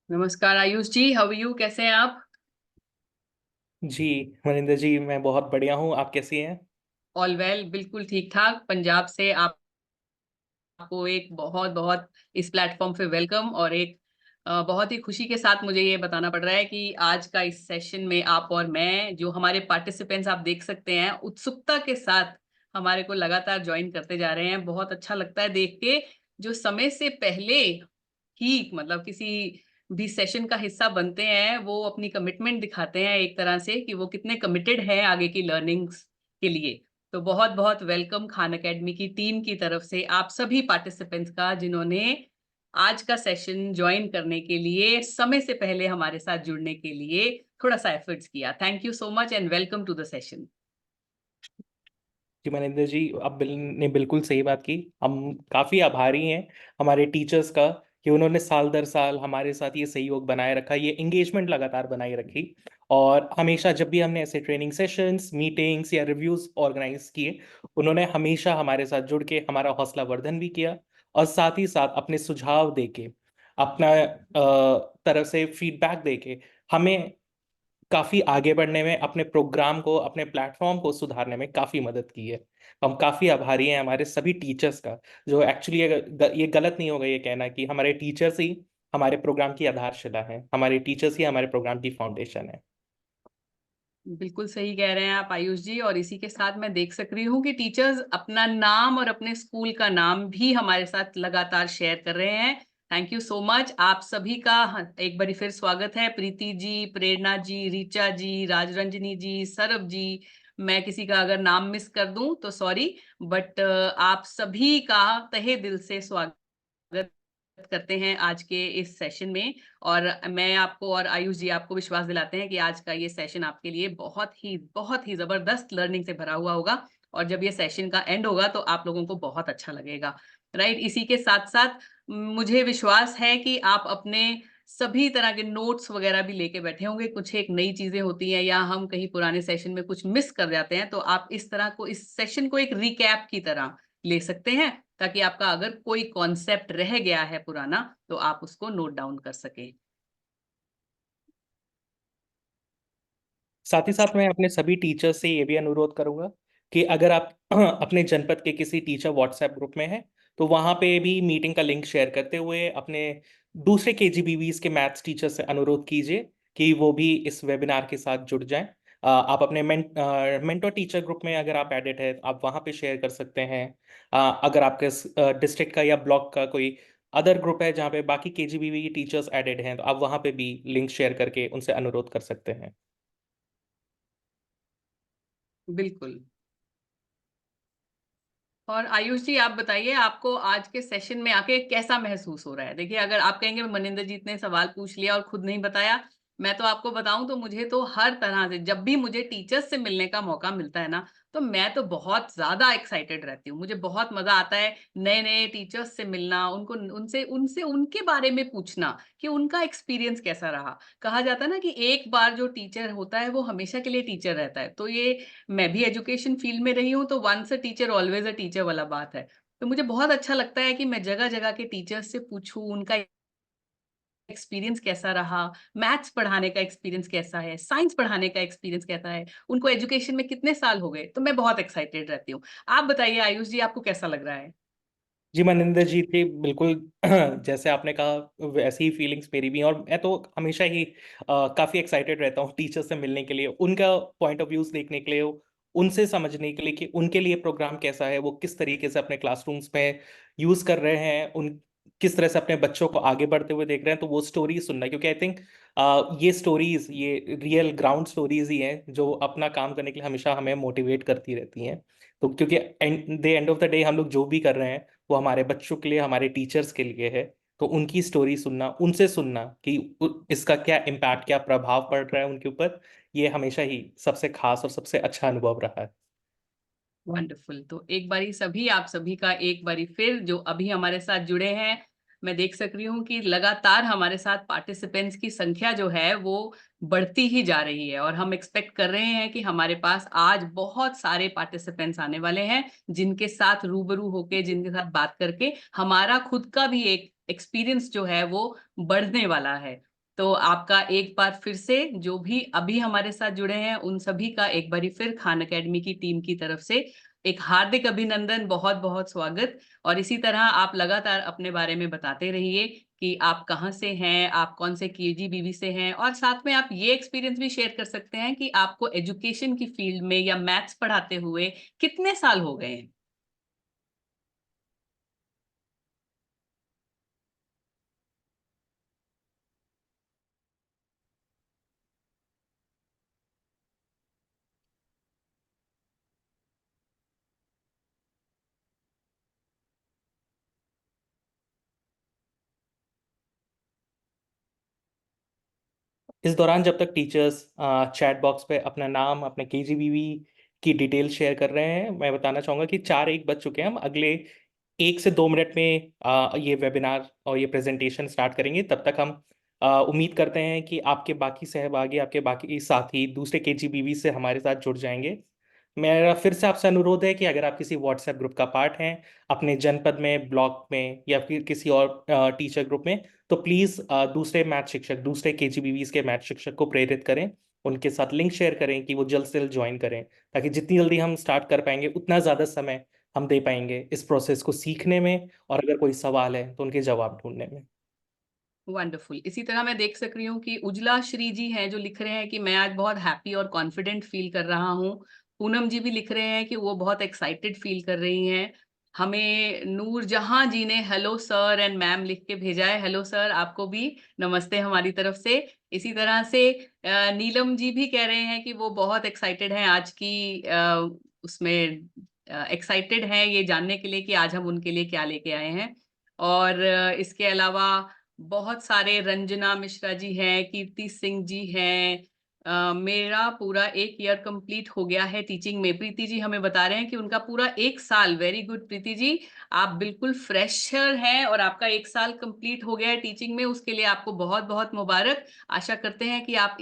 नमस्कार आयुष जी, how you, कैसे हैं आप? जी मनिंदर जी, मैं बहुत बढ़िया हूँ। आप कैसी हैं? ऑल वेल, बिल्कुल ठीक ठाक। पंजाब से आपको एक बहुत बहुत इस प्लेटफॉर्म पे वेलकम। और एक बहुत ही खुशी के साथ मुझे ये बताना पड़ रहा है कि आज का इस सेशन में आप और मैं, जो हमारे पार्टिसिपेंट्स आप देख सकते हैं, उत्सुकता के साथ हमारे को लगातार ज्वाइन करते जा रहे हैं। बहुत अच्छा लगता है देख के। जो समय से पहले ही मतलब किसी भी सेशन का हिस्सा बनते हैं, वो अपनी कमिटमेंट दिखाते हैं एक तरह से कि वो कितने कमिटेड हैं आगे की लर्निंग्स के लिए। तो बहुत बहुत वेलकम खान एकेडमी की टीम की तरफ से आप सभी पार्टिसिपेंट्स का, जिन्होंने आज का सेशन ज्वाइन करने के लिए समय से पहले हमारे साथ जुड़ने के लिए थोड़ा सा एफर्ट्स किया। Thank you so much and welcome to the session. जी मनिंदर जी, ने बिल्कुल सही बात की। हम काफ़ी आभारी हैं हमारे टीचर्स का कि उन्होंने साल दर साल हमारे साथ ये सहयोग बनाए रखा, ये एंगेजमेंट लगातार बनाए रखी। और हमेशा जब भी हमने ऐसे ट्रेनिंग सेशंस, मीटिंग्स या रिव्यूज ऑर्गेनाइज किए, उन्होंने हमेशा हमारे साथ जुड़ के हमारा हौसला वर्धन भी किया। और साथ ही साथ अपने सुझाव दे के, अपना तरफ से फीडबैक दे के हमें काफी आगे बढ़ने में, अपने प्रोग्राम को, अपने प्लेटफॉर्म को सुधारने में काफी मदद की है। हम काफी आभारी हैं हमारे सभी टीचर्स का। जो एक्चुअली ये गलत नहीं होगा ये कहना कि हमारे टीचर्स ही हमारे प्रोग्राम की आधारशिला है, हमारे टीचर्स ही हमारे प्रोग्राम की फाउंडेशन है। बिल्कुल सही कह रहे हैं आप आयुष जी। और इसी के साथ मैं देख सक रही हूँ कि टीचर्स अपना नाम और अपने स्कूल का नाम भी हमारे साथ लगातार शेयर कर रहे हैं। थैंक यू सो मच आप सभी का। एक बार फिर स्वागत है प्रीति जी, प्रेरणा जी, रीचा जी, राजरंजनी जी, सरब जी। मैं किसी का अगर नाम मिस कर दूं तो सॉरी, बट आप सभी का तहे दिल से स्वागत करते हैं आज के इस सेशन में। और मैं आपको और आयुष जी आपको विश्वास दिलाते हैं कि आज का ये सेशन आपके लिए बहुत ही जबरदस्त लर्निंग से भरा हुआ होगा। और जब ये सेशन का एंड होगा तो आप लोगों को बहुत अच्छा लगेगा। राइट, इसी के साथ साथ मुझे विश्वास है कि आप अपने सभी तरह के नोट्स वगैरह भी लेके बैठे होंगे। कुछ एक नई चीजें होती हैं या हम कहीं पुराने सेशन में कुछ मिस कर जाते हैं, तो आप इस तरह को, इस सेशन को एक रिकैप की तरह ले सकते हैं, ताकि आपका अगर कोई कॉन्सेप्ट रह गया है पुराना तो आप उसको नोट डाउन कर सके। साथ ही साथ मैं अपने सभी टीचर्स से ये भी अनुरोध करूंगा कि अगर आप अपने जनपद के किसी टीचर व्हाट्सएप ग्रुप में हैं, तो वहां पे भी मीटिंग का लिंक शेयर करते हुए अपने दूसरे केजीबीवीज के मैथ्स टीचर से अनुरोध कीजिए कि वो भी इस वेबिनार के साथ जुड़ जाएं। आप अपने मेंटोर टीचर ग्रुप में अगर आप एडिट है, आप वहां पे शेयर कर सकते हैं। अगर आपके डिस्ट्रिक्ट का या ब्लॉक का कोई अदर ग्रुप है जहाँ पे बाकी केजीबीवी टीचर्स एडेड हैं, तो आप वहां पे भी लिंक शेयर करके उनसे अनुरोध कर सकते हैं। बिल्कुल। और आयुष जी आप बताइए, आपको आज के सेशन में आके कैसा महसूस हो रहा है? देखिए, अगर आप कहेंगे मनिंदर जी ने सवाल पूछ लिया और खुद नहीं बताया, मैं तो आपको बताऊं तो मुझे तो हर तरह से, जब भी मुझे टीचर्स से मिलने का मौका मिलता है ना, तो मैं तो बहुत ज्यादा एक्साइटेड रहती हूँ। मुझे बहुत मजा आता है नए नए टीचर्स से मिलना, उनको उनसे उनसे उनके बारे में पूछना कि उनका एक्सपीरियंस कैसा रहा। कहा जाता है ना कि एक बार जो टीचर होता है वो हमेशा के लिए टीचर रहता है। तो ये, मैं भी एजुकेशन फील्ड में रही हूँ, तो once a teacher always a teacher वाला बात है। तो मुझे बहुत अच्छा लगता है कि मैं जगह जगह के टीचर्स से पूछूं उनका एक्सपीरियंस कैसा रहा, मैथ्स पढ़ाने का एक्सपीरियंस कैसा है, साइंस पढ़ाने का एक्सपीरियंस कैसा है, उनको एजुकेशन में कितने साल हो गए। तो मैं बहुत एक्साइटेड रहती हूँ। आप बताइए आयुष जी, आपको कैसा लग रहा है? जी मनिंदर जी थी बिल्कुल। जैसे आपने कहा वैसी ही फीलिंग्स मेरी भी हैं। और मैं तो हमेशा ही काफ़ी एक्साइटेड रहता हूँ टीचर से मिलने के लिए, उनका पॉइंट ऑफ व्यूज देखने के लिए, उनसे समझने के लिए कि उनके लिए प्रोग्राम कैसा है, वो किस तरीके से अपने क्लासरूम्स में यूज़ कर रहे हैं, उन किस तरह से अपने बच्चों को आगे बढ़ते हुए देख रहे हैं। तो वो स्टोरी सुनना, क्योंकि आई थिंक ये स्टोरीज, ये रियल ग्राउंड स्टोरीज ही हैं जो अपना काम करने के लिए हमेशा हमें मोटिवेट करती रहती हैं। तो क्योंकि एंड ऑफ द डे हम लोग जो भी कर रहे हैं वो हमारे बच्चों के लिए, हमारे टीचर्स के लिए है। तो उनकी स्टोरी सुनना, उनसे सुनना कि इसका क्या इम्पैक्ट, क्या प्रभाव पड़ रहा है उनके ऊपर, ये हमेशा ही सबसे खास और सबसे अच्छा अनुभव रहा है। वंडरफुल। तो एक बारी सभी, आप सभी का एक बारी फिर, जो अभी हमारे साथ जुड़े हैं, मैं देख सक रही हूँ कि लगातार हमारे साथ पार्टिसिपेंट्स की संख्या जो है वो बढ़ती ही जा रही है। और हम एक्सपेक्ट कर रहे हैं कि हमारे पास आज बहुत सारे पार्टिसिपेंट्स आने वाले हैं, जिनके साथ रूबरू होके, जिनके साथ बात करके हमारा खुद का भी एक एक्सपीरियंस जो है वो बढ़ने वाला है। तो आपका एक बार फिर से जो भी अभी हमारे साथ जुड़े हैं उन सभी का एक बारी फिर खान एकेडमी की टीम की तरफ से एक हार्दिक अभिनंदन, बहुत बहुत स्वागत। और इसी तरह आप लगातार अपने बारे में बताते रहिए कि आप कहाँ से हैं, आप कौन से केजीबीवी से हैं, और साथ में आप ये एक्सपीरियंस भी शेयर कर सकते हैं कि आपको एजुकेशन की फील्ड में या मैथ्स पढ़ाते हुए कितने साल हो गए हैं। इस दौरान जब तक टीचर्स चैट बॉक्स पे अपना नाम, अपने केजीबीवी की डिटेल शेयर कर रहे हैं, मैं बताना चाहूँगा कि 4:01 बज चुके हैं। हम अगले 1 से 2 मिनट में ये वेबिनार और ये प्रेजेंटेशन स्टार्ट करेंगे। तब तक हम उम्मीद करते हैं कि आपके बाकी सहभागी, आपके बाकी साथी दूसरे केजीबीवी से हमारे साथ जुड़ जाएंगे। मेरा फिर से आपसे अनुरोध है कि अगर आप किसी व्हाट्सएप ग्रुप का पार्ट हैं, अपने जनपद में, ब्लॉक में, या फिर किसी और टीचर ग्रुप में, तो प्लीज़ दूसरे मैथ शिक्षक, दूसरे केजीबीवीज के मैथ शिक्षक को प्रेरित करें, उनके साथ लिंक शेयर करें कि वो जल्द से जल्द ज्वाइन करें, ताकि जितनी जल्दी हम स्टार्ट कर पाएंगे उतना ज़्यादा समय हम दे पाएंगे इस प्रोसेस को सीखने में, और अगर कोई सवाल है तो उनके जवाब ढूंढने में। वंडरफुल। इसी तरह मैं देख सक रही हूँ कि उजला श्री जी हैं जो लिख रहे हैं कि मैं आज बहुत हैप्पी और कॉन्फिडेंट फील कर रहा हूँ। पूनम जी भी लिख रहे हैं कि वो बहुत एक्साइटेड फील कर रही हैं। हमें नूर जहां जी ने हेलो सर एंड मैम लिख के भेजा है। हेलो सर, आपको भी नमस्ते हमारी तरफ से। इसी तरह से नीलम जी भी कह रहे हैं कि वो बहुत एक्साइटेड हैं आज की उसमें एक्साइटेड हैं ये जानने के लिए कि आज हम उनके लिए क्या लेके आए हैं। और इसके अलावा बहुत सारे, रंजना मिश्रा जी हैं, कीर्ति सिंह जी हैं। मेरा पूरा 1 ईयर कंप्लीट हो गया है टीचिंग में। प्रीति जी हमें बता रहे हैं कि उनका पूरा 1 साल। वेरी गुड प्रीति जी, आप बिल्कुल फ्रेशर हैं और आपका 1 साल कंप्लीट हो गया है टीचिंग में। उसके लिए आपको बहुत बहुत मुबारक। आशा करते हैं कि आप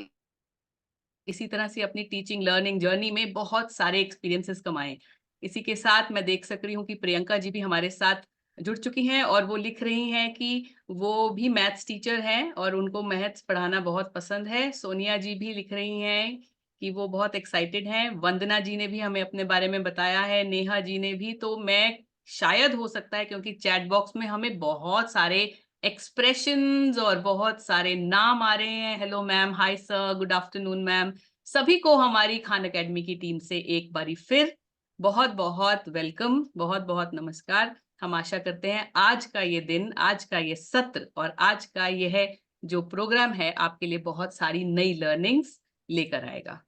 इसी तरह से अपनी टीचिंग लर्निंग जर्नी में बहुत सारे एक्सपीरियंसेस कमाएं। इसी के साथ मैं देख सक रही हूँ कि प्रियंका जी भी हमारे साथ जुड़ चुकी हैं और वो लिख रही हैं कि वो भी मैथ्स टीचर हैं और उनको मैथ्स पढ़ाना बहुत पसंद है। सोनिया जी भी लिख रही हैं कि वो बहुत एक्साइटेड हैं। वंदना जी ने भी हमें अपने बारे में बताया है, नेहा जी ने भी। तो मैं शायद, हो सकता है क्योंकि चैट बॉक्स में हमें बहुत सारे एक्सप्रेशंस और बहुत सारे नाम आ रहे हैं। Hello ma'am, hi sir, good afternoon ma'am. सभी को हमारी खान एकेडमी की टीम से एक बारी फिर बहुत बहुत वेलकम, बहुत बहुत नमस्कार। हम आशा करते हैं आज का ये दिन, आज का ये सत्र और आज का यह जो प्रोग्राम है आपके लिए बहुत सारी नई लर्निंग्स लेकर आएगा।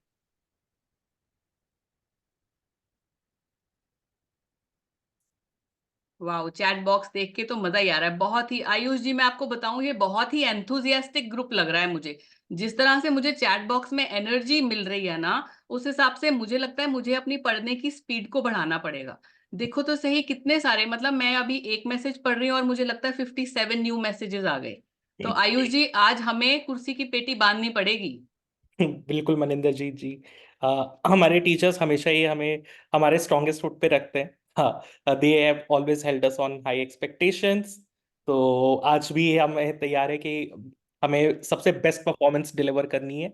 वाह, चैट बॉक्स देख के तो मजा ही आ रहा है। बहुत ही, आयुष जी मैं आपको बताऊं, ये बहुत ही एंथुजियास्टिक ग्रुप लग रहा है मुझे। जिस तरह से मुझे चैट बॉक्स में एनर्जी मिल रही है ना, उस हिसाब से मुझे लगता है मुझे अपनी पढ़ने की स्पीड को बढ़ाना पड़ेगा। देखो तो सही, कितने सारे, मतलब मैं अभी एक मैसेज पढ़ रही हूँ और मुझे लगता है 57 न्यू मैसेजेस आ गए। तो आयुष जी, आज हमें कुर्सी की पेटी बांधनी पड़ेगी। बिल्कुल मनिंदर जी जी। हमारे टीचर्स हमेशा ही हमें हमारे स्ट्रॉन्गेस्ट फुट पे रखते हैं। हाँ, they have always held us on high expectations. तो आज भी हमें तैयार है कि हमें सबसे बेस्ट परफॉर्मेंस डिलीवर करनी है,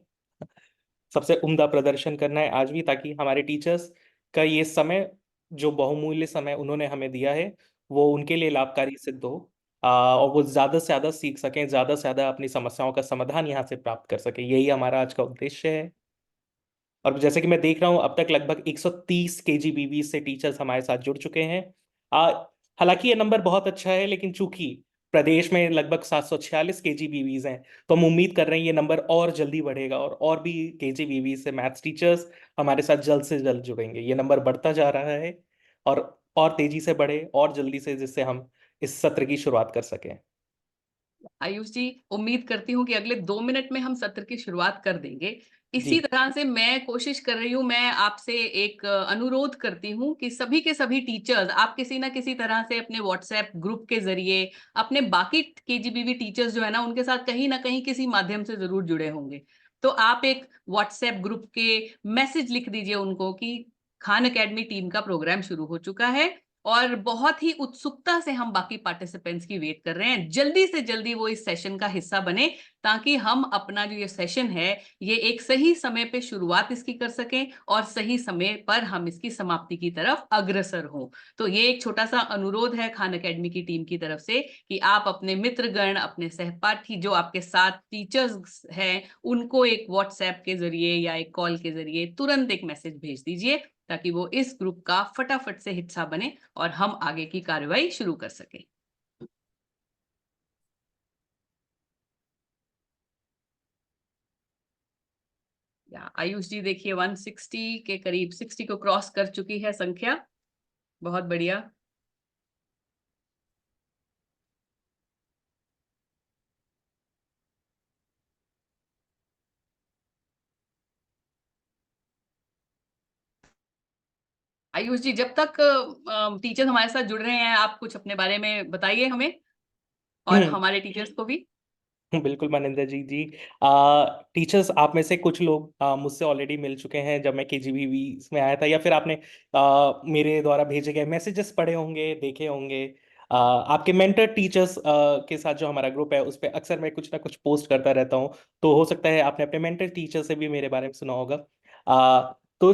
सबसे उम्दा प्रदर्शन करना है आज भी, ताकि हमारे टीचर्स का ये समय, जो बहुमूल्य समय उन्होंने हमें दिया है, वो उनके लिए लाभकारी सिद्ध हो। और वो ज़्यादा से ज़्यादा सीख सकें, ज़्यादा से ज़्यादा अपनी समस्याओं का समाधान यहाँ से प्राप्त कर सकें। यही हमारा आज का उद्देश्य है। और जैसे कि मैं देख रहा हूँ, अब तक लगभग 130 केजीबीवी से टीचर्स हमारे साथ जुड़ चुके हैं। आ, हालांकि ये नंबर बहुत अच्छा है, लेकिन चूंकि प्रदेश में लगभग 746 केजीबीवीज हैं, तो हम उम्मीद कर रहे हैं ये नंबर और जल्दी बढ़ेगा, और भी केजीबीवी से मैथ्स टीचर्स हमारे साथ जल्द से जल्द जुड़ेंगे। ये नंबर बढ़ता जा रहा है, और तेजी से बढ़े, और जल्दी से, जिससे हम इस सत्र की शुरुआत कर सकें। आयुष जी, उम्मीद करती हूँ कि अगले 2 मिनट में हम सत्र की शुरुआत कर देंगे। जी। इसी तरह से मैं कोशिश कर रही हूँ, मैं आपसे एक अनुरोध करती हूँ कि सभी के सभी टीचर्स, आप किसी ना किसी तरह से अपने व्हाट्सएप ग्रुप के जरिए अपने बाकी केजीबीवी टीचर्स जो है ना, उनके साथ कहीं ना कहीं किसी माध्यम से जरूर जुड़े होंगे। तो आप एक व्हाट्सएप ग्रुप के मैसेज लिख दीजिए उनको कि खान एकेडमी टीम का प्रोग्राम शुरू हो चुका है और बहुत ही उत्सुकता से हम बाकी पार्टिसिपेंट्स की वेट कर रहे हैं, जल्दी से जल्दी वो इस सेशन का हिस्सा बने, ताकि हम अपना जो ये सेशन है ये एक सही समय पे शुरुआत इसकी कर सकें और सही समय पर हम इसकी समाप्ति की तरफ अग्रसर हों। तो ये एक छोटा सा अनुरोध है खान एकेडमी की टीम की तरफ से कि आप अपने मित्रगण, अपने सहपाठी जो आपके साथ टीचर्स हैं, उनको एक व्हाट्सएप के जरिए या एक कॉल के जरिए तुरंत एक मैसेज भेज दीजिए, ताकि वो इस ग्रुप का फटाफट से हिस्सा बने और हम आगे की कार्रवाई शुरू कर सकें। या आयुष जी देखिए 160 के करीब, 60 को क्रॉस कर चुकी है संख्या। बहुत बढ़िया। आयुष जी जब तक टीचर्स हमारे साथ जुड़ रहे हैं, आप कुछ अपने बारे में बताइए हमें और हमारे टीचर्स को भी। बिल्कुल मनिंदर जी जी। टीचर्स आप में से कुछ लोग मुझसे ऑलरेडी मिल चुके हैं जब मैं केजीबीवी में आया था, या फिर आपने मेरे द्वारा भेजे गए मैसेजेस पढ़े होंगे, देखे होंगे। आपके मेंटर टीचर्स के साथ जो हमारा ग्रुप है उस पर अक्सर मैं कुछ ना कुछ पोस्ट करता रहता हूँ, तो हो सकता है आपने अपने मेंटर टीचर से भी मेरे बारे में सुना होगा। तो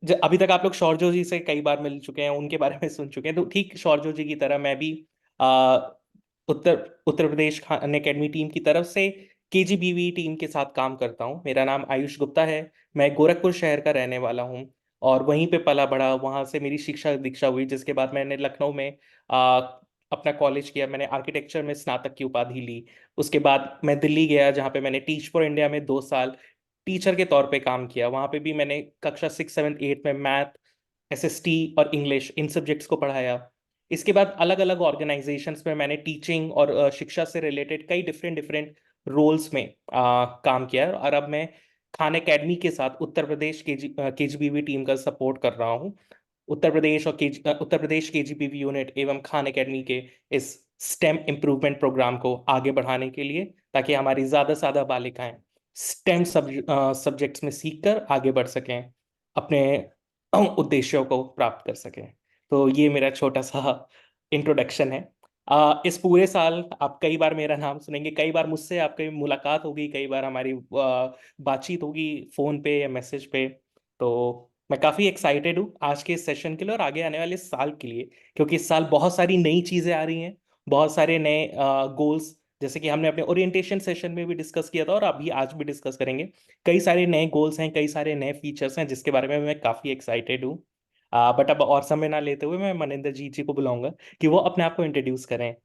अभी तक आप लोग शौर्यो जी से कई बार मिल चुके हैं, उनके बारे में सुन चुके हैं, तो ठीक शौर्यो जी की तरह मैं भी उत्तर उत्तर प्रदेश खान एकेडमी टीम की तरफ से केजीबीवी टीम के साथ काम करता हूँ। मेरा नाम आयुष गुप्ता है। मैं गोरखपुर शहर का रहने वाला हूँ और वहीं पे पला बड़ा, वहाँ से मेरी शिक्षा दीक्षा हुई, जिसके बाद मैंने लखनऊ में आ, अपना कॉलेज किया। मैंने आर्किटेक्चर में स्नातक की उपाधि ली। उसके बाद मैं दिल्ली गया, जहाँ पे मैंने टीच फॉर इंडिया में 2 साल टीचर के तौर पे काम किया। वहाँ पे भी मैंने कक्षा 6, 7, 8 में मैथ, एसएसटी और इंग्लिश इन सब्जेक्ट्स को पढ़ाया। इसके बाद अलग अलग ऑर्गेनाइजेशंस में मैंने टीचिंग और शिक्षा से रिलेटेड कई डिफरेंट डिफरेंट रोल्स में काम किया है, और अब मैं खान एकेडमी के साथ उत्तर प्रदेश केजीबीवी टीम का सपोर्ट कर रहा हूँ। उत्तर प्रदेश केजीबीवी यूनिट एवं खान एकेडमी के इस स्टेम इम्प्रूवमेंट प्रोग्राम को आगे बढ़ाने के लिए, ताकि हमारी ज़्यादा से ज़्यादा बालिकाएं स्टेम सब्जेक्ट्स में सीखकर आगे बढ़ सकें, अपने उद्देश्यों को प्राप्त कर सकें। तो ये मेरा छोटा सा इंट्रोडक्शन है। इस पूरे साल आप कई बार मेरा नाम सुनेंगे, कई बार मुझसे आपकी मुलाकात होगी, कई बार हमारी बातचीत होगी फोन पे या मैसेज पे। तो मैं काफ़ी एक्साइटेड हूँ आज के इस सेशन के लिए और आगे आने वाले साल के लिए, क्योंकि इस साल बहुत सारी नई चीज़ें आ रही हैं, बहुत सारे नए गोल्स, जैसे कि हमने अपने ओरिएंटेशन सेशन में भी डिस्कस किया था और अभी आज भी डिस्कस करेंगे। कई सारे नए गोल्स हैं, कई सारे नए फीचर्स हैं, जिसके बारे में मैं काफ़ी एक्साइटेड हूँ। बट अब और समय ना लेते हुए मैं मनिंदर जी को बुलाऊंगा कि वो अपने आप को इंट्रोड्यूस करें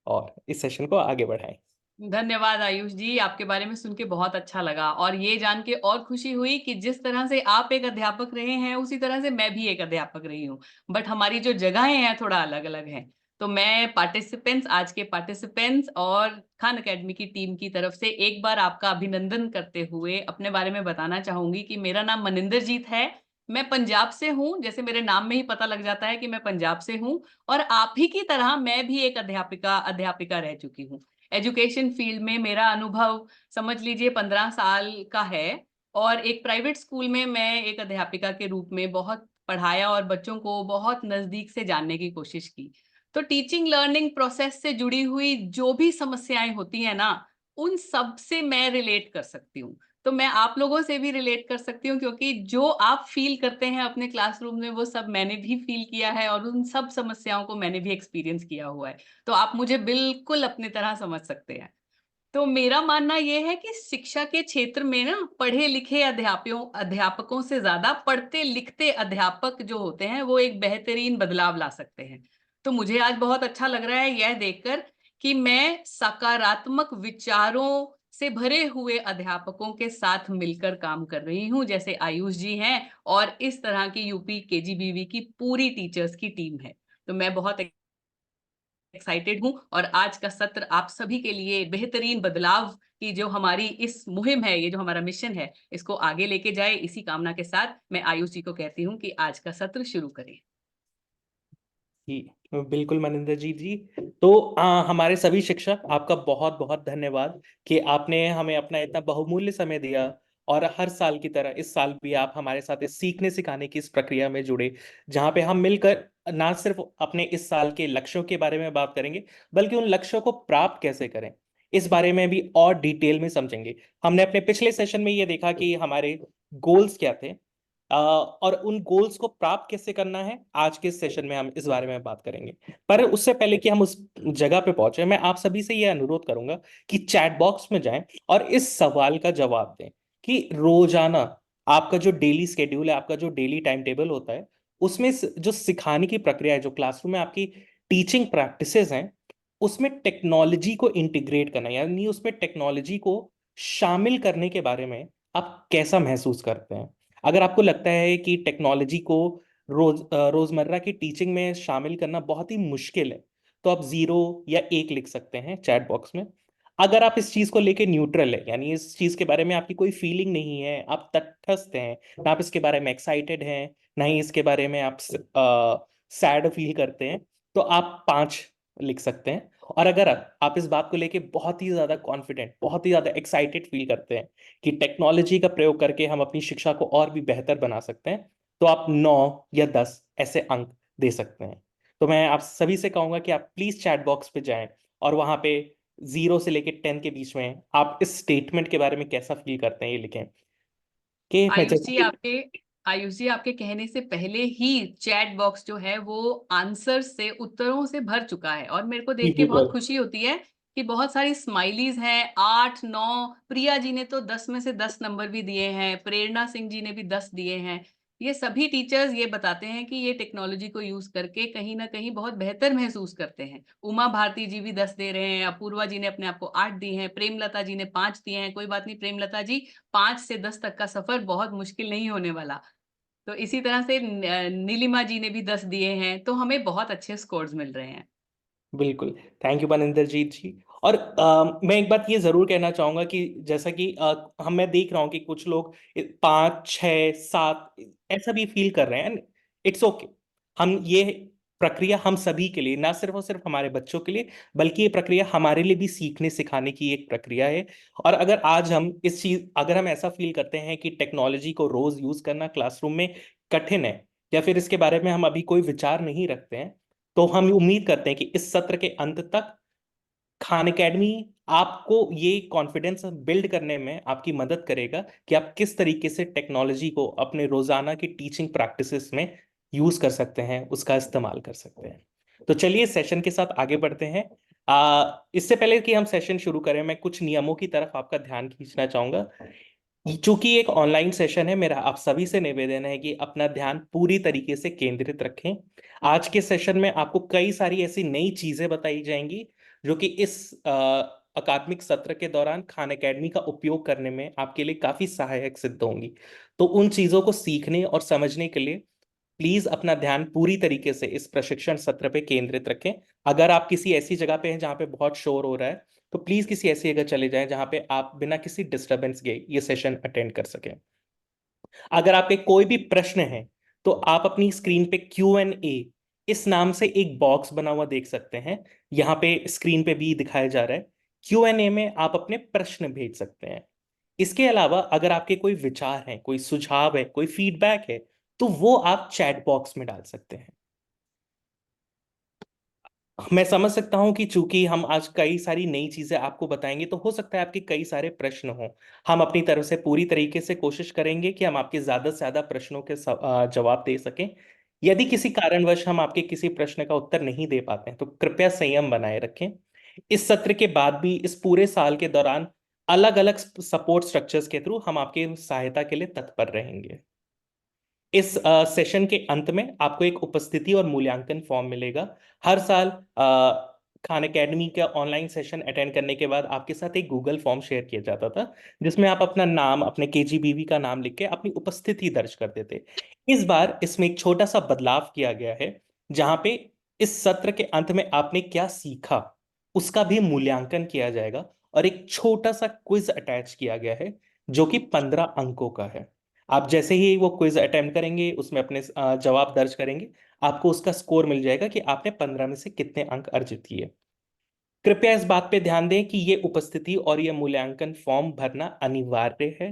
और इस सेशन को आगे बढ़ाएं। धन्यवाद आयुष जी, आपके बारे में सुन के बहुत अच्छा लगा और ये जान के और खुशी हुई कि जिस तरह से आप एक अध्यापक रहे हैं उसी तरह से मैं भी एक अध्यापक रही हूँ, बट हमारी जो जगहें हैं थोड़ा अलग अलग हैं। तो मैं पार्टिसिपेंट्स, आज के पार्टिसिपेंट्स और खान एकेडमी की टीम की तरफ से एक बार आपका अभिनंदन करते हुए अपने बारे में बताना चाहूंगी कि मेरा नाम मनिंदर जीत है। मैं पंजाब से हूँ, जैसे मेरे नाम में ही पता लग जाता है कि मैं पंजाब से हूँ, और आप ही की तरह मैं भी एक अध्यापिका अध्यापिका रह चुकी हूँ। एजुकेशन फील्ड में मेरा अनुभव समझ लीजिए 15 साल का है, और एक प्राइवेट स्कूल में मैं एक अध्यापिका के रूप में बहुत पढ़ाया और बच्चों को बहुत नजदीक से जानने की कोशिश की। तो टीचिंग लर्निंग प्रोसेस से जुड़ी हुई जो भी समस्याएं होती हैं ना, उन सब से मैं रिलेट कर सकती हूँ। तो मैं आप लोगों से भी रिलेट कर सकती हूँ, क्योंकि जो आप फील करते हैं अपने क्लासरूम में वो सब मैंने भी फील किया है और उन सब समस्याओं को मैंने भी एक्सपीरियंस किया हुआ है। तो आप मुझे बिल्कुल अपनी तरह समझ सकते हैं। तो मेरा मानना यह है कि शिक्षा के क्षेत्र में ना पढ़े लिखे अध्यापकों से ज्यादा पढ़ते लिखते अध्यापक जो होते हैं वो एक बेहतरीन बदलाव ला सकते हैं। तो मुझे आज बहुत अच्छा लग रहा है यह देखकर कि मैं सकारात्मक विचारों से भरे हुए अध्यापकों के साथ मिलकर काम कर रही हूं, जैसे आयुष जी हैं और इस तरह की यूपी केजीबीवी की पूरी टीचर्स की टीम है। तो मैं बहुत एक्साइटेड हूं और आज का सत्र आप सभी के लिए बेहतरीन बदलाव की जो हमारी इस मुहिम है, ये जो हमारा मिशन है, इसको आगे लेके जाए। इसी कामना के साथ मैं आयुष जी को कहती हूँ कि आज का सत्र शुरू करें। जी बिल्कुल मनिंदर जी जी। तो हमारे सभी शिक्षक, आपका बहुत बहुत धन्यवाद कि आपने हमें अपना इतना बहुमूल्य समय दिया और हर साल की तरह इस साल भी आप हमारे साथ इस सीखने सिखाने की इस प्रक्रिया में जुड़े, जहाँ पे हम मिलकर ना सिर्फ अपने इस साल के लक्ष्यों के बारे में बात करेंगे, बल्कि उन लक्ष्यों को प्राप्त कैसे करें इस बारे में भी और डिटेल में समझेंगे। हमने अपने पिछले सेशन में ये देखा कि हमारे गोल्स क्या थे, और उन गोल्स को प्राप्त कैसे करना है। आज के सेशन में हम इस बारे में बात करेंगे। पर उससे पहले कि हम उस जगह पे पहुंचे, मैं आप सभी से यह अनुरोध करूंगा कि चैट बॉक्स में जाएं और इस सवाल का जवाब दें कि रोजाना आपका जो डेली स्केड्यूल है, आपका जो डेली टाइम टेबल होता है, उसमें जो सिखाने की प्रक्रिया है, जो क्लासरूम में आपकी टीचिंग प्रैक्टिसेस हैं, उसमें टेक्नोलॉजी को इंटीग्रेट करना, यानी उसमें टेक्नोलॉजी को शामिल करने के बारे में आप कैसा महसूस करते हैं। अगर आपको लगता है कि टेक्नोलॉजी को रोजमर्रा की टीचिंग में शामिल करना बहुत ही मुश्किल है, तो आप 0 या 1 लिख सकते हैं चैट बॉक्स में। अगर आप इस चीज को लेके न्यूट्रल है, यानी इस चीज के बारे में आपकी कोई फीलिंग नहीं है, आप तटस्थ हैं, ना आप इसके बारे में एक्साइटेड हैं, ना ही इसके बारे में आप सैड फील करते हैं, तो आप 5 लिख सकते हैं। और अगर आप इस बात को लेके बहुत ही ज्यादा कॉन्फिडेंट, बहुत ही ज्यादा एक्साइटेड फील करते हैं कि टेक्नोलॉजी का प्रयोग करके हम अपनी शिक्षा को और भी बेहतर बना सकते हैं, तो आप 9 या 10 ऐसे अंक दे सकते हैं। तो मैं आप सभी से कहूंगा कि आप प्लीज चैट बॉक्स पे जाएं और वहां पे 0 से लेके 10 के बीच में आप इस स्टेटमेंट के बारे में कैसा फील करते हैं ये लिखें। कि मैं आयुष जी जैसे आपके आयुष जी आपके कहने से पहले ही चैट बॉक्स जो है वो आंसर से, उत्तरों से भर चुका है, और मेरे को जी देख के बहुत बिल्कुल। खुशी होती है कि बहुत सारी स्माइलीज हैं। 8 9, प्रिया जी ने तो 10 में से 10 नंबर भी दिए हैं, प्रेरणा सिंह जी ने भी 10 दिए हैं। ये सभी टीचर्स ये बताते हैं कि ये टेक्नोलॉजी को यूज करके कहीं ना कहीं बहुत बेहतर महसूस करते हैं। उमा भारती जी भी 10 दे रहे हैं, अपूर्वा जी ने अपने आप को 8 दी हैं, प्रेमलता जी ने 5 दिए हैं। कोई बात नहीं प्रेमलता जी, 5 से 10 तक का सफर बहुत मुश्किल नहीं होने वाला। तो इसी तरह से नीलिमा जी ने भी 10 दिए हैं, तो हमें बहुत अच्छे स्कोर्स मिल रहे हैं। बिल्कुल। थैंक यू बनिंदरजीत जी। और मैं एक बात ये जरूर कहना चाहूंगा कि जैसा कि हम मैं देख रहा हूँ कि कुछ लोग 5 6 7 ऐसा भी फील कर रहे हैं। It's okay. हम ये प्रक्रिया हम सभी के लिए, ना सिर्फ और सिर्फ हमारे बच्चों के लिए, बल्कि ये प्रक्रिया हमारे लिए भी सीखने सिखाने की एक प्रक्रिया है। और अगर आज हम अगर हम ऐसा फील करते हैं कि टेक्नोलॉजी को रोज यूज करना क्लासरूम में कठिन है, या फिर इसके बारे में हम अभी कोई विचार नहीं रखते हैं, तो हम उम्मीद करते हैं कि इस सत्र के अंत तक खान एकेडमी आपको ये कॉन्फिडेंस बिल्ड करने में आपकी मदद करेगा कि आप किस तरीके से टेक्नोलॉजी को अपने रोजाना की टीचिंग प्रैक्टिसेस में यूज कर सकते हैं, उसका इस्तेमाल कर सकते हैं। तो चलिए सेशन के साथ आगे बढ़ते हैं। इससे पहले कि हम सेशन शुरू करें, मैं कुछ नियमों की तरफ आपका ध्यान खींचना चाहूंगा। चूंकि एक ऑनलाइन सेशन है, मेरा आप सभी से निवेदन है कि अपना ध्यान पूरी तरीके से केंद्रित रखें। आज के सेशन में आपको कई सारी ऐसी नई चीजें बताई जाएंगी जो कि इस अकादमिक सत्र के दौरान खान एकेडमी का उपयोग करने में आपके लिए काफी सहायक सिद्ध होंगी। तो उन चीजों को सीखने और समझने के लिए प्लीज अपना ध्यान पूरी तरीके से इस प्रशिक्षण सत्र पे केंद्रित रखें। अगर आप किसी ऐसी जगह पे हैं जहाँ पे बहुत शोर हो रहा है, तो प्लीज किसी ऐसी जगह चले जाएं जहाँ पे आप बिना किसी डिस्टरबेंस के ये सेशन अटेंड कर सकें। अगर आपके कोई भी प्रश्न है, तो आप अपनी स्क्रीन पे Q&A इस नाम से एक बॉक्स बना हुआ देख सकते हैं। यहाँ पे स्क्रीन पे भी दिखाया जा रहा है। Q&A में आप अपने प्रश्न भेज सकते हैं। इसके अलावा अगर आपके कोई विचार हैं, कोई सुझाव है, कोई फीडबैक है, तो वो आप चैट बॉक्स में डाल सकते हैं। मैं समझ सकता हूं कि चूंकि हम आज कई सारी नई चीजें आपको बताएंगे, तो हो सकता है आपके कई सारे प्रश्न हों। हम अपनी तरफ से पूरी तरीके से कोशिश करेंगे कि हम आपके ज्यादा से ज्यादा प्रश्नों के जवाब दे सकें। यदि किसी कारणवश हम आपके किसी प्रश्न का उत्तर नहीं दे पाते हैं, तो कृपया संयम बनाए रखें। इस सत्र के बाद भी इस पूरे साल के दौरान अलग अलग सपोर्ट स्ट्रक्चर्स के थ्रू हम आपकी सहायता के लिए तत्पर रहेंगे। इस सेशन के अंत में आपको एक उपस्थिति और मूल्यांकन फॉर्म मिलेगा। हर साल खान एकेडमी का ऑनलाइन सेशन अटेंड करने के बाद आपके साथ एक गूगल फॉर्म शेयर किया जाता था, जिसमें आप अपना नाम, अपने केजीबीवी का नाम लिख के अपनी उपस्थिति दर्ज कर देते। इस बार इसमें एक छोटा सा बदलाव किया गया है, जहां पे इस सत्र के अंत में आपने क्या सीखा उसका भी मूल्यांकन किया जाएगा, और एक छोटा सा क्विज अटैच किया गया है जो कि 15 अंकों का है। आप जैसे ही वो क्विज अटेम्प्ट करेंगे, उसमें अपने जवाब दर्ज करेंगे, आपको उसका स्कोर मिल जाएगा कि आपने 15 में से कितने अंक अर्जित किए। कृपया इस बात पे ध्यान दें कि ये उपस्थिति और ये मूल्यांकन फॉर्म भरना अनिवार्य है।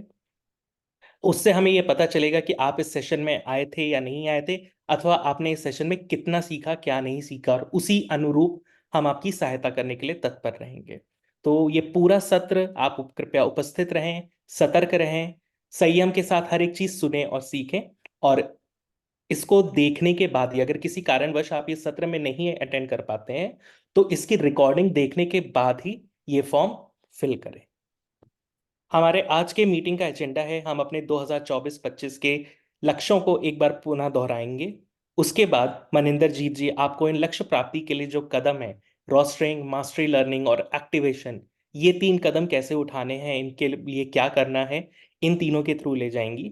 उससे हमें ये पता चलेगा कि आप इस सेशन में आए थे या नहीं आए थे, अथवा आपने इस सेशन में कितना सीखा क्या नहीं सीखा, और उसी अनुरूप हम आपकी सहायता करने के लिए तत्पर रहेंगे। तो ये पूरा सत्र आप कृपया उपस्थित रहें, सतर्क रहें, संयम के साथ हर एक चीज सुने और सीखें। और इसको देखने के बाद ही, अगर किसी कारणवश आप इस सत्र में नहीं अटेंड कर पाते हैं, तो इसकी रिकॉर्डिंग देखने के बाद ही ये फॉर्म फिल करें। हमारे आज के मीटिंग का एजेंडा है, हम अपने 2024-25 के लक्ष्यों को एक बार पुनः दोहराएंगे। उसके बाद मनिंदर जीत जी आपको इन लक्ष्य प्राप्ति के लिए जो कदम है, रोस्टरिंग, मास्टरी लर्निंग और एक्टिवेशन, ये 3 कदम कैसे उठाने हैं, इनके लिए क्या करना है, इन तीनों के थ्रू ले जाएंगी।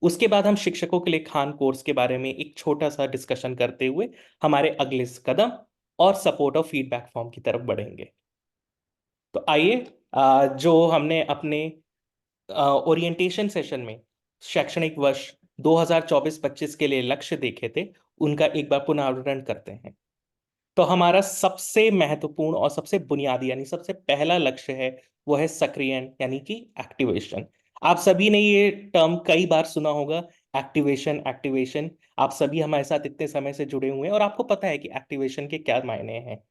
उसके बाद हम शिक्षकों के लिए खान कोर्स के बारे में एक छोटा सा डिस्कशन करते हुए हमारे अगले कदम और सपोर्ट और फीडबैक फॉर्म की तरफ बढ़ेंगे। तो आइए, जो हमने अपने ओरिएंटेशन सेशन में शैक्षणिक वर्ष 2024-25 के लिए लक्ष्य देखे थे, उनका एक बार पुनरावलोकन करते हैं। तो हमारा सबसे महत्वपूर्ण और सबसे बुनियादी यानी सबसे पहला लक्ष्य है, वो है सक्रियण यानी कि एक्टिवेशन। आप सभी ने ये टर्म कई बार सुना होगा, एक्टिवेशन एक्टिवेशन। आप सभी हमारे साथ इतने समय से जुड़े हुए हैं और आपको पता है कि एक्टिवेशन के क्या मायने हैं,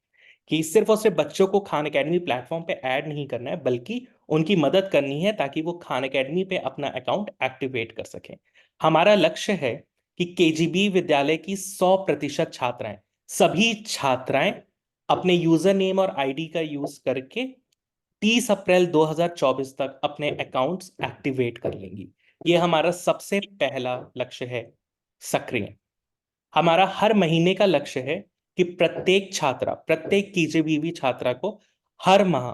कि सिर्फ और सिर्फ बच्चों को खान एकेडमी प्लेटफॉर्म पे ऐड नहीं करना है, बल्कि उनकी मदद करनी है ताकि वो खान एकेडमी पे अपना अकाउंट एक्टिवेट कर सकें। हमारा लक्ष्य है कि केजीबी विद्यालय की 100% छात्राएं, सभी छात्राएं अपने यूजर नेम और आईडी का यूज करके 30 अप्रैल 2024 तक अपने अकाउंट्स एक्टिवेट कर लेंगी। ये हमारा सबसे पहला लक्ष्य है, सक्रिय। हमारा हर महीने का लक्ष्य है कि प्रत्येक छात्रा, प्रत्येक केजीबीवी छात्रा को हर माह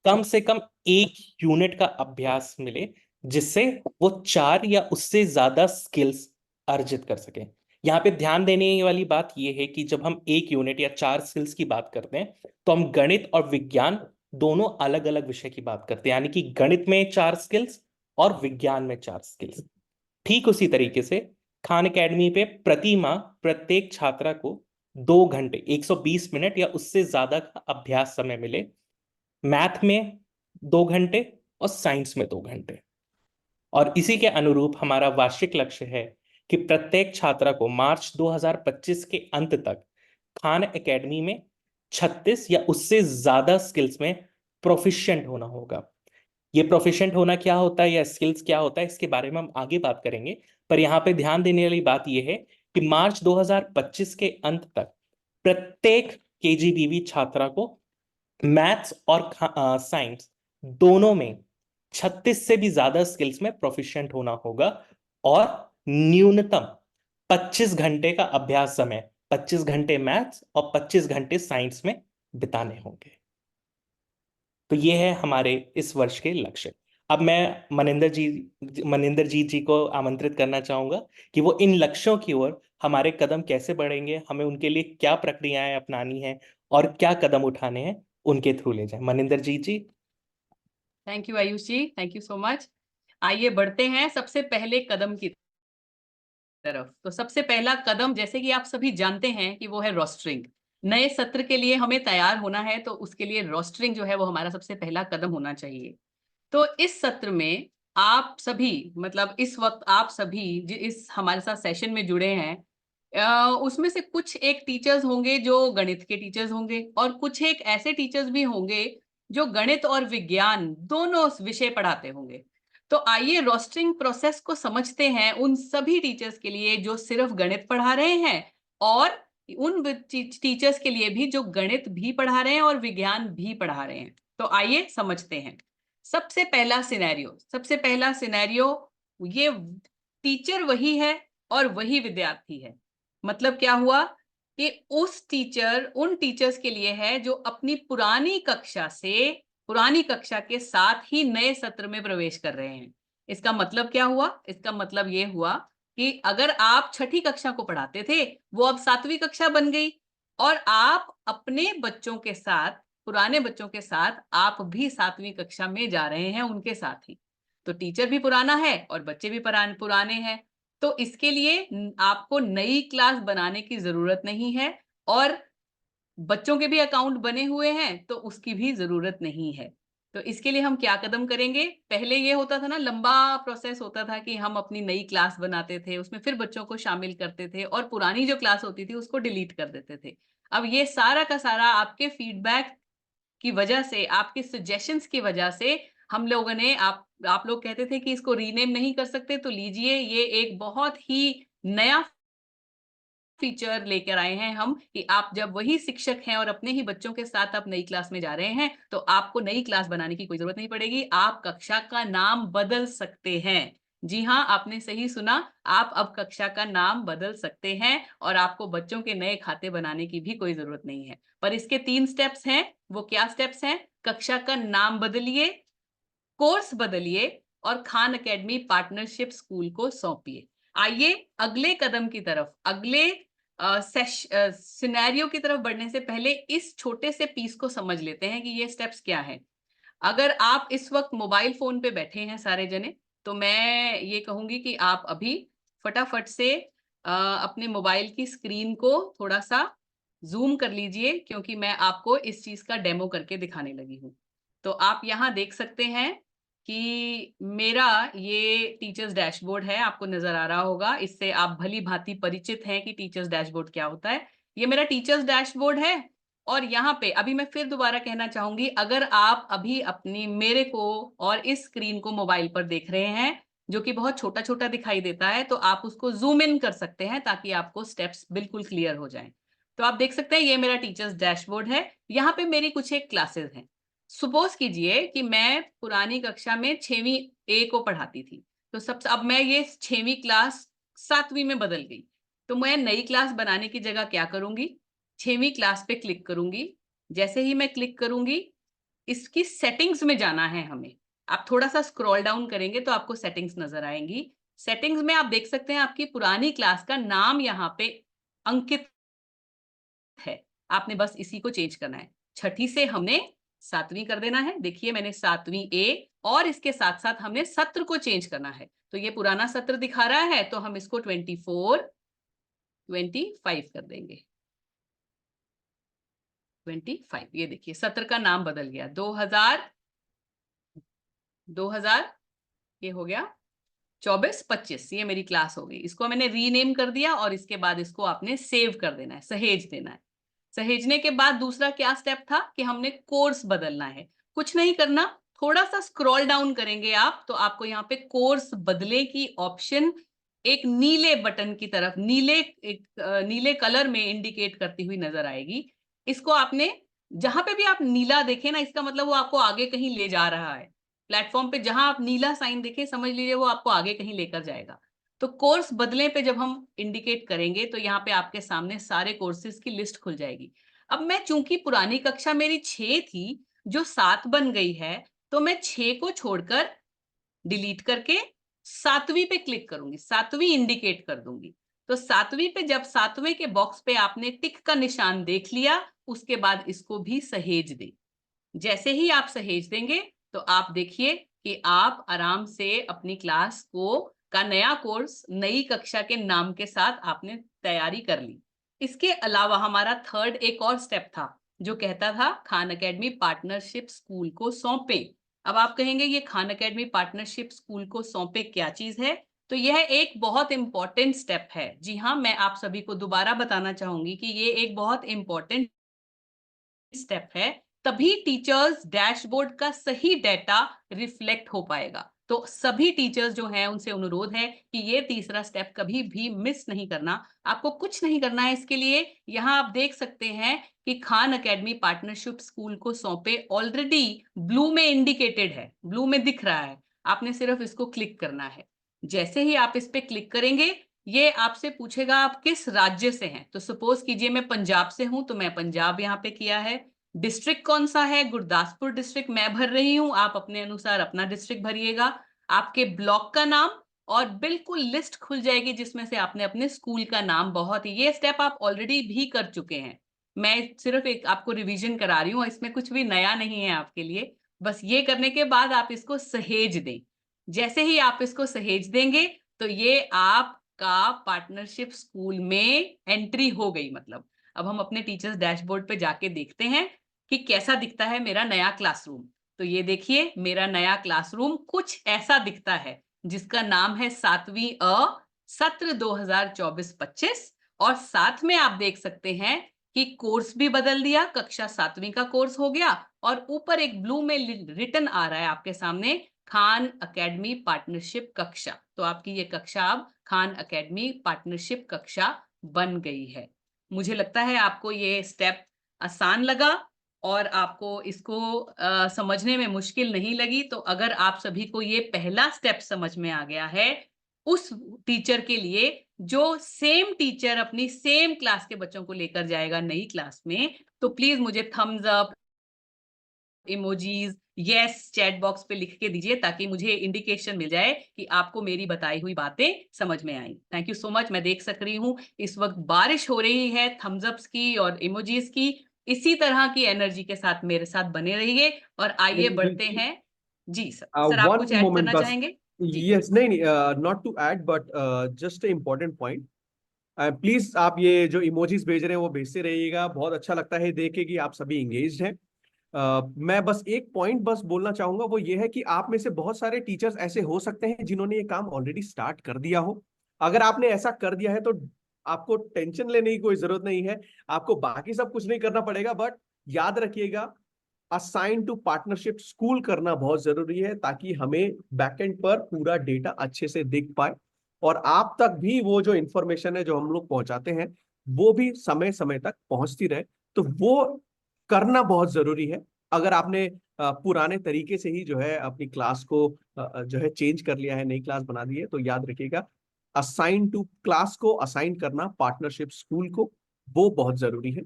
कम से कम 1 यूनिट का अभ्यास मिले, जिससे वो 4 या उससे ज्यादा स्किल्स अर्जित कर सके। यहाँ पे ध्यान देने वाली बात यह है कि जब हम 1 यूनिट या 4 स्किल्स की बात करते हैं, तो हम गणित और विज्ञान दोनों अलग अलग विषय की बात करते हैं, यानी कि गणित में 4 स्किल्स और विज्ञान में 4 स्किल्स। ठीक उसी तरीके से खान एकेडमी पे प्रति माह प्रत्येक छात्रा को 2 घंटे 120 मिनट या उससे ज्यादा का अभ्यास समय मिले, मैथ में 2 घंटे और साइंस में 2 घंटे। और इसी के अनुरूप हमारा वार्षिक लक्ष्य है कि प्रत्येक छात्रा को मार्च 2025 के अंत तक खान एकेडमी में 36 या उससे ज्यादा स्किल्स में प्रोफिशिएंट होना होगा। ये प्रोफिशिएंट होना क्या होता है या स्किल्स क्या होता है, इसके बारे में हम आगे बात करेंगे। पर यहाँ पे ध्यान देने वाली बात यह है कि मार्च 2025 के अंत तक प्रत्येक केजीबीवी छात्रा को मैथ्स और साइंस दोनों में 36 से भी ज्यादा स्किल्स में प्रोफिशिएंट होना होगा, और न्यूनतम 25 घंटे का अभ्यास समय, 25 घंटे मैथ्स और 25 घंटे साइंस में बिताने होंगे। तो ये है हमारे इस वर्ष के लक्ष्य। अब मैं मनिंदर जीत जी को आमंत्रित करना चाहूंगा कि वो इन लक्ष्यों की ओर हमारे कदम कैसे बढ़ेंगे, हमें उनके लिए क्या प्रक्रियाएं अपनानी है और क्या कदम उठाने हैं, उनके थ्रू ले जाएं। Maninder Jeet ji. Thank you Ayush ji, thank you so much. आइए बढ़ते हैं सबसे पहले कदम की तरफ। तो सबसे पहला कदम, जैसे कि आप सभी जानते हैं, कि वो है रोस्टरिंग। नए सत्र के लिए हमें तैयार होना है, तो उसके लिए रोस्टरिंग जो है वो हमारा सबसे पहला कदम होना चाहिए। तो इस सत्र में आप सभी, मतलब इस वक्त आप सभी इस हमारे साथ सेशन में जुड़े हैं, उसमें से कुछ एक टीचर्स होंगे जो गणित के टीचर्स होंगे, और कुछ एक ऐसे टीचर्स भी होंगे जो गणित और विज्ञान दोनों विषय पढ़ाते होंगे। तो आइए रोस्टरिंग प्रोसेस को समझते हैं उन सभी टीचर्स के लिए जो सिर्फ गणित पढ़ा रहे हैं, और उन टीचर्स के लिए भी जो गणित भी पढ़ा रहे हैं और विज्ञान भी पढ़ा रहे हैं। तो आइए समझते हैं। सबसे पहला सिनेरियो, ये टीचर वही है और वही विद्यार्थी है। मतलब क्या हुआ कि उन टीचर्स के लिए है जो अपनी पुरानी कक्षा के साथ ही नए सत्र में प्रवेश कर रहे हैं। इसका मतलब क्या हुआ? इसका मतलब ये हुआ कि अगर आप छठी कक्षा को पढ़ाते थे, वो अब 7वीं कक्षा बन गई, और आप अपने बच्चों के साथ, पुराने बच्चों के साथ आप भी 7वीं कक्षा में जा रहे हैं उनके साथ ही। तो टीचर भी पुराना है और बच्चे भी पुराने हैं। तो इसके लिए आपको नई क्लास बनाने की जरूरत नहीं है, और बच्चों के भी अकाउंट बने हुए हैं तो उसकी भी जरूरत नहीं है। तो इसके लिए हम क्या कदम करेंगे? पहले ये होता था ना, लंबा प्रोसेस होता था कि हम अपनी नई क्लास बनाते थे, उसमें फिर बच्चों को शामिल करते थे और पुरानी जो क्लास होती थी उसको डिलीट कर देते थे। अब ये सारा का सारा आपके फीडबैक की वजह से, आपके सजेशंस की वजह से हम लोगों ने, आप लोग कहते थे कि इसको रीनेम नहीं कर सकते, तो लीजिए ये एक बहुत ही नया फीचर लेकर आए हैं हम कि आप जब वही शिक्षक हैं और अपने ही बच्चों के साथ आप नई क्लास में जा रहे हैं, तो आपको नई क्लास बनाने की कोई जरूरत नहीं पड़ेगी। आप कक्षा का नाम बदल सकते हैं। जी हाँ, आपने सही सुना, आप अब कक्षा का नाम बदल सकते हैं और आपको बच्चों के नए खाते बनाने की भी कोई जरूरत नहीं है। पर इसके 3 स्टेप्स हैं। वो क्या स्टेप्स हैं? कक्षा का नाम बदलिए, कोर्स बदलिए और खान एकेडमी पार्टनरशिप स्कूल को सौंपिए। आइए अगले कदम की तरफ, अगले सिनेरियो की तरफ बढ़ने से पहले इस छोटे से पीस को समझ लेते हैं कि ये स्टेप्स क्या है। अगर आप इस वक्त मोबाइल फोन पे बैठे हैं सारे जने, तो मैं ये कहूंगी कि आप अभी फटाफट से अपने मोबाइल की स्क्रीन को थोड़ा सा जूम कर लीजिए, क्योंकि मैं आपको इस चीज का डेमो करके दिखाने लगी हूँ। तो आप यहाँ देख सकते हैं कि मेरा ये टीचर्स डैशबोर्ड है, आपको नजर आ रहा होगा। इससे आप भली भांति परिचित हैं कि टीचर्स डैशबोर्ड क्या होता है। ये मेरा टीचर्स डैशबोर्ड है। और यहाँ पे अभी मैं फिर दोबारा कहना चाहूंगी, अगर आप अभी अपनी मेरे को और इस स्क्रीन को मोबाइल पर देख रहे हैं, जो कि बहुत छोटा छोटा दिखाई देता है, तो आप उसको जूम इन कर सकते हैं ताकि आपको स्टेप्स बिल्कुल क्लियर हो जाएं। तो आप देख सकते हैं ये मेरा टीचर्स डैशबोर्ड है। यहाँ पे मेरी कुछ एक क्लासेस हैं। सपोज कीजिए कि मैं पुरानी कक्षा में 6वीं ए को पढ़ाती थी, तो सबसे अब मैं ये 6वीं क्लास 7वीं में बदल गई। तो मैं नई क्लास बनाने की जगह क्या करूंगी? 6वीं क्लास पे क्लिक करूंगी। जैसे ही मैं क्लिक करूंगी, इसकी सेटिंग्स में जाना है हमें। आप थोड़ा सा स्क्रॉल डाउन करेंगे तो आपको सेटिंग्स नजर आएंगी। सेटिंग्स में आप देख सकते हैं आपकी पुरानी क्लास का नाम यहाँ पे अंकित है। आपने बस इसी को चेंज करना है। छठी से हमने 7वीं कर देना है। देखिए मैंने 7वीं ए, और इसके साथ साथ हमने सत्र को चेंज करना है। तो ये पुराना सत्र दिखा रहा है, तो हम इसको 25 कर देंगे। 25, ये देखिए सत्र का नाम बदल गया। 2000 ये हो गया 24-25, ये मेरी क्लास हो गई। इसको मैंने रीनेम कर दिया और इसके बाद इसको आपने सेव कर देना है, सहेज देना है। सहेजने के बाद दूसरा क्या स्टेप था कि हमने कोर्स बदलना है। कुछ नहीं करना, थोड़ा सा स्क्रॉल डाउन करेंगे आप तो आपको यहाँ पे कोर्स बदले की ऑप्शन एक नीले बटन की तरफ, नीले कलर में इंडिकेट करती हुई नजर आएगी। इसको आपने, जहां पे भी आप नीला देखें ना, इसका मतलब वो आपको आगे कहीं ले जा रहा है। प्लेटफॉर्म पे जहां आप नीला साइन देखें, समझ लीजिए वो आपको आगे कहीं लेकर जाएगा। तो कोर्स बदले पे जब हम इंडिकेट करेंगे तो यहाँ पे आपके सामने सारे कोर्सेज की लिस्ट खुल जाएगी। अब मैं, चूंकि पुरानी कक्षा मेरी 6 थी जो 7 बन गई है, तो मैं 6 को छोड़कर डिलीट करके 7वीं पे क्लिक करूंगी, 7वीं इंडिकेट कर दूंगी। तो 7वीं पे, जब 7वें के बॉक्स पे आपने टिक का निशान देख लिया, उसके बाद इसको भी सहेज दें। जैसे ही आप सहेज देंगे तो आप देखिए कि आप आराम से अपनी क्लास को का नया कोर्स नई कक्षा के नाम के साथ आपने तैयारी कर ली। इसके अलावा हमारा थर्ड एक और स्टेप था जो कहता था खान एकेडमी पार्टनरशिप स्कूल को सौंपे। अब आप कहेंगे ये खान एकेडमी पार्टनरशिप स्कूल को सौंपे क्या चीज है? तो यह एक बहुत इंपॉर्टेंट स्टेप है। जी हाँ, मैं आप सभी को दोबारा बताना चाहूंगी कि ये एक बहुत इंपॉर्टेंट स्टेप है। तभी टीचर्स डैशबोर्ड का सही डेटा रिफ्लेक्ट हो पाएगा। तो सभी टीचर्स जो हैं उनसे अनुरोध है कि ये तीसरा स्टेप कभी भी मिस नहीं करना। आपको कुछ नहीं करना है इसके लिए। यहाँ आप देख सकते हैं कि खान एकेडमी पार्टनरशिप स्कूल को सौंपे ऑलरेडी ब्लू में इंडिकेटेड है, ब्लू में दिख रहा है। आपने सिर्फ इसको क्लिक करना है। जैसे ही आप इस पे क्लिक करेंगे, ये आपसे पूछेगा आप किस राज्य से हैं। तो सपोज कीजिए मैं पंजाब से हूं, तो मैं पंजाब यहाँ पे किया है। डिस्ट्रिक्ट कौन सा है? गुरदासपुर डिस्ट्रिक्ट मैं भर रही हूं। आप अपने अनुसार अपना डिस्ट्रिक्ट भरिएगा, आपके ब्लॉक का नाम, और बिल्कुल लिस्ट खुल जाएगी जिसमें से आपने अपने स्कूल का नाम, बहुत ही, ये स्टेप आप ऑलरेडी भी कर चुके हैं। मैं सिर्फ एक आपको रिवीजन करा रही हूँ, इसमें कुछ भी नया नहीं है आपके लिए। बस ये करने के बाद आप इसको सहेज दें। जैसे ही आप इसको सहेज देंगे तो ये आपका पार्टनरशिप स्कूल में एंट्री हो गई। मतलब अब हम अपने टीचर्स डैशबोर्ड पे जाके देखते हैं कि कैसा दिखता है मेरा नया क्लासरूम। तो ये देखिए मेरा नया क्लासरूम कुछ ऐसा दिखता है, जिसका नाम है 7वीं अ, सत्र 2024-25। और साथ में आप देख सकते हैं कि कोर्स भी बदल दिया, कक्षा 7वीं का कोर्स हो गया। और ऊपर एक ब्लू में रिटन आ रहा है आपके सामने, खान एकेडमी पार्टनरशिप कक्षा। तो आपकी ये कक्षा अब खान एकेडमी पार्टनरशिप कक्षा बन गई है। मुझे लगता है आपको ये स्टेप आसान लगा और आपको इसको समझने में मुश्किल नहीं लगी। तो अगर आप सभी को ये पहला स्टेप समझ में आ गया है, उस टीचर के लिए जो सेम टीचर अपनी सेम क्लास के बच्चों को लेकर जाएगा नई क्लास में, तो प्लीज मुझे thumbs up, emojis, yes chat box पे लिख के दीजिए, ताकि मुझे इंडिकेशन मिल जाए कि आपको मेरी बताई हुई बातें समझ में आई। Thank you so much. मैं देख सक रही हूँ इस वक्त बारिश हो रही है थम्स अप्स की और इमोजीज की। इसी तरह की एनर्जी के साथ मेरे साथ बने रहिए और आइए मनिंदर बढ़ते जी, हैं। जी सर, सर आप वन कुछ ऐड मोमेंट करना बस। चाहेंगे? जी। यस, नहीं नहीं, not to add but just important point. Please आप ये जो इमोजीज भेज रहे हैं वो भेजते रहिएगा, बहुत अच्छा लगता है देख के कि आप सभी एंगेज्ड हैं। मैं बस एक पॉइंट बस बोलना चाहूंगा, वो ये है कि आप में से बहुत सारे टीचर्स ऐसे हो सकते हैं जिन्होंने ये काम ऑलरेडी स्टार्ट कर दिया हो। अगर आपने ऐसा कर दिया है तो आपको टेंशन लेने की कोई जरूरत नहीं है, आपको बाकी सब कुछ नहीं करना पड़ेगा। बट याद रखिएगा, असाइन टू पार्टनरशिप स्कूल करना बहुत जरूरी है, ताकि हमें बैकएंड पर पूरा डेटा अच्छे से दिख पाए और आप तक भी वो जो इंफॉर्मेशन है जो हम लोग पहुंचाते हैं वो भी समय समय तक पहुंचती रहे। तो वो करना बहुत जरूरी है। अगर आपने पुराने तरीके से ही जो है अपनी क्लास को जो है चेंज कर लिया है, नई क्लास बना दी है, तो याद रखिएगा असाइन टू क्लास को असाइन करना पार्टनरशिप स्कूल को, वो बहुत जरूरी है।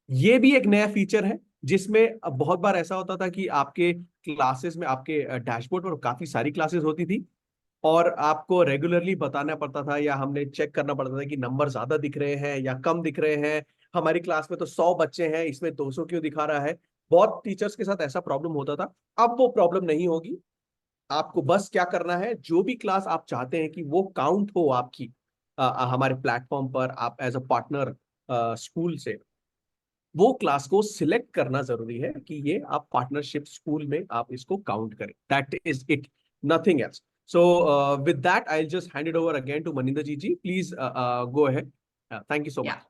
ये भी एक नया फीचर है जिसमें अब बहुत बार ऐसा होता था कि आपके क्लासेस में, आपके डैशबोर्ड पर काफी सारी क्लासेस होती थी और आपको रेगुलरली बताना पड़ता था या हमने चेक करना पड़ता था कि नंबर ज्यादा दिख रहे हैं या कम दिख रहे हैं। हमारी क्लास में तो 100 बच्चे हैं, इसमें 200 क्यों दिखा रहा है। बहुत टीचर्स के साथ ऐसा प्रॉब्लम होता था। अब वो प्रॉब्लम नहीं होगी। आपको बस क्या करना है, जो भी क्लास आप चाहते हैं कि वो काउंट हो आपकी हमारे प्लेटफॉर्म पर, आप एज अ पार्टनर स्कूल से, वो क्लास को सिलेक्ट करना जरूरी है कि ये आप पार्टनरशिप स्कूल में आप इसको काउंट करें। That is it, nothing else. So with that I just hand it over again to Maninder ji. Please go ahead. Thank you so या much.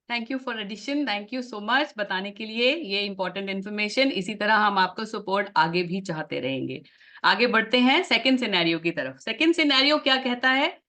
Thank you for addition, thank you so much बताने के लिए ये important information. इसी तरह हम आपका support आगे भी चाहते रहेंगे। आगे बढ़ते हैं सेकंड सिनेरियो की तरफ। सेकंड सिनेरियो क्या कहता है?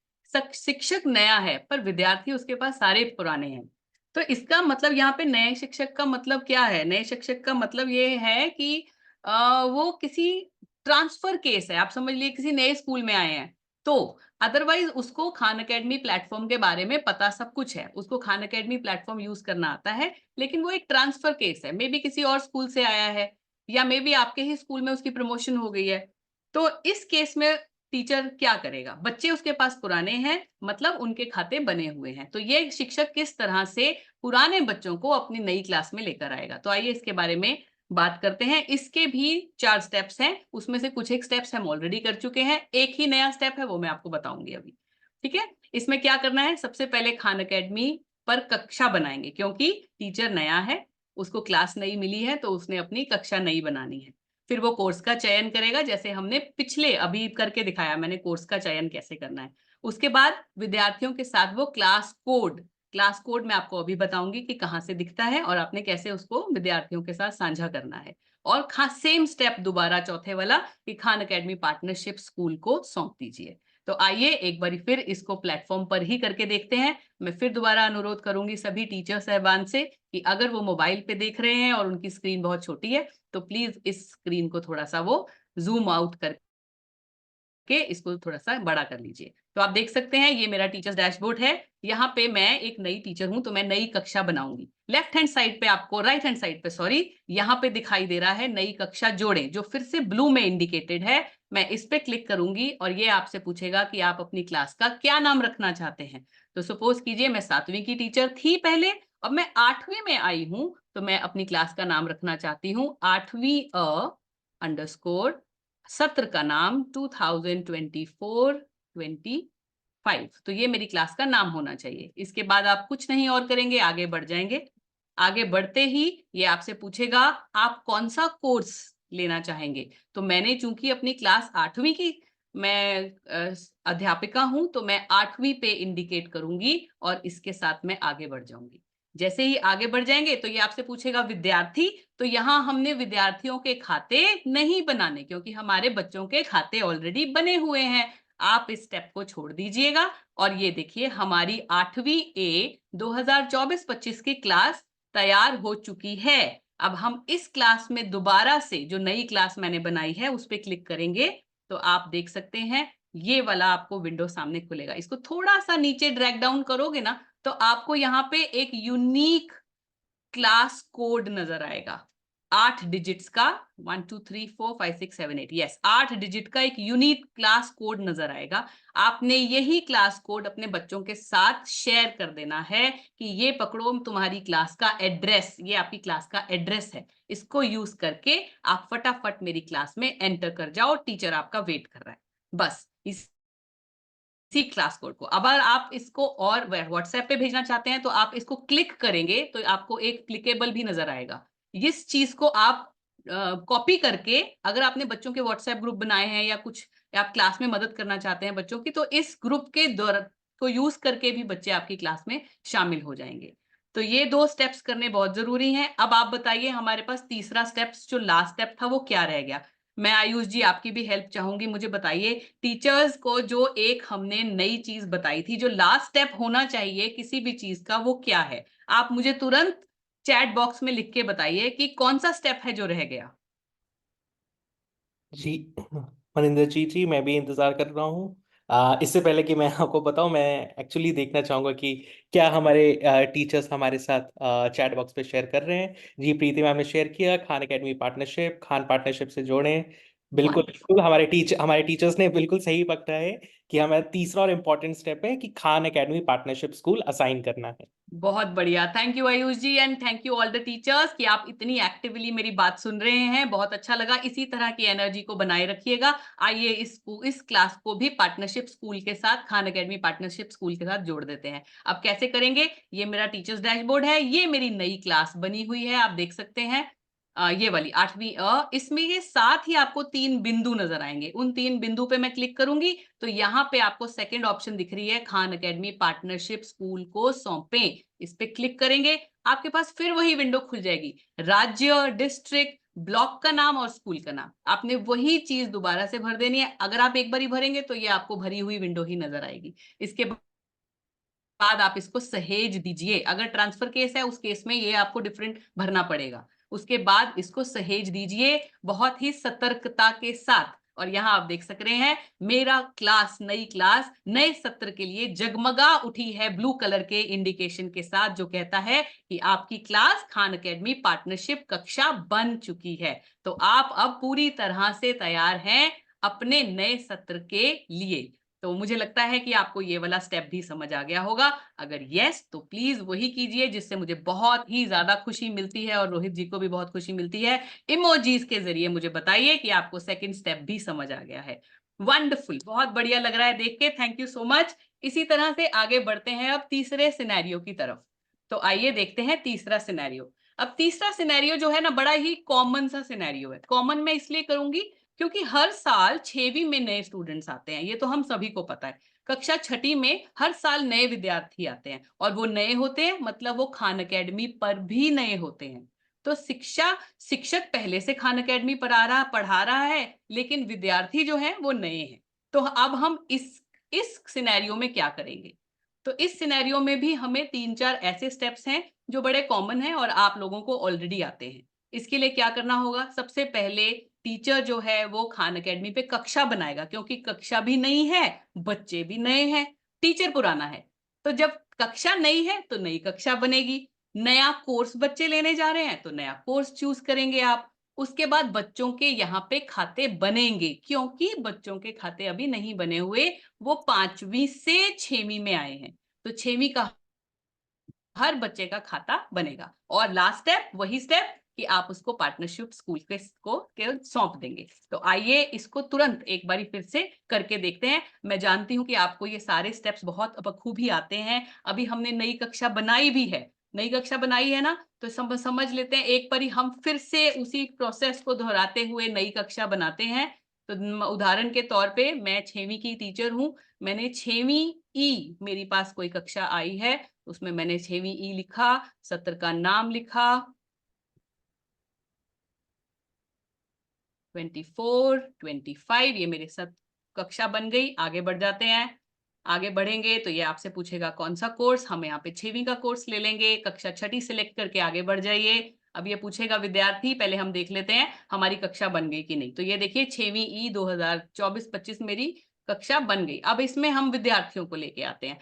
शिक्षक नया है पर विद्यार्थी उसके पास सारे पुराने हैं। तो इसका मतलब यहाँ पे नए शिक्षक का मतलब क्या है? नए शिक्षक का मतलब ये है कि वो किसी ट्रांसफर केस है, आप समझ लीजिए किसी नए स्कूल में आए हैं। तो अदरवाइज उसको खान अकेडमी प्लेटफॉर्म के बारे में पता सब कुछ है, उसको खान अकेडमी प्लेटफॉर्म यूज करना आता है। लेकिन वो एक ट्रांसफर केस है, मे बी किसी और स्कूल से आया है या मे बी आपके ही स्कूल में उसकी प्रमोशन हो गई है। तो इस केस में टीचर क्या करेगा? बच्चे उसके पास पुराने हैं, मतलब उनके खाते बने हुए हैं। तो ये शिक्षक किस तरह से पुराने बच्चों को अपनी नई क्लास में लेकर आएगा, तो आइए इसके बारे में बात करते हैं। इसके भी 4 स्टेप्स हैं, उसमें से कुछ एक स्टेप्स हम ऑलरेडी कर चुके हैं, एक ही नया स्टेप है वो मैं आपको बताऊंगी अभी। ठीक है, इसमें क्या करना है? सबसे पहले खान अकेडमी पर कक्षा बनाएंगे, क्योंकि टीचर नया है, उसको क्लास नई मिली है, तो उसने अपनी कक्षा नई बनानी है। फिर वो कोर्स का चयन करेगा, जैसे हमने पिछले अभी करके दिखाया मैंने कोर्स का चयन कैसे करना है। उसके बाद विद्यार्थियों के साथ वो क्लास कोड मैं आपको अभी बताऊंगी कि कहाँ से दिखता है और आपने कैसे उसको विद्यार्थियों के साथ साझा करना है। और खास सेम स्टेप दोबारा चौथे वाला कि खान अकेडमी पार्टनरशिप स्कूल को सौंप दीजिए। तो आइए एक बार फिर इसको प्लेटफॉर्म पर ही करके देखते हैं। मैं फिर दोबारा अनुरोध करूंगी सभी टीचर साहबान से कि अगर वो मोबाइल पे देख रहे हैं और उनकी स्क्रीन बहुत छोटी है, तो प्लीज इस स्क्रीन को थोड़ा सा वो जूम आउट कर के इसको थोड़ा सा बड़ा कर लीजिए। तो आप देख सकते हैं ये मेरा टीचर्स डैशबोर्ड है। यहाँ पे मैं एक नई टीचर हूं, तो मैं नई कक्षा बनाऊंगी। लेफ्ट हैंड साइड पे आपको, राइट हैंड साइड पे सॉरी, यहाँ पे दिखाई दे रहा है नई कक्षा जोड़ें, जो फिर से ब्लू में इंडिकेटेड है। मैं इस पे क्लिक करूंगी और ये आपसे पूछेगा कि आप अपनी क्लास का क्या नाम रखना चाहते हैं। तो सपोज कीजिए मैं 7वीं की टीचर थी पहले, अब मैं 8वीं में आई हूं, तो मैं अपनी क्लास का नाम रखना चाहती हूँ 8वीं अ अंडरस्कोर, सत्र का नाम 2024-25। तो ये मेरी क्लास का नाम होना चाहिए। इसके बाद आप कुछ नहीं और करेंगे, आगे बढ़ जाएंगे। आगे बढ़ते ही ये आपसे पूछेगा आप कौन सा कोर्स लेना चाहेंगे। तो मैंने चूंकि अपनी क्लास 8वीं की, मैं अध्यापिका हूं, तो मैं 8वीं पे इंडिकेट करूंगी और इसके साथ मैं आगे बढ़ जाऊंगी। जैसे ही आगे बढ़ जाएंगे तो ये आपसे पूछेगा विद्यार्थी, तो यहाँ हमने विद्यार्थियों के खाते नहीं बनाने, क्योंकि हमारे बच्चों के खाते ऑलरेडी बने हुए हैं। आप इस स्टेप को छोड़ दीजिएगा और ये देखिए हमारी 8वीं ए 2024-25 की क्लास तैयार हो चुकी है। अब हम इस क्लास में दोबारा से जो नई क्लास मैंने बनाई है उस पर क्लिक करेंगे तो आप देख सकते हैं ये वाला आपको विंडो सामने खुलेगा। इसको थोड़ा सा नीचे ड्रैग डाउन करोगे ना तो आपको यहाँ पे एक यूनिक क्लास कोड नजर आएगा, 8 डिजिट्स का, 1 2 3 4 5 6 7 8, यस 8 डिजिट का एक यूनिक क्लास कोड नजर आएगा। आपने यही क्लास कोड अपने बच्चों के साथ शेयर कर देना है कि ये पकड़ो तुम्हारी क्लास का एड्रेस, ये आपकी क्लास का एड्रेस है, इसको यूज करके आप फटाफट मेरी क्लास में एंटर कर जाओ, टीचर आपका वेट कर रहा है। बस इसी क्लास कोड को अब अगर आप इसको और व्हाट्सएप पे भेजना चाहते हैं तो आप इसको क्लिक करेंगे तो आपको एक क्लिकेबल भी नजर आएगा। इस चीज को आप कॉपी करके अगर आपने बच्चों के व्हाट्सएप ग्रुप बनाए हैं या कुछ, या आप क्लास में मदद करना चाहते हैं बच्चों की, तो इस ग्रुप के दौरान को यूज करके भी बच्चे आपकी क्लास में शामिल हो जाएंगे। तो ये 2 स्टेप्स करने बहुत जरूरी हैं। अब आप बताइए हमारे पास तीसरा स्टेप्स जो लास्ट स्टेप था वो क्या रह गया। मैं आयुष जी आपकी भी हेल्प चाहूंगी, मुझे बताइए टीचर्स को जो एक हमने नई चीज बताई थी, जो लास्ट स्टेप होना चाहिए किसी भी चीज का, वो क्या है। आप मुझे तुरंत चैट बॉक्स में लिख के बताइए कि कौन सा स्टेप है जो रह गया। जी मनिंदर जी, मैं भी इंतजार कर रहा हूँ। इससे पहले कि मैं आपको बताऊं, मैं एक्चुअली देखना चाहूंगा कि क्या हमारे टीचर्स हमारे साथ चैट बॉक्स पे शेयर कर रहे हैं। जी, प्रीति मैम ने शेयर किया, Khan Academy partnership, Khan partnership से जोड़ें। बिल्कुल बिल्कुल, हमारे टीचर्स ने बिल्कुल सही पकड़ा है कि हमारा तीसरा और इम्पोर्टेंट स्टेप है कि Khan Academy partnership school assign करना है। बहुत बढ़िया, thank you Ayush ji and thank you all the teachers कि आप इतनी एक्टिवली मेरी बात सुन रहे हैं, बहुत अच्छा लगा। इसी तरह की एनर्जी को बनाए रखिएगा। आइए इस क्लास को भी पार्टनरशिप स्कूल के साथ, खान एकेडमी पार्टनरशिप स्कूल के साथ जोड़ देते हैं। अब कैसे करेंगे, ये मेरा टीचर्स डैशबोर्ड है, ये मेरी नई क्लास बनी हुई है, आप देख सकते हैं ये वाली 8वीं इसमें ये साथ ही आपको 3 बिंदु नजर आएंगे। उन 3 बिंदु पे मैं क्लिक करूंगी तो यहाँ पे आपको सेकंड ऑप्शन दिख रही है, खान एकेडमी पार्टनरशिप स्कूल को सौंपें। इस पे क्लिक करेंगे आपके पास फिर वही विंडो खुल जाएगी, राज्य, डिस्ट्रिक्ट, ब्लॉक का नाम और स्कूल का नाम। आपने वही चीज दोबारा से भर देनी है। अगर आप एक बार ही भरेंगे तो ये आपको भरी हुई विंडो ही नजर आएगी। इसके बाद आप इसको सहेज दीजिए। अगर ट्रांसफर केस है उस केस में ये आपको डिफरेंट भरना पड़ेगा। उसके बाद इसको सहेज दीजिए बहुत ही सतर्कता के साथ। और यहाँ आप देख सक रहे हैं मेरा क्लास, नई क्लास नए सत्र के लिए जगमगा उठी है ब्लू कलर के इंडिकेशन के साथ, जो कहता है कि आपकी क्लास खान एकेडमी पार्टनरशिप कक्षा बन चुकी है। तो आप अब पूरी तरह से तैयार हैं अपने नए सत्र के लिए। तो मुझे लगता है कि आपको ये वाला स्टेप भी समझ आ गया होगा। अगर यस तो प्लीज वही कीजिए जिससे मुझे बहुत ही ज्यादा खुशी मिलती है और रोहित जी को भी बहुत खुशी मिलती है। इमोजीज के जरिए मुझे बताइए कि आपको सेकंड स्टेप भी समझ आ गया है। वंडरफुल, बहुत बढ़िया लग रहा है देख के, थैंक यू सो मच। इसी तरह से आगे बढ़ते हैं अब तीसरे सिनेरियो की तरफ। तो आइए देखते हैं तीसरा सिनेरियो। अब तीसरा सिनेरियो जो है ना, बड़ा ही कॉमन सा सिनेरियो है। कॉमन मैं इसलिए करूंगी क्योंकि हर साल 6वीं में नए स्टूडेंट्स आते हैं, ये तो हम सभी को पता है। कक्षा 6ठी में हर साल नए विद्यार्थी आते हैं और वो नए होते हैं मतलब वो खान एकेडमी पर भी नए होते हैं। तो शिक्षक पहले से खान एकेडमी पढ़ा रहा है, लेकिन विद्यार्थी जो है वो नए हैं। तो अब हम इस सिनेरियो में क्या करेंगे। तो इस सिनेरियो में भी हमें 3-4 ऐसे स्टेप्स हैं जो बड़े कॉमन हैं और आप लोगों को ऑलरेडी आते हैं। इसके लिए क्या करना होगा, सबसे पहले टीचर जो है वो खान एकेडमी पे कक्षा बनाएगा, क्योंकि कक्षा भी नई है, बच्चे भी नए हैं, टीचर पुराना है। तो जब कक्षा नई है तो नई कक्षा बनेगी। नया कोर्स बच्चे लेने जा रहे हैं तो नया कोर्स चूज करेंगे आप। उसके बाद बच्चों के यहाँ पे खाते बनेंगे, क्योंकि बच्चों के खाते अभी नहीं बने हुए, वो 5वीं से 6वीं में आए हैं। तो 6वीं का हर बच्चे का खाता बनेगा। और लास्ट स्टेप वही स्टेप कि आप उसको पार्टनरशिप स्कूल के सौंप देंगे। तो आइए इसको तुरंत एक बारी फिर से करके देखते हैं। मैं जानती हूं कि आपको ये सारे स्टेप्स बहुत बखूबी आते हैं, अभी हमने नई कक्षा बनाई भी है। नई कक्षा बनाई है ना, तो समझ लेते हैं एक बारी हम फिर से उसी प्रोसेस को दोहराते हुए नई कक्षा बनाते हैं। तो उदाहरण के तौर पे मैं 6वीं की टीचर हूँ, मैंने 6वीं ई मेरी पास कोई कक्षा आई है, उसमें मैंने 6वीं ई लिखा, सत्र का नाम लिखा, 24, 25, ये मेरे साथ कक्षा बन गई। आगे बढ़ जाते हैं, आगे बढ़ेंगे तो ये आपसे पूछेगा कौन सा कोर्स, हम यहाँ पे 6वीं का कोर्स ले लेंगे, कक्षा 6ठी सिलेक्ट करके आगे बढ़ जाइए। अब ये पूछेगा विद्यार्थी, पहले हम देख लेते हैं हमारी कक्षा बन गई कि नहीं। तो ये देखिए 6वीं ई 2024-25 मेरी कक्षा बन गई। अब इसमें हम विद्यार्थियों को लेके आते हैं,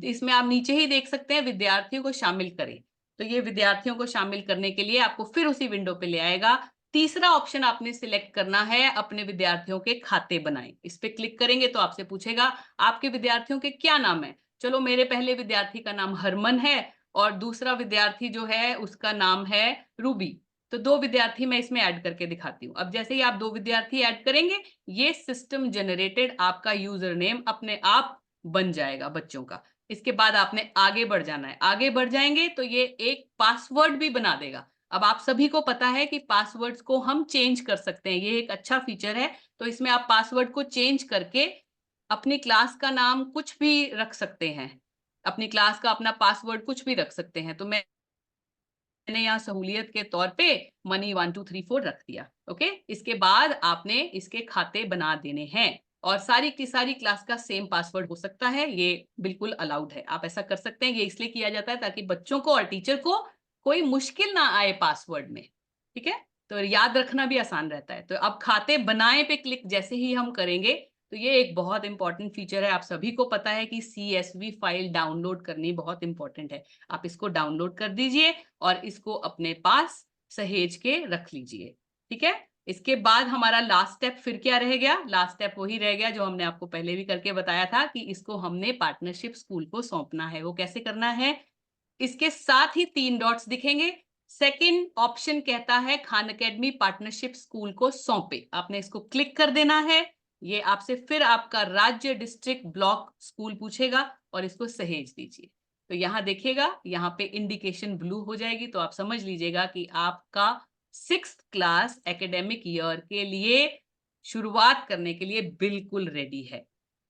इसमें आप नीचे ही देख सकते हैं विद्यार्थियों को शामिल करें। तो ये विद्यार्थियों को शामिल करने के लिए आपको फिर उसी विंडो पे ले आएगा। तीसरा ऑप्शन आपने सिलेक्ट करना है अपने विद्यार्थियों के खाते बनाएं, इस पे क्लिक करेंगे तो आपसे पूछेगा आपके विद्यार्थियों के क्या नाम है। चलो मेरे पहले विद्यार्थी का नाम हरमन है और दूसरा विद्यार्थी जो है उसका नाम है रूबी। तो 2 विद्यार्थी मैं इसमें ऐड करके दिखाती हूँ। अब जैसे ही आप 2 विद्यार्थी ऐड करेंगे, ये सिस्टम जनरेटेड आपका यूजर नेम अपने आप बन जाएगा बच्चों का। इसके बाद आपने आगे बढ़ जाना है, आगे बढ़ जाएंगे तो ये एक पासवर्ड भी बना देगा। अब आप सभी को पता है कि पासवर्ड्स को हम चेंज कर सकते हैं, ये एक अच्छा फीचर है। तो इसमें आप पासवर्ड को चेंज करके अपनी क्लास का नाम कुछ भी रख सकते हैं, अपनी क्लास का अपना पासवर्ड कुछ भी रख सकते हैं। तो मैंने यहाँ सहूलियत के तौर पे मनी 1234 रख दिया। ओके, इसके बाद आपने इसके खाते बना देने हैं और सारी की सारी क्लास का सेम पासवर्ड हो सकता है, ये बिल्कुल अलाउड है, आप ऐसा कर सकते हैं। ये इसलिए किया जाता है ताकि बच्चों को और टीचर को कोई मुश्किल ना आए पासवर्ड में, ठीक है, तो याद रखना भी आसान रहता है। तो अब खाते बनाए पे क्लिक जैसे ही हम करेंगे तो ये एक बहुत इंपॉर्टेंट फीचर है। आप सभी को पता है कि CSV फाइल डाउनलोड करनी बहुत इंपॉर्टेंट है, आप इसको डाउनलोड कर दीजिए और इसको अपने पास सहेज के रख लीजिए, ठीक है। इसके बाद हमारा लास्ट स्टेप फिर क्या रह गया, लास्ट स्टेप वही रह गया जो हमने आपको पहले भी करके बताया था कि इसको हमने पार्टनरशिप स्कूल को सौंपना है। वो कैसे करना है, इसके साथ ही 3 डॉट्स दिखेंगे, सेकंड ऑप्शन कहता है खान अकेडमी पार्टनरशिप स्कूल को सौंपे, आपने इसको क्लिक कर देना है। ये आपसे फिर आपका राज्य, डिस्ट्रिक्ट, ब्लॉक, स्कूल पूछेगा और इसको सहेज दीजिए। तो यहाँ देखिएगा, यहाँ पे इंडिकेशन ब्लू हो जाएगी, तो आप समझ लीजिएगा कि आपका 6th क्लास एकेडमिक ईयर के लिए शुरुआत करने के लिए बिल्कुल रेडी है।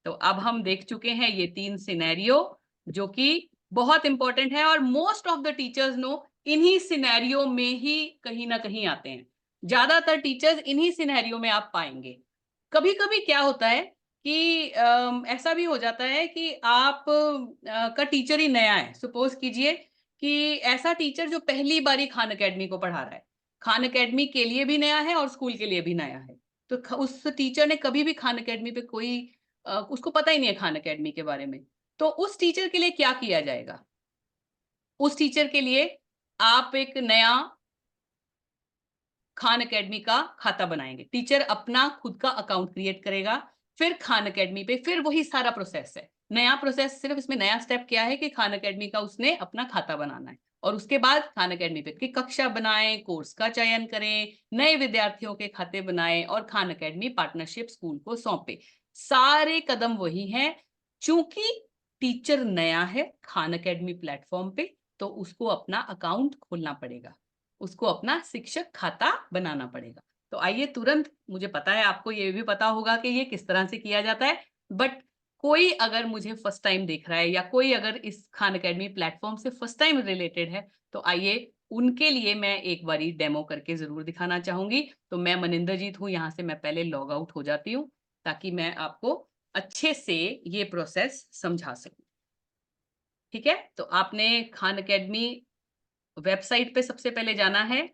तो अब हम देख चुके हैं ये 3 सिनेरियो जो कि बहुत इंपॉर्टेंट है और most of the teachers know इन्हीं सिनेरियो में ही कहीं ना कहीं आते हैं। ज्यादातर टीचर्स इन्हीं सिनेरियो में आप पाएंगे। कभी कभी क्या होता है कि ऐसा भी हो जाता है कि आप का टीचर ही नया है। सपोज कीजिए कि ऐसा टीचर जो पहली बारी खान अकेडमी को पढ़ा रहा है, खान अकेडमी के लिए भी नया है और स्कूल के लिए भी नया है। तो उस टीचर ने कभी भी खान अकेडमी पे कोई उसको पता ही नहीं है खान अकेडमी के बारे में। तो उस टीचर के लिए क्या किया जाएगा, उस टीचर के लिए आप एक नया खान अकेडमी का खाता बनाएंगे। टीचर अपना खुद का अकाउंट क्रिएट करेगा, फिर खान अकेडमी पे फिर वही सारा प्रोसेस है। नया प्रोसेस, सिर्फ इसमें नया स्टेप क्या है कि खान अकेडमी का उसने अपना खाता बनाना है और उसके बाद खान अकेडमी पे की कक्षा बनाएं, कोर्स का चयन करें, नए विद्यार्थियों के खाते बनाएं और खान अकेडमी पार्टनरशिप स्कूल को सौंपे। सारे कदम वही हैं। चूंकि टीचर नया है खान अकेडमी प्लेटफॉर्म पे, तो उसको अपना अकाउंट खोलना पड़ेगा, उसको अपना शिक्षक खाता बनाना पड़ेगा। तो आइए तुरंत, मुझे पता है आपको ये भी पता होगा कि ये किस तरह से किया जाता है, बट कोई अगर मुझे फर्स्ट टाइम देख रहा है या कोई अगर इस खान अकेडमी प्लेटफॉर्म से फर्स्ट टाइम रिलेटेड है, तो आइए उनके लिए मैं एक बारी डेमो करके जरूर दिखाना चाहूंगी। तो मैं मनिंदरजीत हूँ, यहाँ से मैं पहले लॉग आउट हो जाती हूँ ताकि मैं आपको अच्छे से ये प्रोसेस समझा सकूं। ठीक है, तो आपने खान अकेडमी वेबसाइट पे सबसे पहले जाना है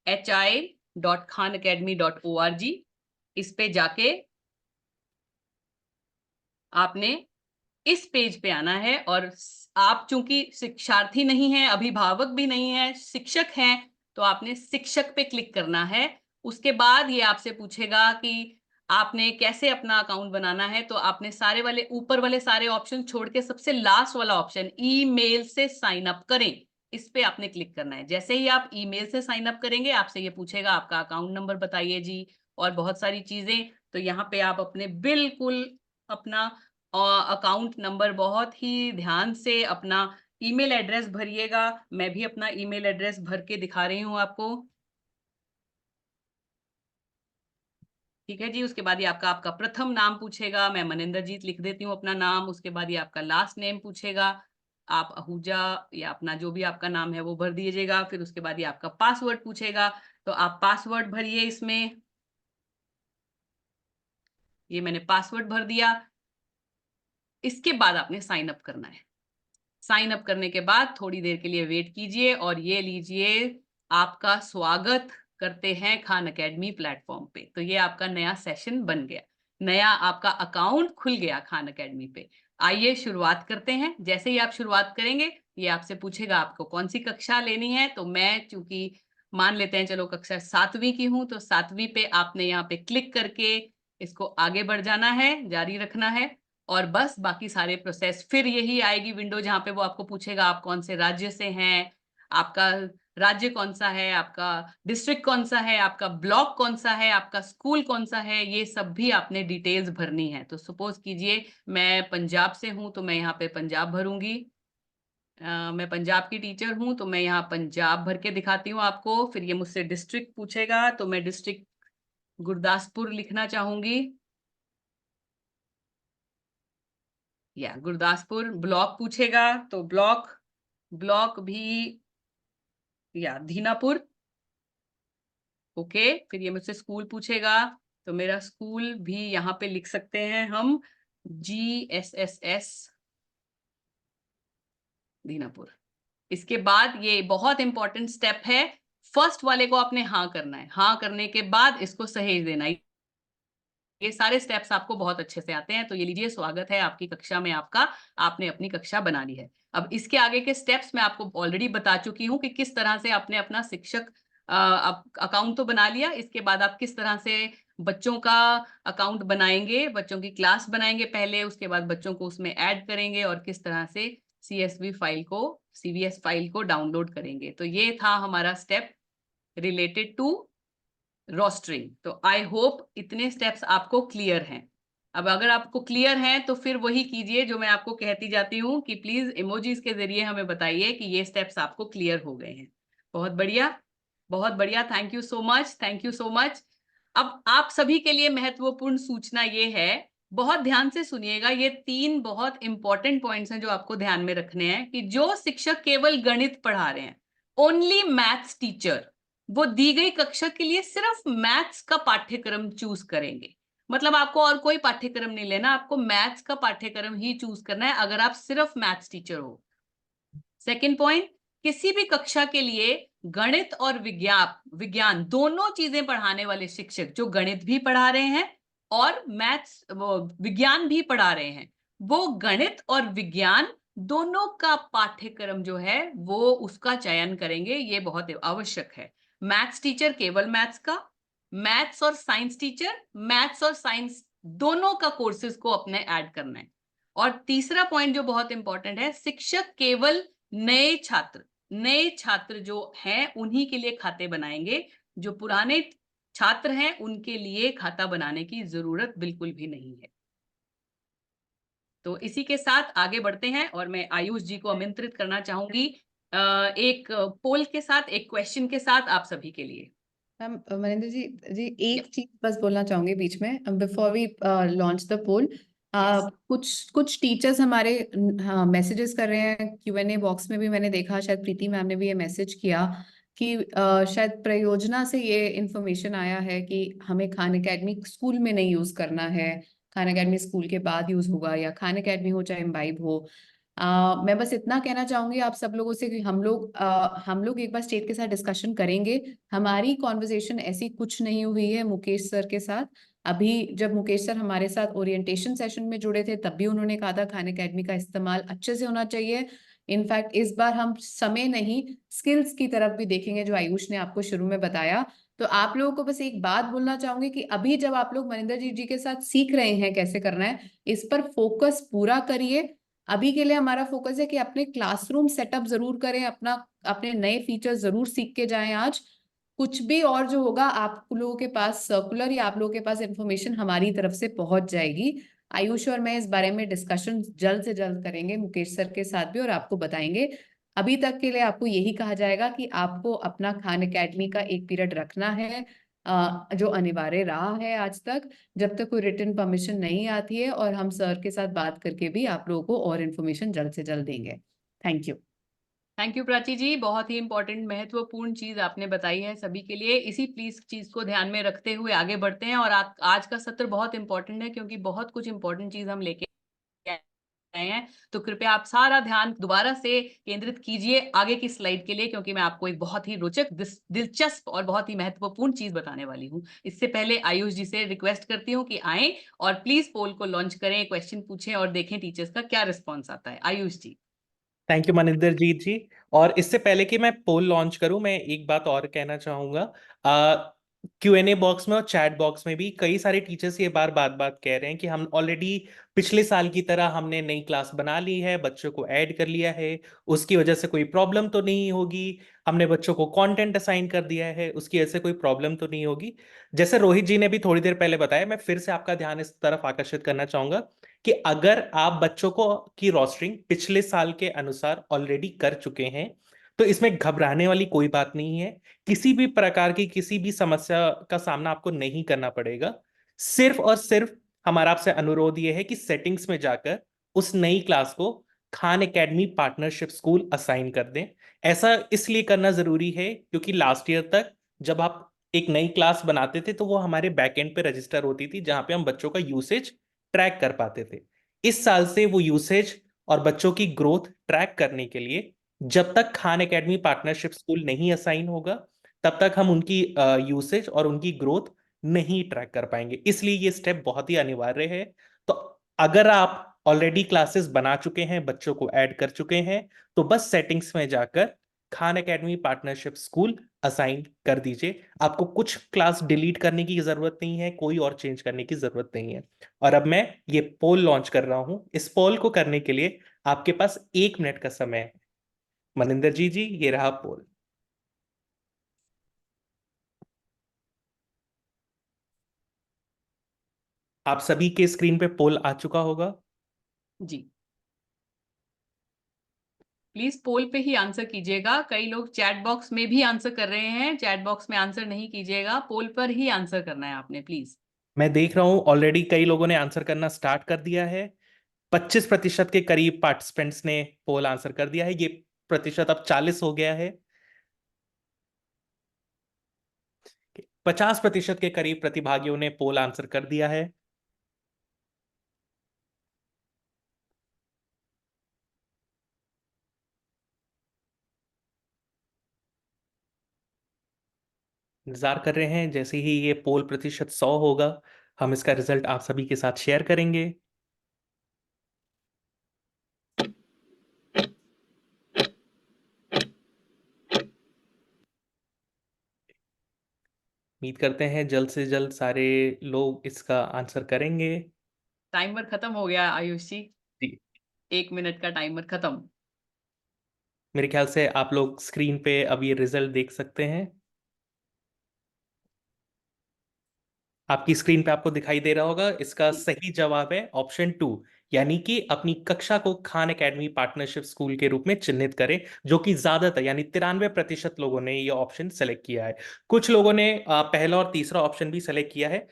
hi.khanacademy.org। इस पे जाके आपने इस पेज पे आना है और आप चूंकि शिक्षार्थी नहीं है, अभिभावक भी नहीं है, शिक्षक हैं, तो आपने शिक्षक पे क्लिक करना है। उसके बाद ये आपसे पूछेगा कि आपने कैसे अपना अकाउंट बनाना है। तो आपने सारे वाले ऊपर वाले सारे ऑप्शन छोड़ के सबसे लास्ट वाला ऑप्शन ईमेल से साइन अप करें, इस पे आपने क्लिक करना है। जैसे ही आप ईमेल से साइन अप करेंगे, आपसे ये पूछेगा आपका अकाउंट नंबर बताइए जी और बहुत सारी चीजें। तो यहाँ पे आप अपने बिल्कुल अपना अकाउंट नंबर बहुत ही ध्यान से अपना ईमेल एड्रेस भरिएगा। मैं भी अपना ईमेल एड्रेस भर के दिखा रही हूँ आपको। ठीक है जी। उसके बाद ये आपका प्रथम नाम पूछेगा, मैं मनिंदरजीत लिख देती हूँ अपना नाम। उसके बाद ये आपका लास्ट नेम पूछेगा, आप आहूजा या अपना जो भी आपका नाम है वो भर दीजिएगा। फिर उसके बाद ये आपका पासवर्ड पूछेगा, तो आप पासवर्ड भरिए इसमें। ये मैंने पासवर्ड भर दिया। इसके बाद आपने साइन अप करना है। साइन अप करने के बाद थोड़ी देर के लिए वेट कीजिए और ये लीजिए, आपका स्वागत करते हैं खान अकेडमी प्लेटफॉर्म पे। तो ये आपका नया सेशन बन गया, नया आपका अकाउंट खुल गया खान अकेडमी पे। आइए शुरुआत करते हैं। जैसे ही आप शुरुआत करेंगे ये आपसे पूछेगा आपको कौन सी कक्षा लेनी है। तो मैं चूंकि मान लेते हैं चलो कक्षा 7वीं की हूं, तो 7वीं पे आपने यहाँ पे क्लिक करके इसको आगे बढ़ जाना है, जारी रखना है। और बस बाकी सारे प्रोसेस फिर यही आएगी विंडो जहां पे वो आपको पूछेगा आप कौन से राज्य से हैं, आपका राज्य कौन सा है, आपका डिस्ट्रिक्ट कौन सा है, आपका ब्लॉक कौन सा है, आपका स्कूल कौन सा है। ये सब भी आपने डिटेल्स भरनी है। तो सपोज कीजिए मैं पंजाब से हूं, तो मैं यहाँ पे पंजाब भरूंगी। मैं पंजाब की टीचर हूं, तो मैं यहाँ पंजाब भर के दिखाती हूँ आपको। फिर ये मुझसे डिस्ट्रिक्ट पूछेगा, तो मैं डिस्ट्रिक्ट गुरदासपुर लिखना चाहूंगी, या गुरदासपुर। ब्लॉक पूछेगा, तो ब्लॉक ब्लॉक भी या दीनापुर। ओके। फिर ये मुझसे स्कूल पूछेगा, तो मेरा स्कूल भी यहाँ पे लिख सकते हैं हम, GSSS दीनापुर। इसके बाद ये बहुत इंपॉर्टेंट स्टेप है, फर्स्ट वाले को आपने हाँ करना है। हाँ करने के बाद इसको सहेज देना है। ये सारे स्टेप्स आपको बहुत अच्छे से आते हैं। तो ये लीजिए, स्वागत है आपकी कक्षा में आपका, आपने अपनी कक्षा बना ली है। अब इसके आगे के स्टेप्स मैं आपको ऑलरेडी बता चुकी हूँ कि किस तरह से आपने अपना शिक्षक अकाउंट तो बना लिया। इसके बाद आप किस तरह से बच्चों का अकाउंट बनाएंगे, बच्चों की क्लास बनाएंगे पहले, उसके बाद बच्चों को उसमें ऐड करेंगे और किस तरह से CVS फाइल को डाउनलोड करेंगे। तो ये था हमारा स्टेप रिलेटेड टू रोस्टरिंग। तो आई होप इतने स्टेप्स आपको क्लियर हैं। अब अगर आपको क्लियर हैं तो फिर वही कीजिए जो मैं आपको कहती जाती हूँ कि प्लीज इमोजीज के जरिए हमें बताइए कि ये स्टेप्स आपको क्लियर हो गए हैं। बहुत बढ़िया, बहुत बढ़िया। Thank you so much, thank you so much. अब आप सभी के लिए महत्वपूर्ण सूचना ये है, बहुत ध्यान से सुनिएगा। ये 3 बहुत इंपॉर्टेंट पॉइंट्स हैं जो आपको ध्यान में रखने हैं कि जो शिक्षक केवल गणित पढ़ा रहे हैं, ओनली मैथ्स टीचर, वो दी गई कक्षा के लिए सिर्फ मैथ्स का पाठ्यक्रम चूज करेंगे। मतलब आपको और कोई पाठ्यक्रम नहीं लेना, आपको मैथ्स का पाठ्यक्रम ही चूज करना है अगर आप सिर्फ मैथ्स टीचर हो। सेकेंड पॉइंट, किसी भी कक्षा के लिए गणित और विज्ञान दोनों चीजें पढ़ाने वाले शिक्षक जो गणित भी पढ़ा रहे हैं और मैथ्स विज्ञान भी पढ़ा रहे हैं, वो गणित और विज्ञान दोनों का पाठ्यक्रम जो है वो उसका चयन करेंगे। ये बहुत आवश्यक है। मैथ्स टीचर केवल मैथ्स का, मैथ्स और साइंस टीचर मैथ्स और साइंस दोनों का कोर्सेज को अपने ऐड करना है। और तीसरा पॉइंट जो बहुत इंपॉर्टेंट है, शिक्षक केवल नए छात्र जो हैं उन्हीं के लिए खाते बनाएंगे। जो पुराने छात्र हैं उनके लिए खाता बनाने की जरूरत बिल्कुल भी नहीं है। तो इसी के साथ आगे बढ़ते हैं और मैं आयुष जी को आमंत्रित करना चाहूंगी एक पोल के साथ, एक क्वेश्चन के साथ आप सभी के लिए। मैम मनिंदर जी एक चीज बस बोलना चाहूंगी बीच में, बिफोर वी लॉन्च द पोल। कुछ टीचर्स हमारे मैसेजेस कर रहे हैं, Q&A बॉक्स में भी मैंने देखा, शायद प्रीति मैम ने भी ये मैसेज किया कि शायद प्रयोजना से ये इंफॉर्मेशन आया है कि हमें खान अकेडमी स्कूल में नहीं यूज करना है, खान अकेडमी स्कूल के बाद यूज होगा, या खान अकेडमी हो चाहे इम्बाइब हो। मैं बस इतना कहना चाहूंगी आप सब लोगों से कि हम लोग एक बार स्टेट के साथ डिस्कशन करेंगे। हमारी कॉन्वर्जेशन ऐसी कुछ नहीं हुई है मुकेश सर के साथ। अभी जब मुकेश सर हमारे साथ ओरिएंटेशन सेशन में जुड़े थे तब भी उन्होंने कहा था खान अकेडमी का इस्तेमाल अच्छे से होना चाहिए। इनफैक्ट इस बार हम समय नहीं स्किल्स की तरफ भी देखेंगे जो आयुष ने आपको शुरू में बताया। तो आप लोगों को बस एक बात बोलना चाहूंगी कि अभी जब आप लोग मनिंदर जी के साथ सीख रहे हैं कैसे करना है, इस पर फोकस पूरा करिए। अभी के लिए हमारा फोकस है कि अपने क्लासरूम सेटअप जरूर करें, अपने नए फीचर जरूर सीख के जाएं। आज कुछ भी और जो होगा आप लोगों के पास सर्कुलर या आप लोगों के पास इंफॉर्मेशन हमारी तरफ से पहुंच जाएगी। आयुष और मैं इस बारे में डिस्कशन जल्द से जल्द करेंगे मुकेश सर के साथ भी, और आपको बताएंगे। अभी तक के लिए आपको यही कहा जाएगा कि आपको अपना खान एकेडमी का एक पीरियड रखना है, जो अनिवार्य रहा है आज तक, जब तक कोई रिटन परमिशन नहीं आती है, और हम सर के साथ बात करके भी आप लोगों को और इन्फॉर्मेशन जल्द से जल्द देंगे। Thank you. Thank you Prachi ji, बहुत ही इंपॉर्टेंट महत्वपूर्ण चीज आपने बताई है सभी के लिए। इसी प्लीज चीज को ध्यान में रखते हुए आगे बढ़ते हैं। और आज का सत्र बहुत इंपॉर्टेंट है क्योंकि बहुत कुछ इंपॉर्टेंट चीज हम लेके आए हैं। तो कृपया आप सारा ध्यान दोबारा से केंद्रित कीजिए आगे की स्लाइड के लिए, क्योंकि मैं आपको एक बहुत ही रोचक, दिलचस्प और बहुत ही महत्वपूर्ण चीज बताने वाली हूँ। इससे पहले आयुष जी से रिक्वेस्ट करती हूँ कि आए और प्लीज पोल को लॉन्च करें, क्वेश्चन पूछें और देखें टीचर्स का क्या रिस्पॉन्स आता है। आयुष जी। थैंक यू मनिंदर जीत जी। और इससे पहले कि मैं पोल लॉन्च करूं, मैं एक बात और कहना चाहूंगा। Q&A बॉक्स में और चैट बॉक्स में भी कई सारे टीचर्स ये बात बात कह रहे हैं कि हम ऑलरेडी पिछले साल की तरह हमने नई क्लास बना ली है, बच्चों को ऐड कर लिया है, उसकी वजह से कोई प्रॉब्लम तो नहीं होगी। हमने बच्चों को कंटेंट असाइन कर दिया है, उसकी वजह से कोई प्रॉब्लम तो नहीं होगी। जैसे रोहित जी ने भी थोड़ी देर पहले बताया, मैं फिर से आपका ध्यान इस तरफ आकर्षित करना चाहूंगा कि अगर आप बच्चों को की रोस्टरिंग पिछले साल के अनुसार ऑलरेडी कर चुके हैं तो इसमें घबराने वाली कोई बात नहीं है। किसी भी प्रकार की किसी भी समस्या का सामना आपको नहीं करना पड़ेगा। सिर्फ और सिर्फ हमारा आपसे अनुरोध यह है कि सेटिंग्स में जाकर उस नई क्लास को Khan Academy partnership school assign कर दें। ऐसा इसलिए करना जरूरी है क्योंकि लास्ट ईयर तक जब आप एक नई क्लास बनाते थे तो वो हमारे बैकएंड पे रजिस्टर होती थी, जहां पे हम बच्चों का यूसेज ट्रैक कर पाते थे। इस साल से वो यूसेज और बच्चों की ग्रोथ ट्रैक करने के लिए जब तक खान एकेडमी पार्टनरशिप स्कूल नहीं असाइन होगा तब तक हम उनकी यूसेज और उनकी ग्रोथ नहीं ट्रैक कर पाएंगे। इसलिए ये स्टेप बहुत ही अनिवार्य है। तो अगर आप ऑलरेडी क्लासेस बना चुके हैं, बच्चों को ऐड कर चुके हैं, तो बस सेटिंग्स में जाकर Khan Academy partnership school assign कर दीजिए। आपको कुछ क्लास डिलीट करने की जरूरत नहीं है, कोई और चेंज करने की जरूरत नहीं है। और अब मैं ये पोल लॉन्च कर रहा हूं। इस पोल को करने के लिए आपके पास 1 मिनट का समय है। मनिंदर जी ये रहा पोल। आप सभी के स्क्रीन पे पोल आ चुका होगा। जी, प्लीज पोल पे ही आंसर कीजिएगा। कई लोग चैट बॉक्स में भी आंसर कर रहे हैं, चैट बॉक्स में आंसर नहीं कीजिएगा, पोल पर ही आंसर करना है आपने प्लीज। मैं देख रहा हूं ऑलरेडी कई लोगों ने आंसर करना स्टार्ट कर दिया है। 25% के करीब पार्टिसिपेंट्स ने पोल आंसर कर दिया है। ये प्रतिशत अब 40 हो गया है। 50% के करीब प्रतिभागियों ने पोल आंसर कर दिया है। इंतजार कर रहे हैं, जैसे ही ये पोल प्रतिशत 100 होगा हम इसका रिजल्ट आप सभी के साथ शेयर करेंगे। उम्मीद करते हैं जल्द से जल्द सारे लोग इसका आंसर करेंगे। टाइमर खत्म हो गया आयुष जी, जी, 1 मिनट का टाइमर खत्म। मेरे ख्याल से आप लोग स्क्रीन पे अब ये रिजल्ट देख सकते हैं। आपकी स्क्रीन पे आपको दिखाई दे रहा होगा। इसका जी, सही जवाब है ऑप्शन 2, यानी कि अपनी कक्षा को खान एकेडमी पार्टनरशिप स्कूल के रूप में चिन्हित करें, जो कि ज्यादातर यानी 93% लोगों ने ये ऑप्शन सेलेक्ट किया है। कुछ लोगों ने पहला और तीसरा ऑप्शन भी सेलेक्ट किया है।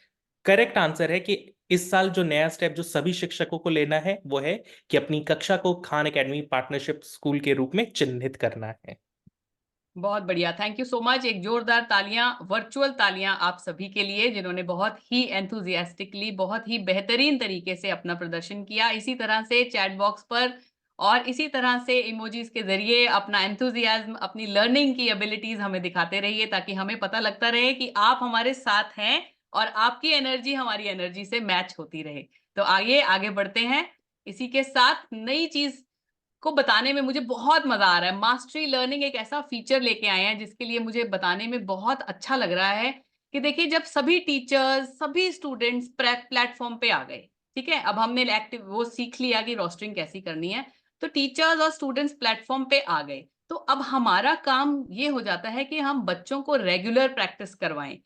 करेक्ट आंसर है कि इस साल जो नया स्टेप जो सभी शिक्षकों को लेना है वो है कि अपनी कक्षा को खान एकेडमी पार्टनरशिप स्कूल के रूप में चिन्हित करना है। बहुत बढ़िया, थैंक यू सो मच। एक जोरदार तालियां, वर्चुअल तालियां आप सभी के लिए जिन्होंने बहुत ही एंथुजियास्टिकली, बहुत ही बेहतरीन तरीके से अपना प्रदर्शन किया। इसी तरह से चैट बॉक्स पर और इसी तरह से इमोजीज के जरिए अपना एंथुजियाज्म, अपनी लर्निंग की एबिलिटीज हमें दिखाते रहिए, ताकि हमें पता लगता रहे कि आप हमारे साथ हैं और आपकी एनर्जी हमारी एनर्जी से मैच होती रहे। तो आइए आगे बढ़ते हैं। इसी के साथ नई चीज को बताने में मुझे बहुत मजा आ रहा है। मास्टरी लर्निंग एक ऐसा फीचर लेके आए हैं जिसके लिए मुझे बताने में बहुत अच्छा लग रहा है कि देखिए, जब सभी टीचर्स, सभी स्टूडेंट्स प्लेटफॉर्म पे आ गए, ठीक है, अब हमने एक्टिव वो सीख लिया कि रोस्टरिंग कैसी करनी है, तो टीचर्स और स्टूडेंट्स प्लेटफॉर्म पे आ गए, तो अब हमारा काम ये हो जाता है कि हम बच्चों को रेगुलर प्रैक्टिस करवाएं।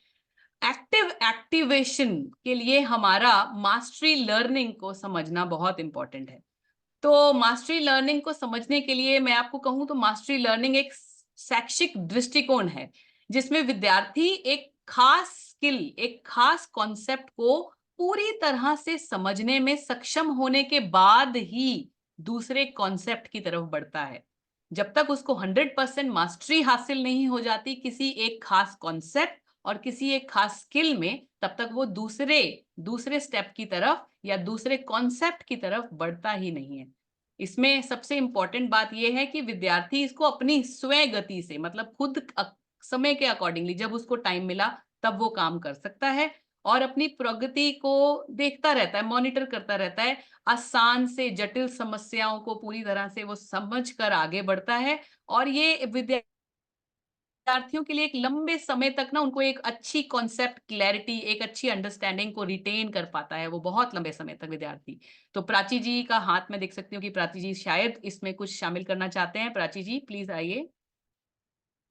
एक्टिव एक्टिवेशन के लिए हमारा मास्टरी लर्निंग को समझना बहुत इंपॉर्टेंट है। तो मास्टरी लर्निंग को समझने के लिए मैं आपको कहूं तो मास्टरी लर्निंग एक शैक्षिक दृष्टिकोण है जिसमें विद्यार्थी एक खास स्किल, एक खास कॉन्सेप्ट को पूरी तरह से समझने में सक्षम होने के बाद ही दूसरे कॉन्सेप्ट की तरफ बढ़ता है। जब तक उसको 100% मास्टरी हासिल नहीं हो जाती किसी एक खास कॉन्सेप्ट और किसी एक खास स्किल में, तब तक वो दूसरे स्टेप की तरफ या दूसरे कॉन्सेप्ट की तरफ बढ़ता ही नहीं है। इसमें सबसे इंपॉर्टेंट बात यह है कि विद्यार्थी इसको अपनी स्वयं गति से, मतलब खुद समय के अकॉर्डिंगली जब उसको टाइम मिला तब वो काम कर सकता है और अपनी प्रगति को देखता रहता है, मॉनिटर करता रहता है। आसान से जटिल समस्याओं को पूरी तरह से वो समझ कर आगे बढ़ता है और ये विद्यार्थियों के लिए एक लंबे समय तक ना उनको एक अच्छी कॉन्सेप्ट क्लैरिटी, एक अच्छी अंडरस्टैंडिंग को रिटेन कर पाता है वो बहुत लंबे समय तक विद्यार्थी। तो प्राची जी का हाथ मैं देख सकती हूँ कि प्राची जी शायद इसमें कुछ शामिल करना चाहते हैं। प्राची जी प्लीज आइए।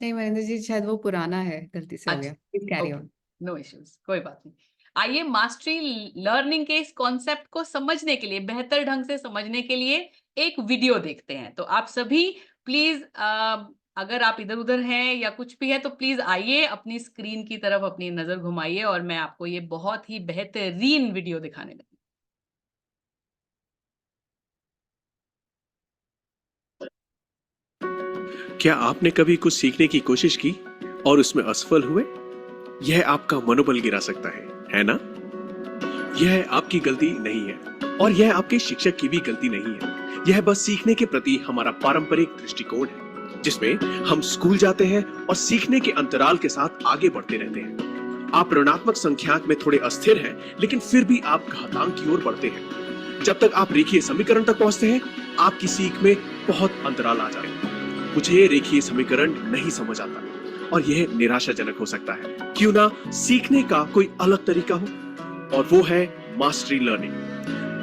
नहीं महेंद्र जी, शायद वो पुराना है, गलती से हो गया। Please carry on. No issues, कोई बात नहीं। आइए मास्टरी लर्निंग के इस कॉन्सेप्ट को समझने के लिए, बेहतर ढंग से समझने के लिए एक वीडियो देखते हैं। तो आप सभी प्लीज अगर आप इधर उधर हैं या कुछ भी है तो प्लीज आइए, अपनी स्क्रीन की तरफ अपनी नजर घुमाइए और मैं आपको ये बहुत ही बेहतरीन वीडियो दिखाने लगी। क्या आपने कभी कुछ सीखने की कोशिश की और उसमें असफल हुए? यह आपका मनोबल गिरा सकता है ना? यह आपकी गलती नहीं है और यह आपके शिक्षक की भी गलती नहीं है। यह बस सीखने के प्रति हमारा पारंपरिक दृष्टिकोण है, जिसमें हम स्कूल जाते हैं और सीखने के अंतराल के साथ आगे बढ़ते रहते हैं। आप ऋणात्मक संख्याक में थोड़े अस्थिर हैं, लेकिन फिर भी आप घातांक की ओर बढ़ते हैं। जब तक आप रेखीय समीकरण तक पहुंचते हैं, आपकी सीख में बहुत अंतराल आ जाते हैं। मुझे रेखीय समीकरण नहीं समझ आता और यह निराशाजनक हो सकता है। क्यों ना सीखने का कोई अलग तरीका हो, और वो है मास्टरी लर्निंग।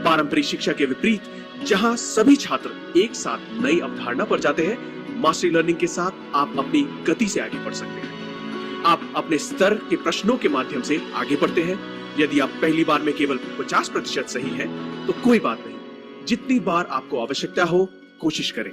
पारंपरिक शिक्षा के विपरीत, जहां सभी छात्र एक साथ नई अवधारणा पर जाते हैं, मास्टरी लर्निंग के साथ आप अपनी गति से आगे बढ़ सकते हैं। आप अपने स्तर के प्रश्नों के माध्यम से आगे बढ़ते हैं। यदि आप पहली बार में केवल 50% सही है तो कोई बात नहीं, जितनी बार आपको आवश्यकता हो कोशिश करें।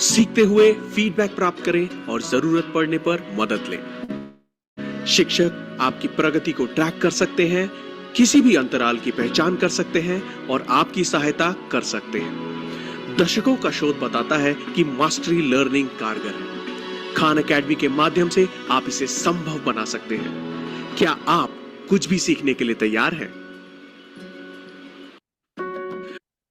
सीखते हुए फीडबैक प्राप्त करें और जरूरत पड़ने पर मदद लें। शिक्षक आपकी प्रगति को ट्रैक कर सकते हैं, किसी भी अंतराल की पहचान कर सकते हैं और आपकी सहायता कर सकते हैं। दशकों का शोध बताता है कि मास्टरी लर्निंग कारगर है। खान एकेडमी के माध्यम से आप इसे संभव बना सकते हैं। क्या आप कुछ भी सीखने के लिए तैयार हैं?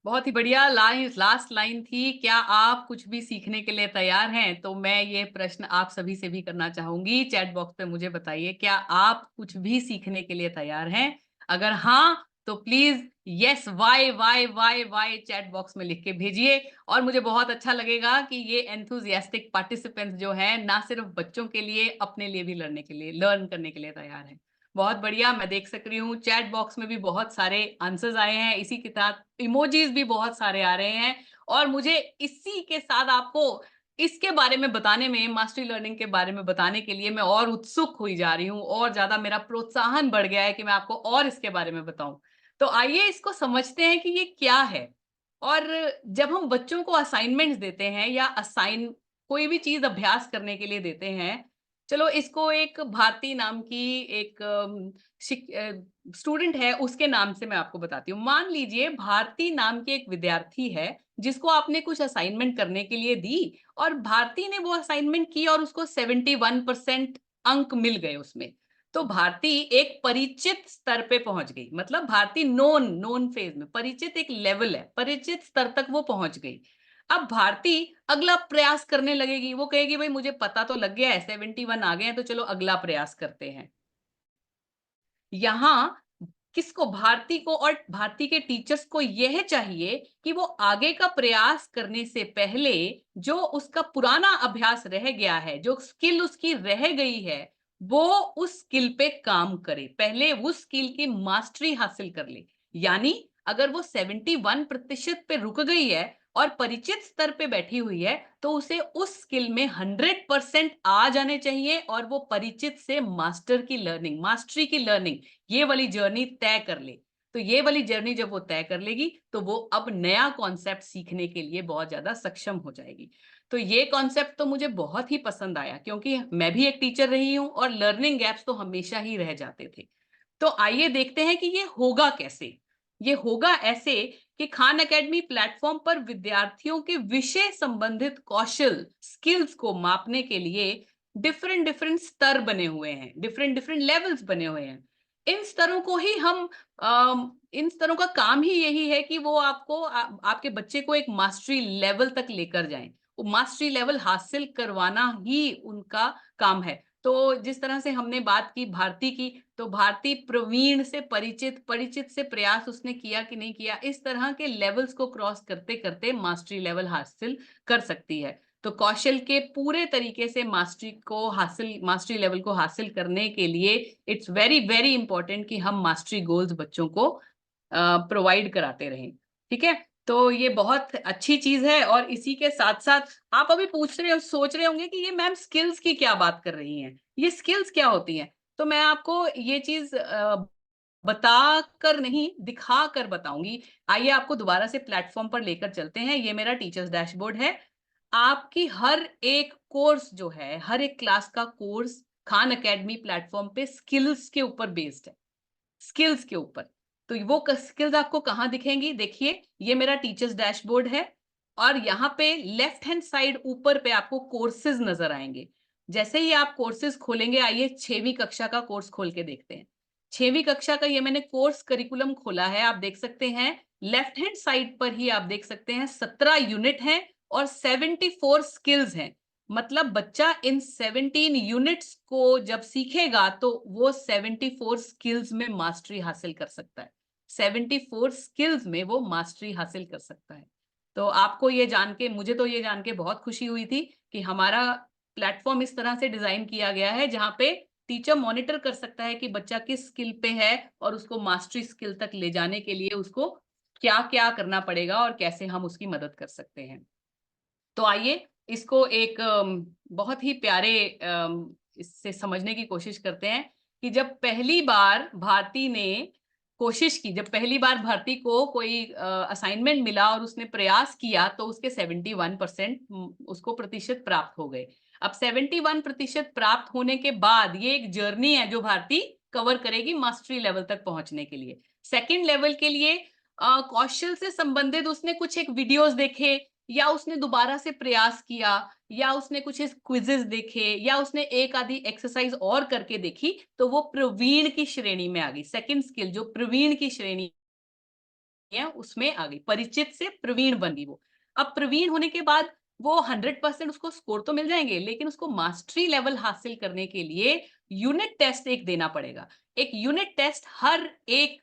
बहुत ही बढ़िया लास्ट लाइन थी, क्या आप कुछ भी सीखने के लिए तैयार हैं? तो मैं ये प्रश्न आप सभी से भी करना चाहूंगी। चैट बॉक्स पे मुझे बताइए, क्या आप कुछ भी सीखने के लिए तैयार हैं? अगर हाँ तो please yes Y chat box में लिख के भेजिए। और मुझे बहुत अच्छा लगेगा कि ये एंथुजियास्टिक पार्टिसिपेंट्स जो हैं ना सिर्फ बच्चों के लिए, अपने लिए भी लर्न करने के लिए तैयार हैं। बहुत बढ़िया, मैं देख सक रही हूँ चैट बॉक्स में भी बहुत सारे आंसर्स आए हैं, इसी के साथ इमोजीज भी बहुत सारे आ रहे हैं। और मुझे इसी के साथ आपको इसके बारे में बताने में, मास्टरी लर्निंग के बारे में बताने के लिए मैं और उत्सुक हुई जा रही हूँ और ज्यादा मेरा प्रोत्साहन बढ़ गया है कि मैं आपको और इसके बारे में बताऊं। तो आइए इसको समझते हैं कि ये क्या है। और जब हम बच्चों को असाइनमेंट्स देते हैं या कोई भी चीज अभ्यास करने के लिए देते हैं, चलो इसको एक भारती नाम की एक स्टूडेंट है, उसके नाम से मैं आपको बताती हूँ। मान लीजिए भारती नाम की एक विद्यार्थी है जिसको आपने कुछ असाइनमेंट करने के लिए दी और भारती ने वो असाइनमेंट की और उसको 71% अंक मिल गए उसमें। तो भारती एक परिचित स्तर पे पहुंच गई, मतलब भारती नोन फेज में, परिचित एक लेवल है, परिचित स्तर तक वो पहुंच गई। अब भारती अगला प्रयास करने लगेगी, वो कहेगी भाई मुझे पता तो लग गया है, 71 आ गए हैं, तो चलो अगला प्रयास करते हैं। यहां किसको, भारती को और भारती के टीचर्स को यह चाहिए कि वो आगे का प्रयास करने से पहले जो उसका पुराना अभ्यास रह गया है, जो स्किल उसकी रह गई है, वो उस स्किल पे काम करे, पहले उस स्किल की मास्टरी हासिल कर ले। यानी अगर वो 71% पे रुक गई है और परिचित स्तर पे बैठी हुई है तो उसे उस स्किल में 100% आ जाने चाहिए और वो परिचित से मास्टर की लर्निंग, मास्टरी की लर्निंग, ये वाली जर्नी तय कर ले। तो ये वाली जर्नी जब वो तय कर लेगी तो वो अब नया कॉन्सेप्ट सीखने के लिए बहुत ज्यादा सक्षम हो जाएगी। तो ये कॉन्सेप्ट तो मुझे बहुत ही पसंद आया क्योंकि मैं भी एक टीचर रही हूँ और लर्निंग गैप्स तो हमेशा ही रह जाते थे। तो आइए देखते हैं कि ये होगा कैसे। ये होगा ऐसे कि खान एकेडमी प्लेटफॉर्म पर विद्यार्थियों के विषय संबंधित कौशल, स्किल्स को मापने के लिए डिफरेंट डिफरेंट स्तर बने हुए हैं, डिफरेंट डिफरेंट लेवल्स बने हुए हैं। इन स्तरों को ही हम इन स्तरों का काम ही यही है कि वो आपको आपके बच्चे को एक मास्टरी लेवल तक लेकर जाएं। वो मास्टरी लेवल हासिल करवाना ही उनका काम है। तो जिस तरह से हमने बात की भारती की, तो भारती प्रवीण से परिचित, परिचित से प्रयास उसने किया कि नहीं किया, इस तरह के लेवल्स को क्रॉस करते करते मास्टरी लेवल हासिल कर सकती है। तो कौशल के पूरे तरीके से मास्टरी लेवल को हासिल करने के लिए इट्स वेरी वेरी इंपॉर्टेंट कि हम मास्टरी गोल्स बच्चों को प्रोवाइड कराते रहें। ठीक है, तो ये बहुत अच्छी चीज है। और इसी के साथ साथ आप अभी सोच रहे होंगे कि ये मैम स्किल्स की क्या बात कर रही हैं, ये स्किल्स क्या होती हैं। तो मैं आपको ये चीज बता कर नहीं, दिखा कर बताऊंगी। आइए आपको दोबारा से प्लेटफॉर्म पर लेकर चलते हैं। ये मेरा टीचर्स डैशबोर्ड है। आपकी हर एक कोर्स जो है, हर एक क्लास का कोर्स खान एकेडमी प्लेटफॉर्म पे स्किल्स के ऊपर बेस्ड है, स्किल्स के ऊपर। तो वो स्किल्स आपको कहाँ दिखेंगी, देखिए ये मेरा टीचर्स डैशबोर्ड है और यहाँ पे लेफ्ट हैंड साइड ऊपर पे आपको कोर्सेज नजर आएंगे। जैसे ही आप कोर्सेज खोलेंगे, आइए 6वीं कक्षा का कोर्स खोल के देखते हैं। 6वीं कक्षा का ये मैंने कोर्स करिकुलम खोला है, आप देख सकते हैं लेफ्ट हैंड साइड पर ही आप देख सकते हैं 17 यूनिट हैं और 74 स्किल्स हैं। मतलब बच्चा इन 17 यूनिट्स को जब सीखेगा तो वो 74 स्किल्स में मास्टरी हासिल कर सकता है। 74 स्किल्स में वो मास्टरी हासिल कर सकता है। तो आपको ये जान के, मुझे तो ये जान के बहुत खुशी हुई थी कि हमारा प्लेटफॉर्म इस तरह से डिजाइन किया गया है जहाँ पे टीचर मॉनिटर कर सकता है कि बच्चा किस स्किल पे है और उसको मास्टरी स्किल तक ले जाने के लिए उसको क्या क्या करना पड़ेगा और कैसे हम उसकी मदद कर सकते हैं। तो आइए इसको एक बहुत ही प्यारे इससे समझने की कोशिश करते हैं कि जब पहली बार भारती ने कोशिश की, जब पहली बार भारती को कोई असाइनमेंट मिला और उसने प्रयास किया तो उसके 71% उसको प्रतिशत प्राप्त हो गए। अब 71% प्राप्त होने के बाद ये एक जर्नी है जो भारती कवर करेगी मास्टरी लेवल तक पहुंचने के लिए। सेकंड लेवल के लिए कौशल से संबंधित उसने कुछ एक वीडियोस देखे, या उसने दोबारा से प्रयास किया, या उसने कुछ क्विजेस देखे, या उसने एक आधी एक्सरसाइज और करके देखी, तो वो प्रवीण की श्रेणी में आ गई। सेकंड स्किल जो प्रवीण की श्रेणी है उसमें आ गई, परिचित से प्रवीण बन गई वो। अब प्रवीण होने के बाद वो 100% उसको स्कोर तो मिल जाएंगे, लेकिन उसको मास्टरी लेवल हासिल करने के लिए यूनिट टेस्ट एक देना पड़ेगा। एक यूनिट टेस्ट हर एक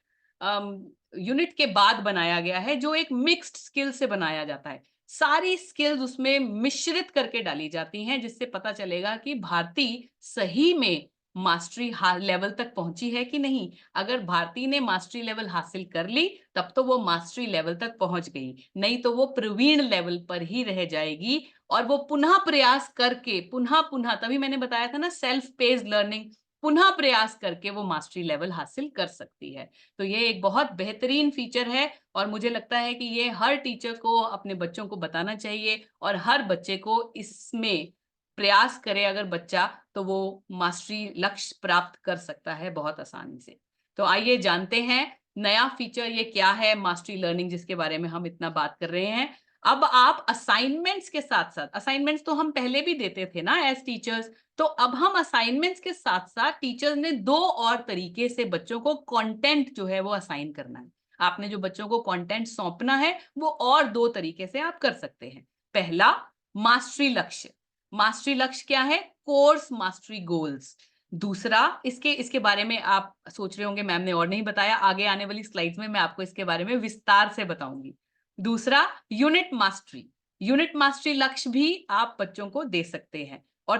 यूनिट के बाद बनाया गया है, जो एक मिक्स्ड स्किल से बनाया जाता है। सारी स्किल्स उसमें मिश्रित करके डाली जाती हैं, जिससे पता चलेगा कि भारती सही में मास्टरी लेवल तक पहुंची है कि नहीं। अगर भारती ने मास्टरी लेवल हासिल कर ली तब तो वो मास्टरी लेवल तक पहुंच गई, नहीं तो वो प्रवीण लेवल पर ही रह जाएगी। और वो पुनः प्रयास करके, पुनः पुनः, तभी मैंने बताया था ना सेल्फ पेस्ड लर्निंग, पुनः प्रयास करके वो मास्टरी लेवल हासिल कर सकती है। तो ये एक बहुत बेहतरीन फीचर है और मुझे लगता है कि ये हर टीचर को अपने बच्चों को बताना चाहिए और हर बच्चे को इसमें प्रयास करे अगर बच्चा, तो वो मास्टरी लक्ष्य प्राप्त कर सकता है बहुत आसानी से। तो आइए जानते हैं नया फीचर ये क्या है मास्टरी लर्निंग, जिसके बारे में हम इतना बात कर रहे हैं। अब आप असाइनमेंट्स के साथ साथ, असाइनमेंट्स तो हम पहले भी देते थे ना एज टीचर्स, तो अब हम असाइनमेंट्स के साथ साथ टीचर्स ने 2 और तरीके से बच्चों को कंटेंट जो है वो असाइन करना है। आपने जो बच्चों को कंटेंट सौंपना है वो और 2 तरीके से आप कर सकते हैं। पहला, मास्टरी लक्ष्य। मास्टरी लक्ष्य क्या है? Course mastery goals. दूसरा, इसके बारे में आप सोच रहे होंगे मैम ने और नहीं बताया, आगे आने वाली स्लाइड्स में मैं आपको इसके बारे में विस्तार से बताऊंगी। दूसरा, यूनिट मास्टरी। यूनिट मास्टरी लक्ष्य भी आप बच्चों को दे सकते हैं। और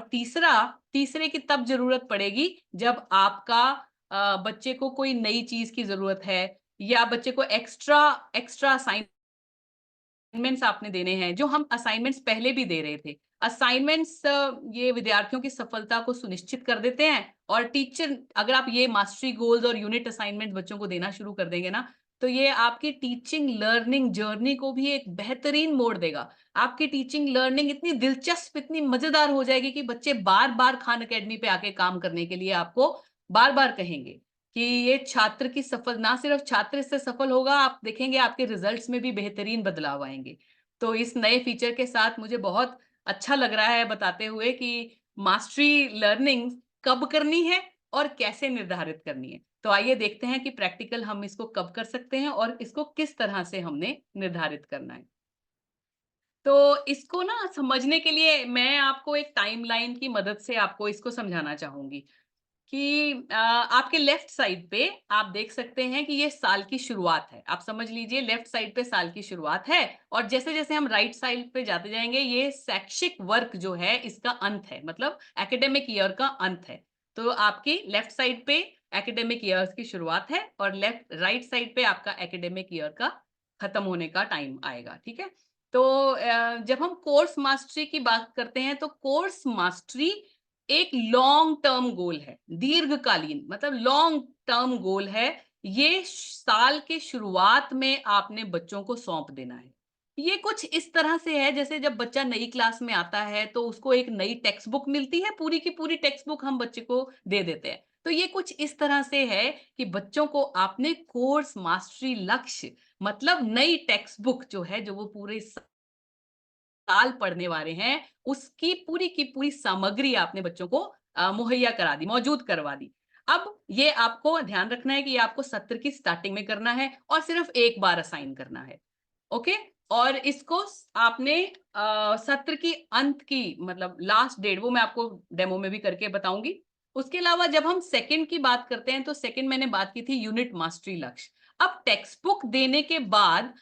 तीसरे की तब जरूरत पड़ेगी जब आपका बच्चे को कोई नई चीज की जरूरत है, या बच्चे को एक्स्ट्रा असाइन असाइनमेंट्स आपने देने हैं, जो हम असाइनमेंट्स पहले भी दे रहे थे। असाइनमेंट्स ये विद्यार्थियों की सफलता को सुनिश्चित कर देते हैं, और टीचर, अगर आप ये मास्टरी गोल्स और यूनिट असाइनमेंट बच्चों को देना शुरू कर देंगे ना, तो ये आपकी टीचिंग लर्निंग जर्नी को भी एक बेहतरीन मोड़ देगा। आपकी टीचिंग लर्निंग इतनी दिलचस्प, इतनी मजेदार हो जाएगी कि बच्चे बार बार खान अकेडमी पे आके काम करने के लिए आपको बार बार कहेंगे कि ये छात्र की सफल, ना सिर्फ छात्र इससे सफल होगा, आप देखेंगे आपके रिजल्ट्स में भी बेहतरीन बदलाव आएंगे। तो इस नए फीचर के साथ मुझे बहुत अच्छा लग रहा है बताते हुए कि मास्टरी लर्निंग कब करनी है और कैसे निर्धारित करनी है। तो आइए देखते हैं कि प्रैक्टिकल हम इसको कब कर सकते हैं और इसको किस तरह से हमने निर्धारित करना है। तो इसको ना समझने के लिए मैं आपको एक टाइमलाइन की मदद से आपको इसको समझाना चाहूंगी कि आपके लेफ्ट साइड पे आप देख सकते हैं कि ये साल की शुरुआत है। आप समझ लीजिए लेफ्ट साइड पे साल की शुरुआत है, और जैसे जैसे हम राइट साइड पे जाते जाएंगे, ये शैक्षिक वर्ष जो है इसका अंत है, मतलब एकेडमिक ईयर का अंत है। तो आपकी लेफ्ट साइड पे एकेडमिक ईयर की शुरुआत है, और राइट साइड पे आपका एकेडमिक ईयर का खत्म होने का टाइम आएगा। ठीक है, तो जब हम कोर्स मास्टरी की बात करते हैं, तो कोर्स मास्टरी एक लॉन्ग टर्म गोल है, दीर्घकालीन, मतलब लॉन्ग टर्म गोल है। ये साल के शुरुआत में आपने बच्चों को सौंप देना है। ये कुछ इस तरह से है जैसे जब बच्चा नई क्लास में आता है तो उसको एक नई टेक्स्ट बुक मिलती है, पूरी की पूरी टेक्स्ट बुक हम बच्चे को दे देते हैं। तो ये कुछ इस तरह से है कि बच्चों को आपने कोर्स मास्टरी लक्ष्य, मतलब नई टेक्स्ट बुक जो है, जो वो पूरे साल पढ़ने वाले हैं, उसकी पूरी की पूरी सामग्री आपने बच्चों को मुहैया करा दी, मौजूद करवा दी। अब ये आपको ध्यान रखना है कि ये आपको सत्र की स्टार्टिंग में करना है और सिर्फ एक बार असाइन करना है। ओके, और इसको आपने सत्र की अंत की, मतलब लास्ट डेट, वो मैं आपको डेमो में भी करके बताऊंगी। उसके अलावा जब हम सेकंड की बात करते हैं, तो सेकंड मैंने बात की थी यूनिट मास्टरी लक्ष्य। अब टेक्स्ट बुक देने के बाद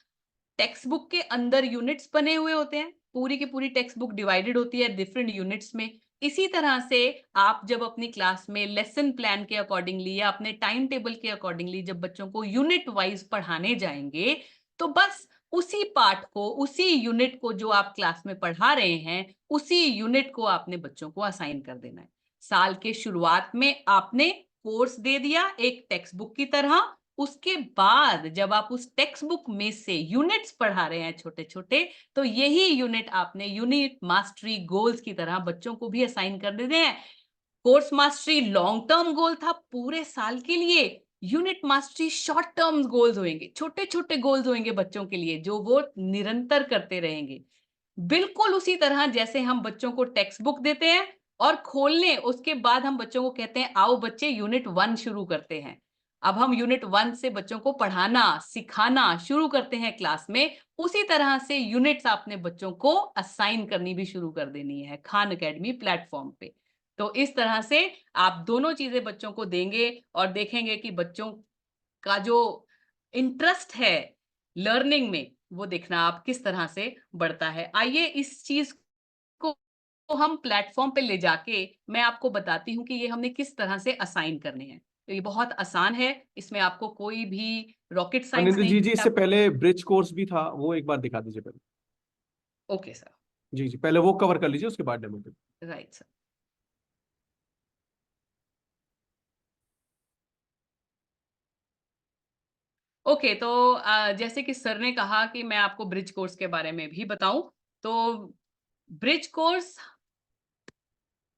टेक्स्ट बुक के अंदर यूनिट्स बने हुए होते हैं, पूरी की पूरी टेक्स्ट बुक डिवाइडेड होती है डिफरेंट यूनिट्स में। इसी तरह से आप जब अपनी क्लास में लेसन प्लान के अकॉर्डिंगली या अपने टाइम टेबल के अकॉर्डिंगली जब बच्चों को यूनिट वाइज पढ़ाने जाएंगे, तो बस उसी पार्ट को, उसी यूनिट को जो आप क्लास में पढ़ा रहे हैं, उसी यूनिट को आपने बच्चों को असाइन कर देना है। साल के शुरुआत में आपने कोर्स दे दिया एक टेक्स्ट बुक की तरह। उसके बाद जब आप उस टेक्स्ट बुक में से यूनिट्स पढ़ा रहे हैं छोटे छोटे, तो यही यूनिट आपने यूनिट मास्टरी गोल्स की तरह बच्चों को भी असाइन कर देते हैं। Course mastery long term goal था पूरे साल के लिए, unit mastery short term goals होंगे, छोटे छोटे गोल्स होंगे बच्चों के लिए जो वो निरंतर करते रहेंगे। बिल्कुल उसी तरह जैसे हम बच्चों को टेक्स्ट बुक देते हैं और खोलने उसके बाद हम बच्चों को कहते हैं आओ बच्चे यूनिट 1 शुरू करते हैं। अब हम यूनिट 1 से बच्चों को पढ़ाना सिखाना शुरू करते हैं क्लास में। उसी तरह से यूनिट्स आपने बच्चों को असाइन करनी भी शुरू कर देनी है खान अकेडमी प्लेटफॉर्म पे। तो इस तरह से आप दोनों चीजें बच्चों को देंगे और देखेंगे कि बच्चों का जो इंटरेस्ट है लर्निंग में, वो देखना आप किस तरह से बढ़ता है। आइए इस चीज को हम प्लेटफॉर्म पे ले जाके मैं आपको बताती हूँ कि ये हमने किस तरह से असाइन करने हैं। तो ये बहुत आसान है, इसमें आपको कोई भी रॉकेट साइंस अनिंदु नहीं जी, इससे पहले ब्रिज कोर्स भी था, वो एक बार दिखा दीजिए पहले। Okay sir. जी जी, पहले वो कवर कर लीजिए, उसके बाद डेमो पे। Right sir. ओके, तो जैसे कि सर ने कहा कि मैं आपको ब्रिज कोर्स के बारे में भी बताऊं, तो ब्रिज कोर्स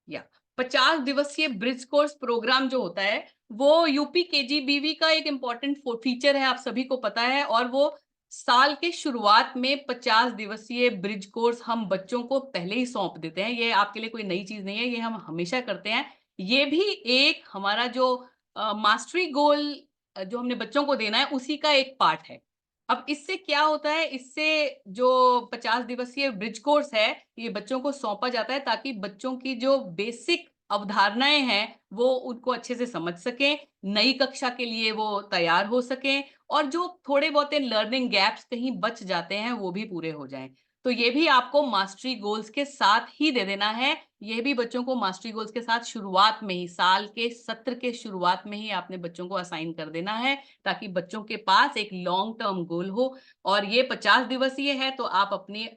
या 50 दिवसीय ब्रिज कोर्स प्रोग्राम जो होता है, वो यूपी केजीबीवी का एक इम्पॉर्टेंट फीचर है, आप सभी को पता है। और वो साल के शुरुआत में 50 दिवसीय ब्रिज कोर्स हम बच्चों को पहले ही सौंप देते हैं। ये आपके लिए कोई नई चीज नहीं है, ये हम हमेशा करते हैं। ये भी एक हमारा जो मास्टरी गोल जो हमने बच्चों को देना है उसी का एक पार्ट है। अब इससे क्या होता है, इससे जो 50 दिवसीय ब्रिज कोर्स है ये बच्चों को सौंपा जाता है ताकि बच्चों की जो बेसिक अवधारणाएं हैं वो उनको अच्छे से समझ सकें, नई कक्षा के लिए वो तैयार हो सकें, और जो थोड़े बहुत लर्निंग गैप्स कहीं बच जाते हैं वो भी पूरे हो जाएं। तो ये भी आपको मास्टरी गोल्स के साथ ही दे देना है। ये भी बच्चों को मास्टरी गोल्स के साथ शुरुआत में ही, साल के सत्र के शुरुआत में ही आपने बच्चों को असाइन कर देना है, ताकि बच्चों के पास एक लॉन्ग टर्म गोल हो। और ये 50 दिवसीय है, तो आप अपनी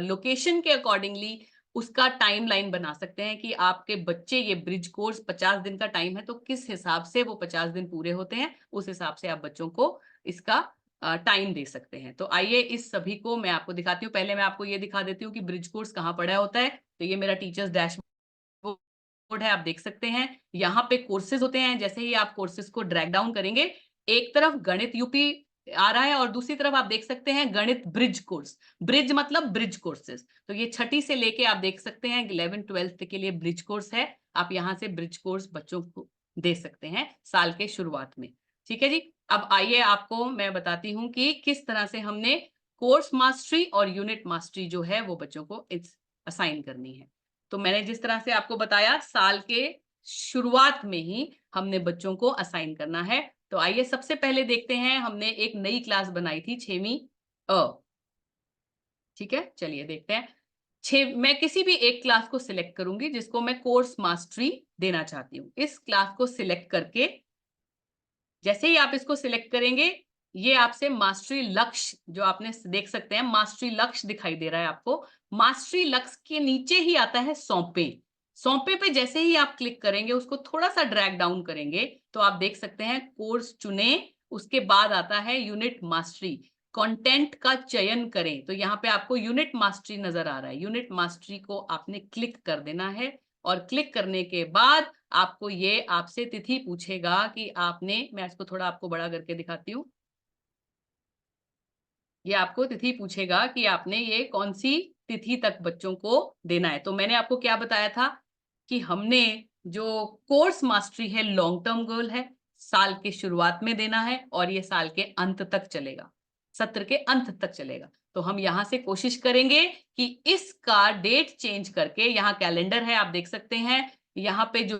लोकेशन के अकॉर्डिंगली उसका टाइमलाइन बना सकते हैं कि आपके बच्चे, ये ब्रिज कोर्स 50 दिन का टाइम है, तो किस हिसाब से वो 50 दिन पूरे होते हैं, उस हिसाब से आप बच्चों को इसका टाइम दे सकते हैं। तो आइए इस सभी को मैं आपको दिखाती हूँ। पहले मैं आपको ये दिखा देती हूँ कि ब्रिज कोर्स कहाँ पड़ा होता है। तो ये मेरा टीचर्स डैशबोर्ड है, आप देख सकते हैं। यहाँ पे कोर्सेज होते हैं। जैसे ही आप कोर्सेज को ड्रैग डाउन करेंगे, एक तरफ गणित यूपी आ रहा है और दूसरी तरफ आप देख सकते हैं गणित ब्रिज कोर्स। ब्रिज मतलब ब्रिज कोर्सेज। तो ये छठी से लेके आप देख सकते हैं 11th-12th के लिए ब्रिज कोर्स है। आप यहाँ से ब्रिज कोर्स बच्चों को दे सकते हैं साल के शुरुआत में। ठीक है जी। अब आइए आपको मैं बताती हूँ कि किस तरह से हमने कोर्स मास्टरी और यूनिट मास्टरी जो है वो बच्चों को असाइन करनी है। तो मैंने जिस तरह से आपको बताया, साल के शुरुआत में ही हमने बच्चों को असाइन करना है। तो आइए सबसे पहले देखते हैं, हमने एक नई क्लास बनाई थी 6वीं अ। ठीक है, चलिए देखते हैं। मैं किसी भी एक क्लास को सिलेक्ट करूंगी जिसको मैं कोर्स मास्टरी देना चाहती हूँ। इस क्लास को सिलेक्ट करके जैसे ही आप इसको सिलेक्ट करेंगे, ये आपसे मास्टरी लक्ष्य, जो आपने देख सकते हैं मास्टरी लक्ष्य दिखाई दे रहा है आपको। मास्टरी लक्ष्य के नीचे ही आता है सौंपे। सौंपे पे जैसे ही आप क्लिक करेंगे, उसको थोड़ा सा ड्रैग डाउन करेंगे, तो आप देख सकते हैं कोर्स चुने, उसके बाद आता है यूनिट मास्टरी। कंटेंट का चयन करें, तो यहाँ पे आपको यूनिट मास्टरी नजर आ रहा है। यूनिट मास्टरी को आपने क्लिक कर देना है, और क्लिक करने के बाद आपको ये आपसे तिथि पूछेगा कि आपने, मैं इसको थोड़ा आपको बड़ा करके दिखाती हूँ। ये आपको तिथि पूछेगा कि आपने ये कौन सी तिथि तक बच्चों को देना है। तो मैंने आपको क्या बताया था कि हमने जो कोर्स मास्टरी है, लॉन्ग टर्म गोल है, साल के शुरुआत में देना है और ये साल के अंत तक चलेगा, सत्र के अंत तक चलेगा। तो हम यहां से कोशिश करेंगे कि इसका डेट चेंज करके, यहाँ कैलेंडर है आप देख सकते हैं, यहाँ पे जो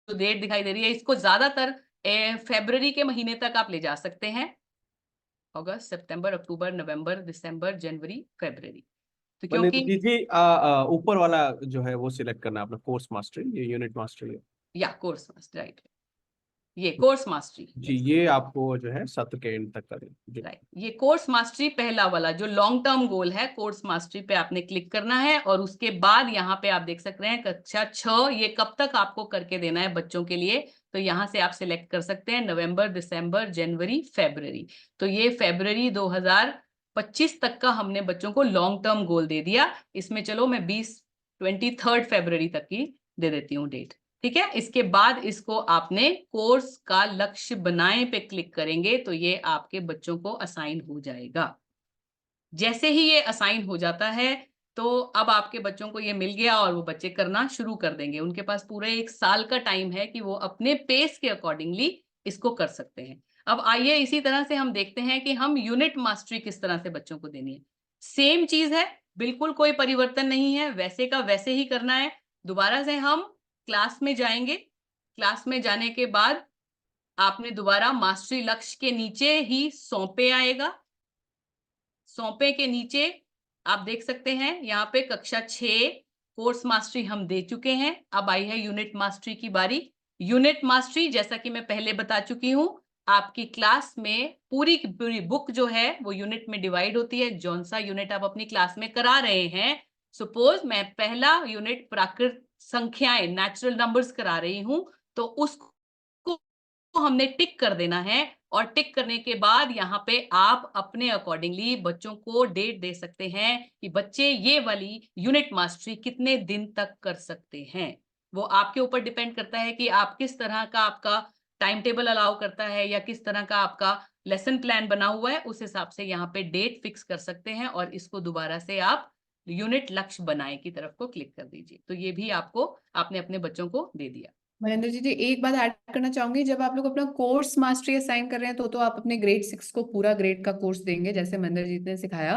डेट दिखाई दे रही है, इसको ज्यादातर फरवरी के महीने तक आप ले जा सकते हैं। अगस्त, सितंबर, अक्टूबर, नवंबर, दिसंबर, जनवरी, फरवरी। तो क्योंकि जी ऊपर वाला जो है वो सिलेक्ट करना है अपना, कोर्स मास्टरी, ये यूनिट मास्टरी है। या कोर्स मास्टरी, राइट, ये कोर्स मास्टरी जी, ये आपको जो है सत्र के एंड तक करें जी। राइट। ये कोर्स मास्टरी पहला वाला जो लॉन्ग टर्म गोल है, कोर्स मास्टरी पे आपने क्लिक करना है, और उसके बाद यहाँ पे आप देख सकते हैं कक्षा 6, ये कब तक आपको करके देना है बच्चों के लिए। तो यहाँ से आप सिलेक्ट कर सकते हैं नवंबर, दिसंबर, जनवरी, फरवरी। तो ये फरवरी 2025 तक का हमने बच्चों को लॉन्ग टर्म गोल दे दिया। इसमें चलो मैं 23 फरवरी तक की दे देती हूँ डेट। ठीक है, इसके बाद इसको आपने कोर्स का लक्ष्य बनाएं पे क्लिक करेंगे, तो ये आपके बच्चों को असाइन हो जाएगा। जैसे ही ये असाइन हो जाता है, तो अब आपके बच्चों को ये मिल गया और वो बच्चे करना शुरू कर देंगे। उनके पास पूरे 1 साल का टाइम है कि वो अपने पेस के अकॉर्डिंगली इसको कर सकते हैं। अब आइए इसी तरह से हम देखते हैं कि हम यूनिट मास्टरी किस तरह से बच्चों को देनी है। सेम चीज है, बिल्कुल कोई परिवर्तन नहीं है, वैसे का वैसे ही करना है। दोबारा से हम क्लास में जाएंगे। क्लास में जाने के बाद आपने दोबारा मास्टरी लक्ष्य के नीचे ही सौंपे आएगा। सौंपे के नीचे आप देख सकते हैं यहाँ पे कक्षा 6 कोर्स मास्टरी हम दे चुके हैं। अब आई है यूनिट मास्टरी की बारी। यूनिट मास्टरी, जैसा कि मैं पहले बता चुकी हूँ, आपकी क्लास में पूरी की पूरी बुक जो है वो यूनिट में डिवाइड होती है। जौन सा यूनिट आप अपनी क्लास में करा रहे हैं, सपोज मैं पहला यूनिट प्राकृत संख्याएं, नेचुरल नंबर्स करा रही हूं, तो उसको हमने टिक कर देना है। और टिक करने के बाद यहाँ पे आप अपने अकॉर्डिंगली बच्चों को डेट दे सकते हैं कि बच्चे ये वाली यूनिट मास्टरी कितने दिन तक कर सकते हैं। वो आपके ऊपर डिपेंड करता है कि आप किस तरह का आपका टाइम टेबल अलाउ करता है या किस तरह का आपका लेसन प्लान बना हुआ है। उस हिसाब से यहाँ पे डेट फिक्स कर सकते हैं और इसको दोबारा से आप यूनिट लक्ष्य बनाए की तरफ को क्लिक कर दीजिए। तो ये भी आपको, आपने अपने बच्चों को दे दिया। महेंद्र जी एक बात ऐड करना चाहूंगी, जब आप लोग अपना कोर्स मास्टरी असाइन कर रहे हैं तो आप अपने ग्रेड 6 को पूरा ग्रेड का कोर्स देंगे जैसे महेंद्र जी ने सिखाया।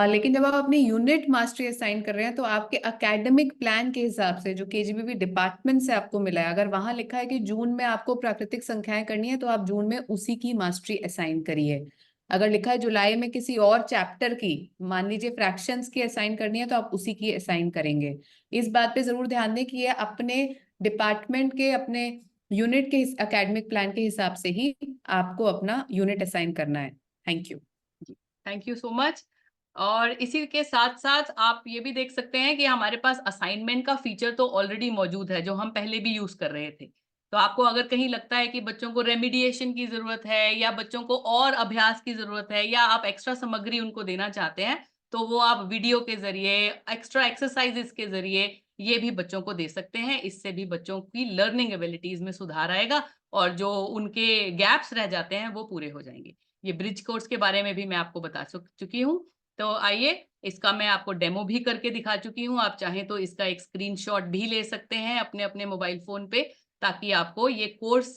लेकिन जब आप अपनी यूनिट मास्टरी असाइन कर रहे हैं तो आपके एकेडमिक प्लान के हिसाब से जो केजीबीवी डिपार्टमेंट से आपको मिला है, अगर वहां लिखा है कि जून में आपको प्राकृतिक संख्याएं करनी है तो आप जून में उसी की मास्टरी असाइन करिए। अगर लिखा है जुलाई में किसी और चैप्टर की, मान लीजिए फ्रैक्शंस की असाइन करनी है, तो आप उसी की असाइन करेंगे। इस बात पे जरूर ध्यान दें कि ये अपने डिपार्टमेंट के, अपने यूनिट के एकेडमिक प्लान के हिसाब से ही आपको अपना यूनिट असाइन करना है। Thank you. Thank you so much. और इसी के साथ साथ आप ये भी देख सकते हैं कि हमारे पास असाइनमेंट का फीचर तो ऑलरेडी मौजूद है, जो हम पहले भी यूज कर रहे थे। तो आपको अगर कहीं लगता है कि बच्चों को रेमिडिएशन की जरूरत है, या बच्चों को और अभ्यास की जरूरत है, या आप एक्स्ट्रा सामग्री उनको देना चाहते हैं, तो वो आप वीडियो के जरिए, एक्स्ट्रा एक्सरसाइजेस के जरिए ये भी बच्चों को दे सकते हैं। इससे भी बच्चों की लर्निंग एबिलिटीज में सुधार आएगा, और जो उनके गैप्स रह जाते हैं वो पूरे हो जाएंगे। ये ब्रिज कोर्स के बारे में भी मैं आपको बता चुकी हूँ। तो आइए, इसका मैं आपको डेमो भी करके दिखा चुकी हूँ। आप चाहें तो इसका एक स्क्रीनशॉट भी ले सकते हैं अपने अपने मोबाइल फोन पे, ताकि आपको ये कोर्स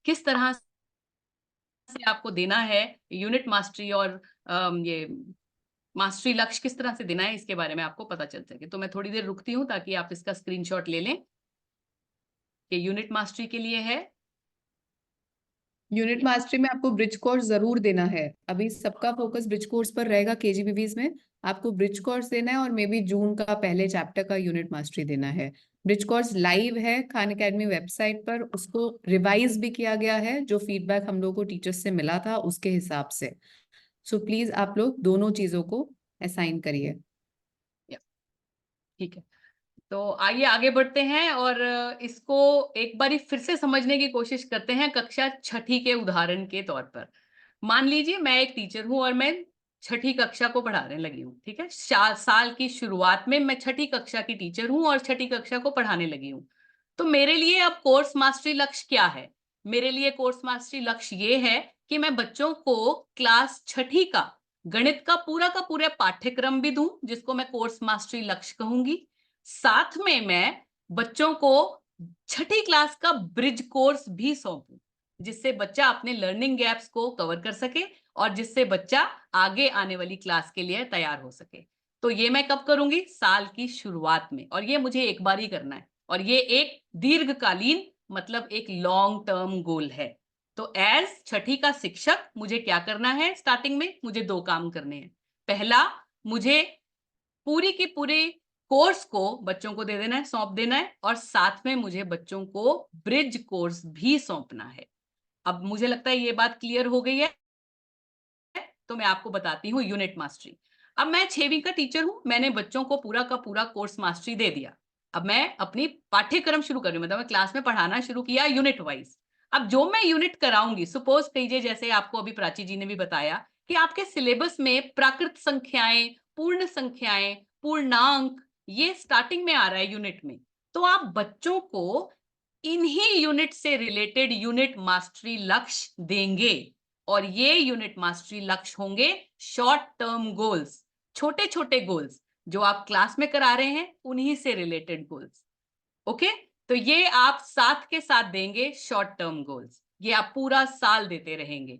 किस तरह से आपको देना है, यूनिट मास्टरी और ये मास्टरी लक्ष्य किस तरह से देना है, इसके बारे में आपको पता चल सके। तो मैं थोड़ी देर रुकती हूँ ताकि आप इसका स्क्रीनशॉट ले लें। ये यूनिट मास्टरी के लिए है। यूनिट मास्टरी में आपको ब्रिज कोर्स जरूर देना है। अभी सबका फोकस ब्रिज कोर्स पर रहेगा केजीबीवीज में। आपको ब्रिज कोर्स देना है, और मे बी जून का पहले चैप्टर का यूनिट मास्टरी देना है। ब्रिज कोर्स लाइव है खान अकेडमी वेबसाइट पर, उसको रिवाइज भी किया गया है, जो फीडबैक हम लोग को टीचर्स से मिला था उसके हिसाब से। सो प्लीज आप लोग दोनों चीजों को असाइन करिए। ठीक है, तो आइए आगे बढ़ते हैं और इसको एक बारी फिर से समझने की कोशिश करते हैं कक्षा छठी के उदाहरण के तौर पर। मान लीजिए मैं एक टीचर हूं और मैं छठी कक्षा को पढ़ाने लगी हूँ। ठीक है, साल की शुरुआत में मैं छठी कक्षा की टीचर हूँ और छठी कक्षा को पढ़ाने लगी हूँ। तो मेरे लिए अब कोर्स मास्टरी लक्ष्य क्या है? मेरे लिए कोर्स मास्टरी लक्ष्य ये है कि मैं बच्चों को क्लास छठी का गणित का पूरा पाठ्यक्रम भी दूं, जिसको मैं कोर्स मास्टरी लक्ष्य कहूंगी। साथ में मैं बच्चों को छठी क्लास का ब्रिज कोर्स भी सौंपूं, जिससे बच्चा अपने लर्निंग गैप्स को कवर कर सके और जिससे बच्चा आगे आने वाली क्लास के लिए तैयार हो सके। तो ये मैं कब करूंगी? साल की शुरुआत में, और ये मुझे एक बार ही करना है, और ये एक दीर्घकालीन, मतलब एक लॉन्ग टर्म गोल है। तो एज छठी का शिक्षक मुझे क्या करना है? स्टार्टिंग में मुझे दो काम करने हैं। पहला, मुझे पूरी की पूरी कोर्स को बच्चों को दे देना है, सौंप देना है, और साथ में मुझे बच्चों को ब्रिज कोर्स भी सौंपना है। अब मुझे लगता है ये बात क्लियर हो गई है। तो मैं आपको बताती हूँ यूनिट मास्टरी। अब मैं 6वीं का टीचर हूं, मैंने बच्चों को पूरा का पूरा कोर्स मास्टरी दे दिया। अब मैं अपनी पाठ्यक्रम शुरू कर रही हूँ, मतलब मैं क्लास में पढ़ाना शुरू किया यूनिट वाइज। अब जो मैं यूनिट कराऊंगी, सपोज कीजिए जैसे आपको अभी प्राची जी ने भी बताया कि आपके सिलेबस में प्राकृत संख्याएं, पूर्ण संख्याएं, पूर्णांक, ये स्टार्टिंग में आ रहा है यूनिट में। तो आप बच्चों को इन्हीं यूनिट से रिलेटेड यूनिट मास्टरी लक्ष्य देंगे, और ये यूनिट मास्टरी लक्ष्य होंगे शॉर्ट टर्म गोल्स, छोटे छोटे गोल्स जो आप क्लास में करा रहे हैं उन्हीं से रिलेटेड गोल्स। ओके, तो ये आप साथ के साथ देंगे शॉर्ट टर्म गोल्स, ये आप पूरा साल देते रहेंगे।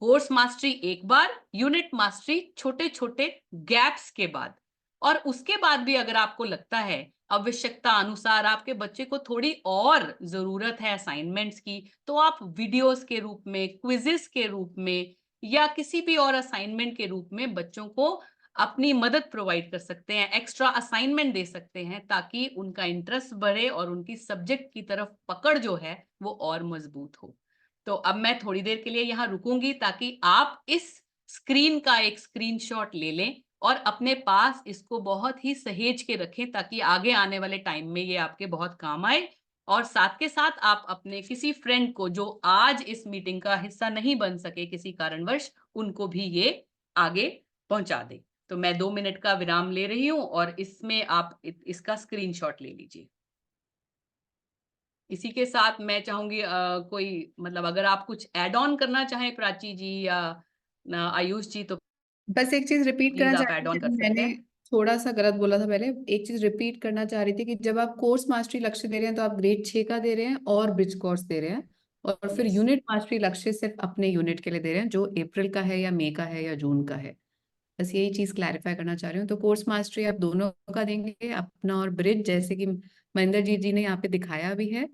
कोर्स मास्टरी एक बार, यूनिट मास्टरी छोटे छोटे गैप्स के बाद। और उसके बाद भी अगर आपको लगता है आवश्यकता अनुसार आपके बच्चे को थोड़ी और जरूरत है असाइनमेंट्स की, तो आप वीडियोस के रूप में, क्विजेस के रूप में, या किसी भी और असाइनमेंट के रूप में बच्चों को अपनी मदद प्रोवाइड कर सकते हैं, एक्स्ट्रा असाइनमेंट दे सकते हैं, ताकि उनका इंटरेस्ट बढ़े और उनकी सब्जेक्ट की तरफ पकड़ जो है वो और मजबूत हो। तो अब मैं थोड़ी देर के लिए यहाँ रुकूंगी ताकि आप इस स्क्रीन का एक स्क्रीनशॉट ले लें और अपने पास इसको बहुत ही सहेज के रखें, ताकि आगे आने वाले टाइम में ये आपके बहुत काम आए। और साथ के साथ आप अपने किसी फ्रेंड को जो आज इस मीटिंग का हिस्सा नहीं बन सके किसी कारणवश, उनको भी ये आगे पहुंचा दें। तो मैं 2 मिनट का विराम ले रही हूं और इसमें आप इसका स्क्रीनशॉट ले लीजिए। इसी के साथ मैं चाहूंगी कोई, मतलब अगर आप कुछ ऐड ऑन करना चाहें प्राची जी या आयुष जी, तो बस एक चीज रिपीट प्लीज करना आप चाह ऐड रही ऑन थी, कर सकते मैंने हैं। थोड़ा सा गलत बोला था पहले। एक चीज रिपीट करना चाह रही थी कि जब आप कोर्स मास्टरी लक्ष्य दे रहे हैं तो आप ग्रेड 6 का दे रहे हैं और ब्रिज कोर्स दे रहे हैं, और फिर Yes. यूनिट मास्टरी लक्ष्य सिर्फ अपने यूनिट के लिए दे रहे हैं, जो अप्रैल का है या मई का है या जून का है। बस यही चीज क्लैरिफाई करना चाह रही हूँ। तो कोर्स मास्टरी आप दोनों का देंगे, अपना और ब्रिज, जैसे कि महेंद्र जी ने यहाँ पे दिखाया भी है,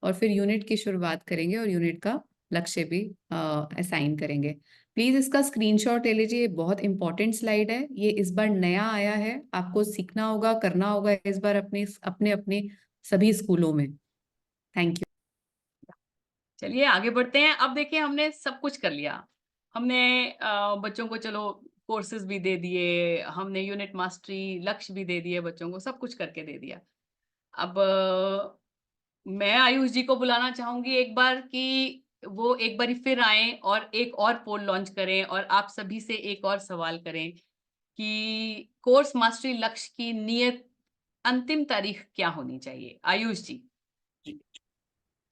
और फिर यूनिट की शुरुआत करेंगे और यूनिट का लक्ष्य भी असाइन करेंगे। प्लीज इसका स्क्रीनशॉट ले लीजिए, बहुत इंपॉर्टेंट स्लाइड है ये, इस बार नया आया है, आपको सीखना होगा, करना होगा इस बार अपने अपने अपने सभी स्कूलों में। Thank you. चलिए आगे बढ़ते हैं। अब देखिए हमने सब कुछ कर लिया। हमने बच्चों को चलो कोर्सेज भी दे दिए, हमने यूनिट मास्टरी लक्ष्य भी दे दिए, बच्चों को सब कुछ करके दे दिया। अब मैं आयुष जी को बुलाना चाहूंगी एक बार कि वो एक बारी फिर आए और एक और पोल लॉन्च करें और आप सभी से एक और सवाल करें कि कोर्स मास्टरी लक्ष्य की नियत अंतिम तारीख क्या होनी चाहिए। आयुष जी।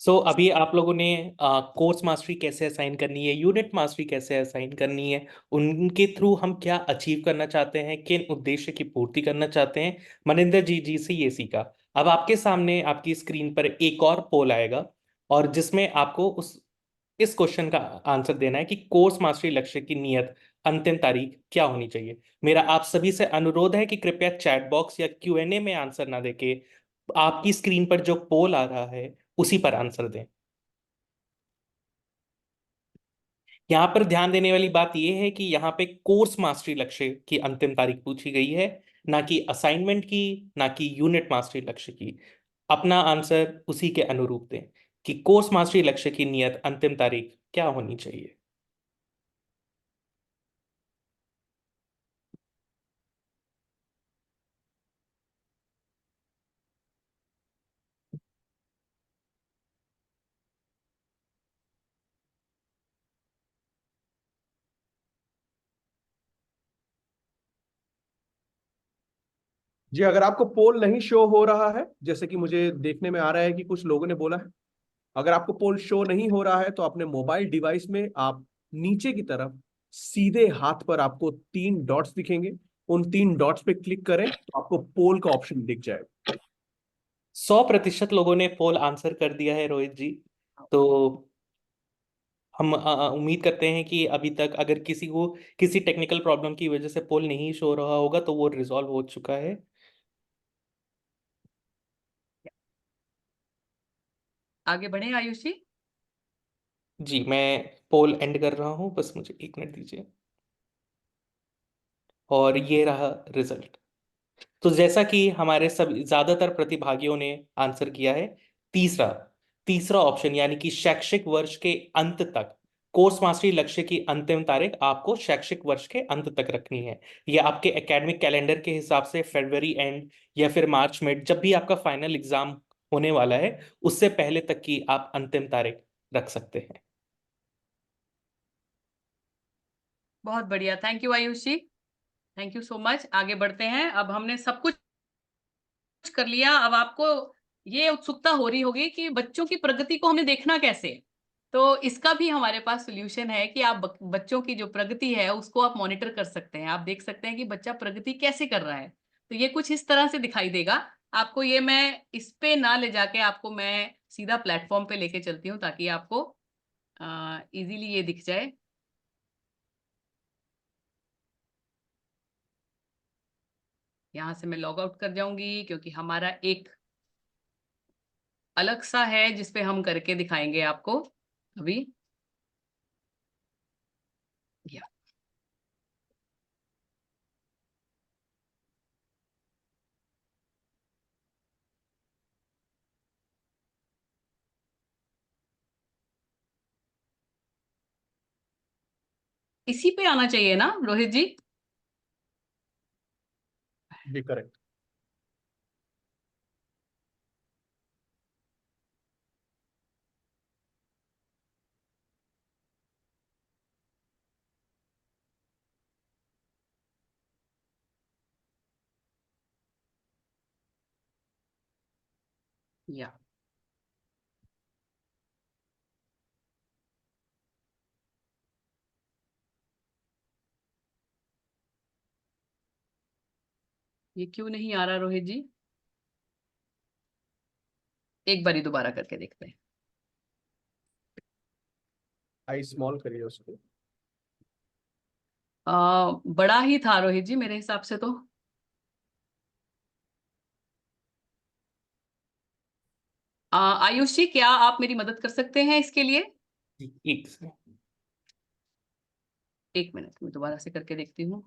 अभी आप लोगों ने कोर्स मास्टरी कैसे असाइन करनी है, यूनिट मास्टरी कैसे असाइन करनी है, उनके थ्रू हम क्या अचीव करना चाहते हैं, किन उद्देश्य की पूर्ति करना चाहते हैं, मनिंदर जी से ये सीखा। अब आपके सामने आपकी स्क्रीन पर एक और पोल आएगा और जिसमें आपको इस क्वेश्चन का आंसर देना है कि कोर्स मास्टरी लक्ष्य की नियत अंतिम तारीख क्या होनी चाहिए। मेरा आप सभी से अनुरोध है कि कृपया चैट बॉक्स या Q&A में आंसर ना देके आपकी स्क्रीन पर जो पोल आ रहा है उसी पर आंसर दें। यहाँ पर ध्यान देने वाली बात यह है कि यहाँ पे कोर्स मास्टरी लक्ष्य की अंतिम तारीख पूछी गई है, ना कि असाइनमेंट की, ना कि यूनिट मास्टरी लक्ष्य की। अपना आंसर उसी के अनुरूप दें कि कोर्स मास्टरी लक्ष्य की नियत अंतिम तारीख क्या होनी चाहिए। जी, अगर आपको पोल नहीं शो हो रहा है, जैसे कि मुझे देखने में आ रहा है कि कुछ लोगों ने बोला है, अगर आपको पोल शो नहीं हो रहा है तो अपने मोबाइल डिवाइस में आप नीचे की तरफ सीधे हाथ पर आपको 3 डॉट्स दिखेंगे, उन 3 डॉट्स पे क्लिक करें तो आपको पोल का ऑप्शन दिख जाएगा। 100% लोगों ने पोल आंसर कर दिया है रोहित जी। तो हम उम्मीद करते हैं कि अभी तक अगर किसी को किसी टेक्निकल प्रॉब्लम की वजह से पोल नहीं शो रहा होगा तो वो रिजॉल्व हो चुका है। आगे बढ़े आयुष जी। जी, मैं पोल एंड कर रहा हूँ, बस मुझे 1 मिनट दीजिए। और ये रहा रिजल्ट। तो जैसा कि हमारे सब ज्यादातर प्रतिभागियों ने आंसर किया है, तीसरा तीसरा ऑप्शन यानी कि शैक्षिक वर्ष के अंत तक कोर्स मास्टरी लक्ष्य की अंतिम तारीख आपको शैक्षिक वर्ष के अंत तक रखनी है। यह आपके एकेडमिक कैलेंडर के हिसाब से फरवरी एंड या फिर मार्च मिड, जब भी आपका फाइनल एग्जाम होने वाला है उससे पहले तक की आप अंतिम तारीख रख सकते हैं। बहुत बढ़िया, thank you Ayush ji, thank you so much. आगे बढ़ते हैं। अब हमने सब कुछ कर लिया। अब आपको ये उत्सुकता हो रही होगी कि बच्चों की प्रगति को हमें देखना कैसे। तो इसका भी हमारे पास सोल्यूशन है कि आप बच्चों की जो प्रगति है उसको आप मॉनिटर कर सकते हैं। आप देख सकते हैं कि बच्चा प्रगति कैसे कर रहा है। तो ये कुछ इस तरह से दिखाई देगा आपको। ये मैं इस पे ना ले जाके आपको मैं सीधा प्लेटफॉर्म पे लेके चलती हूँ ताकि आपको इजीली ये दिख जाए। यहाँ से मैं लॉग आउट कर जाऊंगी क्योंकि हमारा एक अलग सा है जिसपे हम करके दिखाएंगे आपको अभी। या इसी पे आना चाहिए ना रोहित जी। जी करेक्ट। या ये क्यों नहीं आ रहा रोहित जी? एक बारी दोबारा करके देखते हैं। आई स्मॉल करिए उसको। बड़ा ही था रोहित जी मेरे हिसाब से तो। आयुष जी क्या आप मेरी मदद कर सकते हैं इसके लिए? जी, एक से एक मिनट में दोबारा से करके देखती हूँ।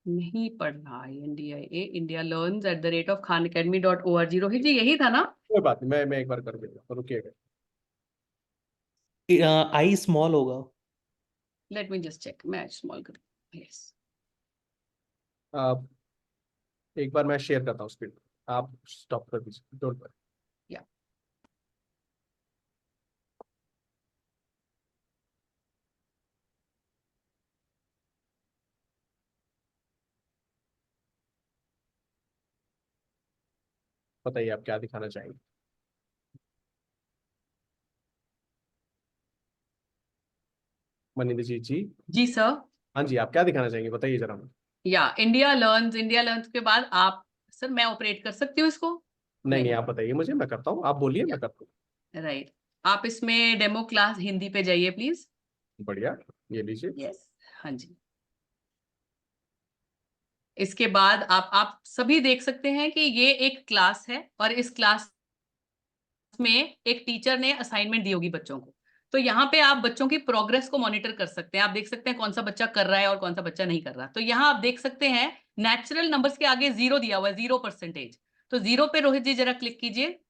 नहीं पढ़ रहा है NDIA, India learns @khanacademy.org। Rohit ji यही था ना? कोई बात नहीं, मैं एक बार कर देता हूँ, रुकिएगा। आई स्मॉल होगा। लेट मी जस्ट चेक, मैं स्मॉल कर, यस। आप एक बार मैं शेयर करता हूँ स्क्रीन, आप स्टॉप कर दीजिए, डोंट वरी। या बताइए आप क्या दिखाना चाहेंगे। मनिंदर जी जी। जी सर। हाँ जी, आप क्या दिखाना चाहेंगे, बताइए जरा। या इंडिया लर्न्स के बाद आप, सर मैं ऑपरेट कर सकती हूँ इसको? नहीं नहीं, आप बताइए मुझे, मैं करता हूँ, आप बोलिए, मैं करता हूँ। राइट। आप इसमें डेमो क्लास हिंदी पे जाइए प्लीज। बढ़िया, ये लीजिए। यस, हाँ जी। इसके बाद आप सभी देख सकते हैं कि ये एक क्लास है और इस क्लास में एक टीचर ने असाइनमेंट दी होगी बच्चों को। तो यहाँ पे आप बच्चों की प्रोग्रेस को मॉनिटर कर सकते हैं। आप देख सकते हैं कौन सा बच्चा कर रहा है और कौन सा बच्चा नहीं कर रहा। तो यहाँ आप देख सकते हैं नेचुरल नंबर्स के आगे 0 दिया हुआ है, 0%। तो 0 पे रोहित जी जरा क्लिक कीजिए।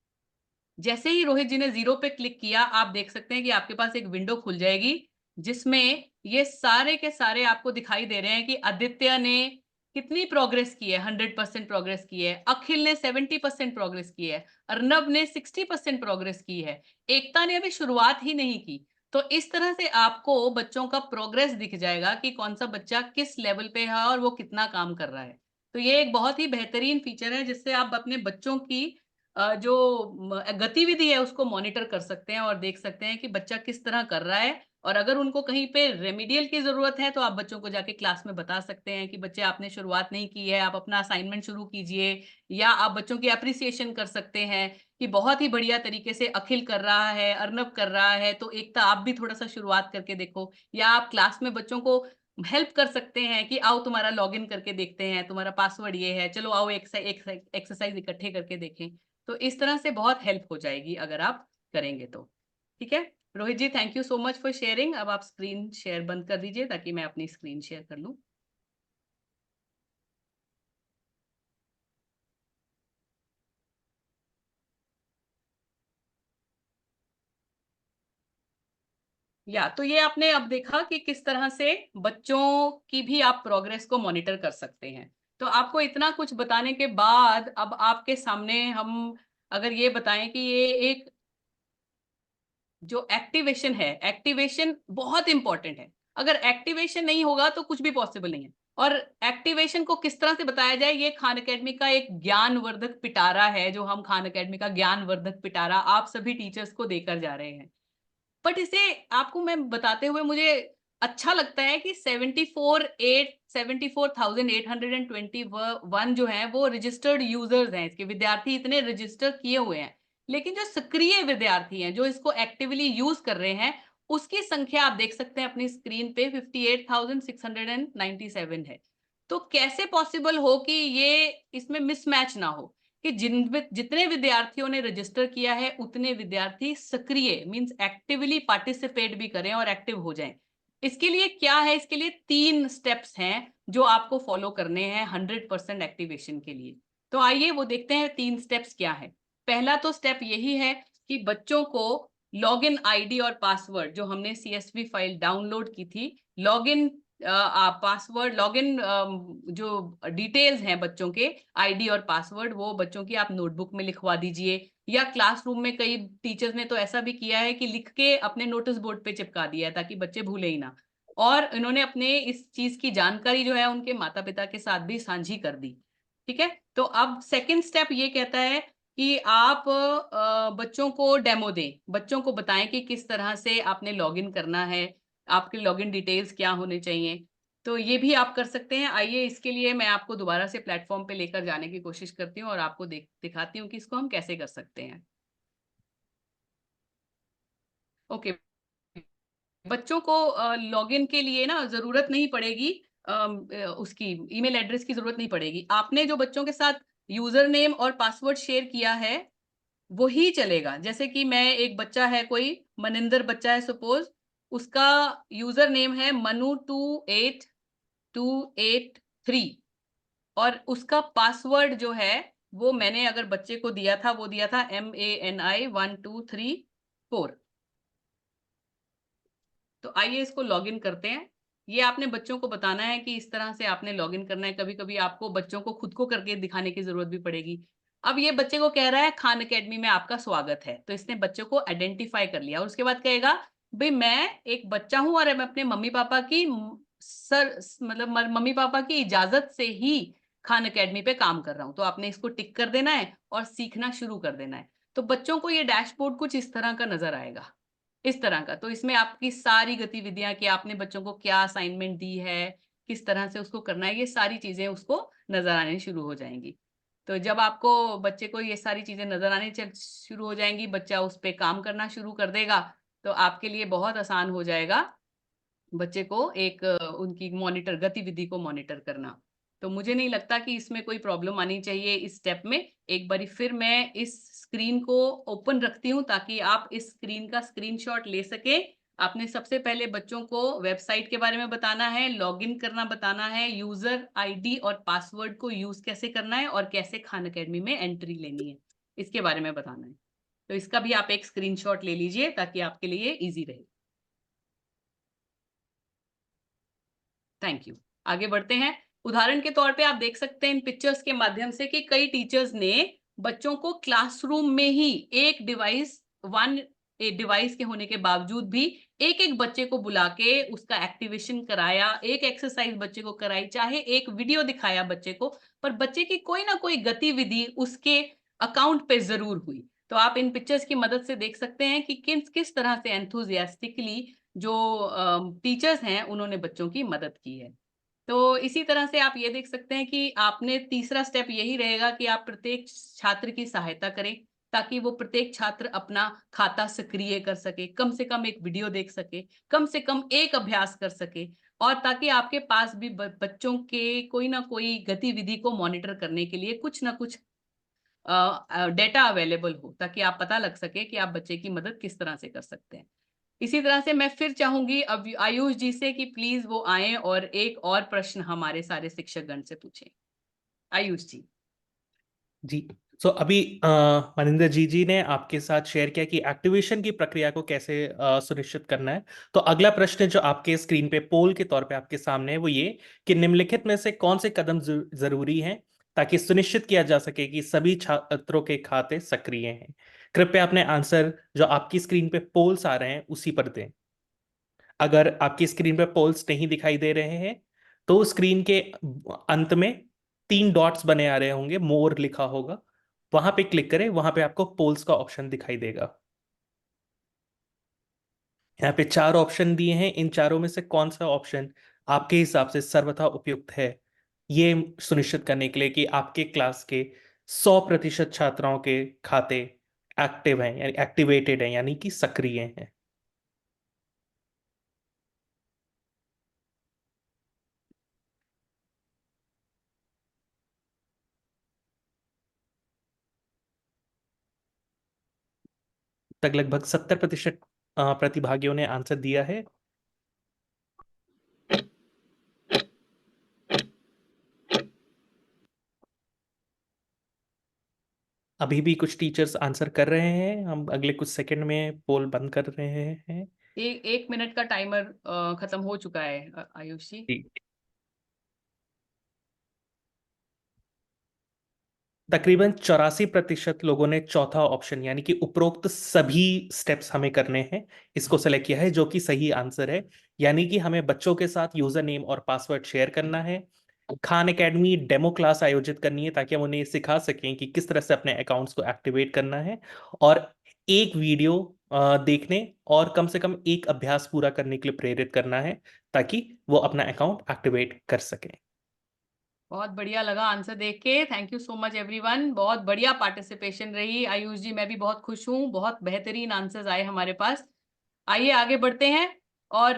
जैसे ही रोहित जी ने 0 पे क्लिक किया, आप देख सकते हैं कि आपके पास एक विंडो खुल जाएगी जिसमें ये सारे के सारे आपको दिखाई दे रहे हैं कि आदित्य ने कितनी प्रोग्रेस की है। 100% प्रोग्रेस की है। अखिल ने 70% प्रोग्रेस की है। अर्नब ने 60% प्रोग्रेस की है। एकता ने अभी शुरुआत ही नहीं की। तो इस तरह से आपको बच्चों का प्रोग्रेस दिख जाएगा कि कौन सा बच्चा किस लेवल पे है और वो कितना काम कर रहा है। तो ये एक बहुत ही बेहतरीन फीचर है जिससे आप अपने बच्चों की जो गतिविधि है उसको मॉनिटर कर सकते हैं और देख सकते हैं कि बच्चा किस तरह कर रहा है। और अगर उनको कहीं पे रेमेडियल की जरूरत है तो आप बच्चों को जाके क्लास में बता सकते हैं कि बच्चे आपने शुरुआत नहीं की है, आप अपना असाइनमेंट शुरू कीजिए। या आप बच्चों की अप्रिसिएशन कर सकते हैं कि बहुत ही बढ़िया तरीके से अखिल कर रहा है, अर्नब कर रहा है, तो एकता आप भी थोड़ा सा शुरुआत करके देखो। या आप क्लास में बच्चों को हेल्प कर सकते हैं कि आओ तुम्हारा लॉगिन करके देखते हैं, तुम्हारा पासवर्ड ये है, चलो आओ एक्सरसाइज इकट्ठे करके देखें। तो इस तरह से बहुत हेल्प हो जाएगी अगर आप करेंगे तो। ठीक है Rohit ji, thank you so much for sharing. अब आप स्क्रीन शेयर बंद कर दीजिए ताकि मैं अपनी स्क्रीन शेयर कर लूं। या तो ये आपने अब देखा कि किस तरह से बच्चों की भी आप प्रोग्रेस को मॉनिटर कर सकते हैं। तो आपको इतना कुछ बताने के बाद अब आपके सामने हम अगर ये बताएं कि ये एक जो एक्टिवेशन है, एक्टिवेशन बहुत इंपॉर्टेंट है। अगर एक्टिवेशन नहीं होगा तो कुछ भी पॉसिबल नहीं है। और एक्टिवेशन को किस तरह से बताया जाए, ये खान एकेडमी का एक ज्ञानवर्धक पिटारा है जो हम खान एकेडमी का ज्ञानवर्धक पिटारा आप सभी टीचर्स को देकर जा रहे हैं। बट इसे आपको मैं बताते हुए मुझे अच्छा लगता है कि 74,821 जो है वो रजिस्टर्ड यूजर्स हैं, इसके विद्यार्थी इतने रजिस्टर किए हुए हैं। लेकिन जो सक्रिय विद्यार्थी हैं जो इसको एक्टिवली यूज कर रहे हैं उसकी संख्या आप देख सकते हैं अपनी स्क्रीन पे 58,697 है। तो कैसे पॉसिबल हो कि ये इसमें मिसमैच ना हो कि जितने विद्यार्थियों ने रजिस्टर किया है उतने विद्यार्थी सक्रिय मींस एक्टिवली पार्टिसिपेट भी करें और एक्टिव हो जाएं। इसके लिए क्या है, इसके लिए 3 स्टेप्स हैं जो आपको फॉलो करने हैं 100% एक्टिवेशन के लिए। तो आइए वो देखते हैं 3 स्टेप्स क्या है। पहला तो स्टेप यही है कि बच्चों को लॉगिन आईडी और पासवर्ड जो हमने CSV फाइल डाउनलोड की थी, लॉगिन पासवर्ड लॉगिन जो डिटेल्स हैं बच्चों के आईडी और पासवर्ड वो बच्चों की आप नोटबुक में लिखवा दीजिए। या क्लासरूम में कई टीचर्स ने तो ऐसा भी किया है कि लिख के अपने नोटिस बोर्ड पे चिपका दिया है ताकि बच्चे भूले ही ना। और इन्होंने अपने इस चीज की जानकारी जो है उनके माता पिता के साथ भी साझी कर दी। ठीक है, तो अब सेकंड स्टेप ये कहता है कि आप बच्चों को डेमो दें, बच्चों को बताएं कि किस तरह से आपने लॉगिन करना है। आपके लॉगिन डिटेल्स क्या होने चाहिए, तो ये भी आप कर सकते हैं। आइए इसके लिए मैं आपको दोबारा से प्लेटफॉर्म पे लेकर जाने की कोशिश करती हूँ और आपको दिखाती हूँ कि इसको हम कैसे कर सकते हैं। ओके, बच्चों को लॉगिन के लिए ना जरूरत नहीं पड़ेगी, उसकी ईमेल एड्रेस की जरूरत नहीं पड़ेगी। आपने जो बच्चों के साथ यूजर नेम और पासवर्ड शेयर किया है वही चलेगा। जैसे कि मैं, एक बच्चा है, कोई मनिंदर बच्चा है सपोज, उसका यूजर नेम है manu28283 और उसका पासवर्ड जो है वो मैंने अगर बच्चे को दिया था वो दिया था MANI1234। तो आइए इसको लॉगिन करते हैं। ये आपने बच्चों को बताना है कि इस तरह से आपने लॉगिन करना है। कभी कभी आपको बच्चों को खुद को करके दिखाने की जरूरत भी पड़ेगी। अब ये बच्चे को कह रहा है खान अकेडमी में आपका स्वागत है, तो इसने बच्चों को आइडेंटिफाई कर लिया और उसके बाद कहेगा भाई मैं एक बच्चा हूं और मैं अपने मम्मी पापा की मतलब मम्मी पापा की इजाजत से ही खान अकेडमी पे काम कर रहा हूं। तो आपने इसको टिक कर देना है और सीखना शुरू कर देना है। तो बच्चों को ये डैशबोर्ड कुछ इस तरह का नजर आएगा, इस तरह का। तो इसमें आपकी सारी गतिविधियां कि आपने बच्चों को क्या असाइनमेंट दी है, किस तरह से उसको करना है, ये सारी चीजें उसको नजर आने शुरू हो जाएंगी। तो जब आपको बच्चे को ये सारी चीजें नजर आने शुरू हो जाएंगी, बच्चा उस पर काम करना शुरू कर देगा, तो आपके लिए बहुत आसान हो जाएगा बच्चे को एक उनकी मॉनिटर गतिविधि को मॉनिटर करना। तो मुझे नहीं लगता कि इसमें कोई प्रॉब्लम आनी चाहिए इस स्टेप में। एक बारी फिर मैं इस स्क्रीन को ओपन रखती हूँ ताकि आप इस स्क्रीन का स्क्रीनशॉट ले सके। आपने सबसे पहले बच्चों को वेबसाइट के बारे में बताना है, लॉगिन करना बताना है, यूजर आईडी और पासवर्ड को यूज कैसे करना है और कैसे खान अकेडमी में एंट्री लेनी है, इसके बारे में बताना है। तो इसका भी आप एक स्क्रीनशॉट ले लीजिए ताकि आपके लिए इजी रहे। Thank you. आगे बढ़ते हैं। उदाहरण के तौर पे आप देख सकते हैं इन पिक्चर्स के माध्यम से कि कई टीचर्स ने बच्चों को क्लासरूम में ही एक डिवाइस के होने के बावजूद भी एक एक बच्चे को बुला के उसका एक्टिवेशन कराया, एक एक्सरसाइज बच्चे को कराई, चाहे एक वीडियो दिखाया बच्चे को, पर बच्चे की कोई ना कोई गतिविधि उसके अकाउंट पे जरूर हुई। तो आप इन पिक्चर्स की मदद से देख सकते हैं कि किस तरह से एंथुजियास्टिकली जो टीचर्स हैं उन्होंने बच्चों की मदद की है। तो इसी तरह से आप ये देख सकते हैं कि आपने तीसरा स्टेप यही रहेगा कि आप प्रत्येक छात्र की सहायता करें ताकि वो प्रत्येक छात्र अपना खाता सक्रिय कर सके, कम से कम एक वीडियो देख सके, कम से कम एक अभ्यास कर सके, और ताकि आपके पास भी बच्चों के कोई ना कोई गतिविधि को मॉनिटर करने के लिए कुछ ना कुछ डेटा अवेलेबल हो, ताकि आप पता लग सके कि आप बच्चे की मदद किस तरह से कर सकते हैं। इसी तरह से मैं फिर चाहूंगी अब आयुष जी से कि प्लीज वो आए और एक और प्रश्न हमारे सारे शिक्षकगण से पूछें। आयुष जी। जी। सो अभी मनिंदर जी ने आपके साथ शेयर किया कि एक्टिवेशन की प्रक्रिया को कैसे सुनिश्चित करना है। तो अगला प्रश्न जो आपके स्क्रीन पे पोल के तौर पे आपके सामने है वो ये कि निम्नलिखित में से कौन से कदम जरूरी हैं ताकि सुनिश्चित किया जा सके कि सभी छात्रों के खाते सक्रिय हैं। कृपया अपने आंसर जो आपकी स्क्रीन पे पोल्स आ रहे हैं उसी पर दें। अगर आपकी स्क्रीन पे पोल्स नहीं दिखाई दे रहे हैं तो स्क्रीन के अंत में 3 डॉट्स बने आ रहे होंगे, मोर लिखा होगा, वहां पे क्लिक करें, वहां पे आपको पोल्स का ऑप्शन दिखाई देगा। यहाँ पे 4 ऑप्शन दिए हैं, इन चारों में से कौन सा ऑप्शन आपके हिसाब से सर्वथा उपयुक्त है ये सुनिश्चित करने के लिए कि आपके क्लास के 100% छात्राओं के खाते एक्टिव हैं, यानी एक्टिवेटेड हैं, यानी कि सक्रिय हैं। तक लगभग 70% प्रतिभागियों ने आंसर दिया है। अभी भी कुछ टीचर्स आंसर कर रहे हैं, हम अगले कुछ सेकंड में पोल बंद कर रहे हैं। एक मिनट का टाइमर खत्म हो चुका है आयुष जी। तकरीबन 84% लोगों ने चौथा ऑप्शन यानी कि उपरोक्त सभी स्टेप्स हमें करने हैं इसको सेलेक्ट किया है, जो कि सही आंसर है। यानी कि हमें बच्चों के साथ यूजर नेम और पासवर्ड शेयर करना है, खान एकेडमी डेमो क्लास आयोजित करनी है ताकि हम उन्हें सिखा सकें कि किस तरह से अपने अकाउंट्स को एक्टिवेट करना है, और एक वीडियो देखने और कम से कम एक अभ्यास पूरा करने के लिए प्रेरित करना है ताकि वो अपना अकाउंट एक्टिवेट कर सकें। बहुत बढ़िया लगा आंसर देख के। Thank you so much everyone, बहुत बढ़िया पार्टिसिपेशन रही। आयुष जी, मैं भी बहुत खुश हूँ, बहुत बेहतरीन आंसर्स आए हमारे पास। आइए आगे बढ़ते हैं। और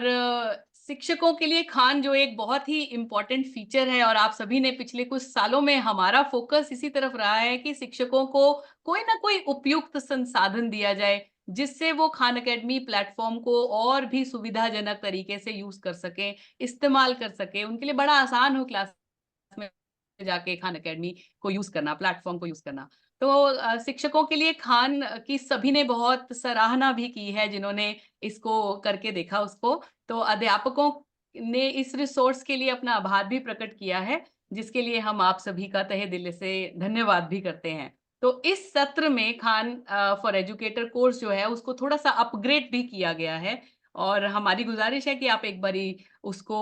शिक्षकों के लिए खान जो एक बहुत ही इम्पोर्टेंट फीचर है, और आप सभी ने पिछले कुछ सालों में हमारा फोकस इसी तरफ रहा है कि शिक्षकों को कोई ना कोई उपयुक्त संसाधन दिया जाए जिससे वो खान अकेडमी प्लेटफॉर्म को और भी सुविधाजनक तरीके से यूज कर सके, इस्तेमाल कर सके, उनके लिए बड़ा आसान हो क्लास में जाके खान अकेडमी को यूज करना, प्लेटफॉर्म को यूज करना। तो शिक्षकों के लिए खान की सभी ने बहुत सराहना भी की है जिन्होंने इसको करके देखा उसको। तो अध्यापकों ने इस रिसोर्स के लिए अपना आभार भी प्रकट किया है, जिसके लिए हम आप सभी का तहे दिल से धन्यवाद भी करते हैं। तो इस सत्र में खान फॉर एजुकेटर कोर्स जो है उसको थोड़ा सा अपग्रेड भी किया गया है, और हमारी गुजारिश है कि आप एक बारी उसको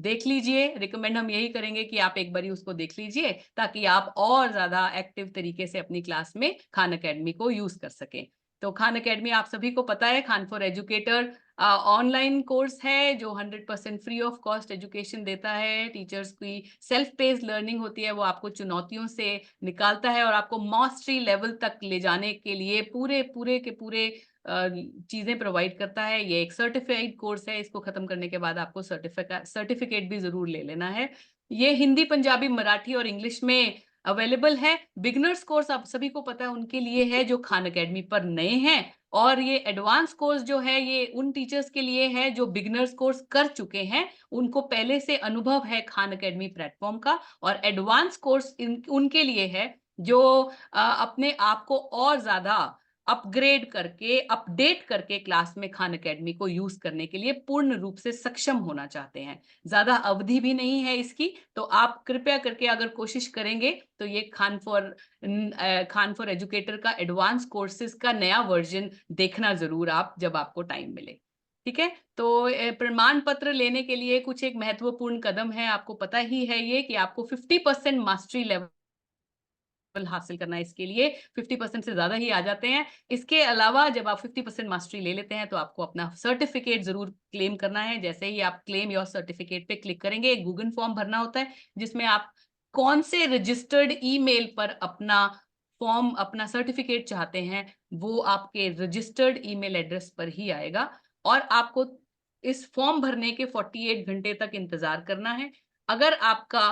देख लीजिए। रिकमेंड हम यही करेंगे कि आप एक बारी उसको देख लीजिए ताकि आप और ज्यादा एक्टिव तरीके से अपनी क्लास में खान अकेडमी को यूज कर सकें। तो खान अकेडमी आप सभी को पता है, Khan for educator online course है जो 100% फ्री ऑफ कॉस्ट एजुकेशन देता है। टीचर्स की सेल्फ पेस्ड लर्निंग होती है, वो आपको चुनौतियों से निकालता है और आपको मास्टरी लेवल तक ले जाने के लिए पूरे चीजें प्रोवाइड करता है। ये एक सर्टिफाइड कोर्स है, इसको खत्म करने के बाद आपको सर्टिफिकेट भी जरूर ले लेना है। ये हिंदी, पंजाबी, मराठी और इंग्लिश में अवेलेबल है। बिगनर्स कोर्स आप सभी को पता है उनके लिए है जो खान अकेडमी पर नए हैं, और ये एडवांस कोर्स जो है ये उन टीचर्स के लिए है जो बिगनर्स कोर्स कर चुके हैं, उनको पहले से अनुभव है खान अकेडमी प्लेटफॉर्म का। और एडवांस कोर्स उनके लिए है जो अपने आप को और ज्यादा अपग्रेड करके, अपडेट करके क्लास में खान अकेडमी को यूज करने के लिए पूर्ण रूप से सक्षम होना चाहते हैं। ज्यादा अवधि भी नहीं है इसकी, तो आप कृपया करके अगर कोशिश करेंगे तो ये खान फॉर एजुकेटर का एडवांस कोर्सेज का नया वर्जन देखना जरूर आप, जब आपको टाइम मिले। ठीक है, तो प्रमाण पत्र लेने के लिए कुछ एक महत्वपूर्ण कदम है। आपको पता ही है ये कि आपको 50% मास्टरी लेवल हासिल करना है। इसके लिए 50% से ज्यादा ही आ जाते हैं। इसके अलावा जब आप 50% मास्टरी ले लेते हैं तो आपको अपना सर्टिफिकेट जरूर क्लेम करना है। जैसे ही आप क्लेम योर सर्टिफिकेट पे क्लिक करेंगे, एक गूगल फॉर्म भरना होता है जिसमें आप कौन से रजिस्टर्ड ईमेल पर अपना फॉर्म, अपना सर्टिफिकेट चाहते हैं, वो आपके रजिस्टर्ड ईमेल एड्रेस पर ही आएगा, और आपको इस फॉर्म भरने के 48 घंटे तक इंतजार करना है। अगर आपका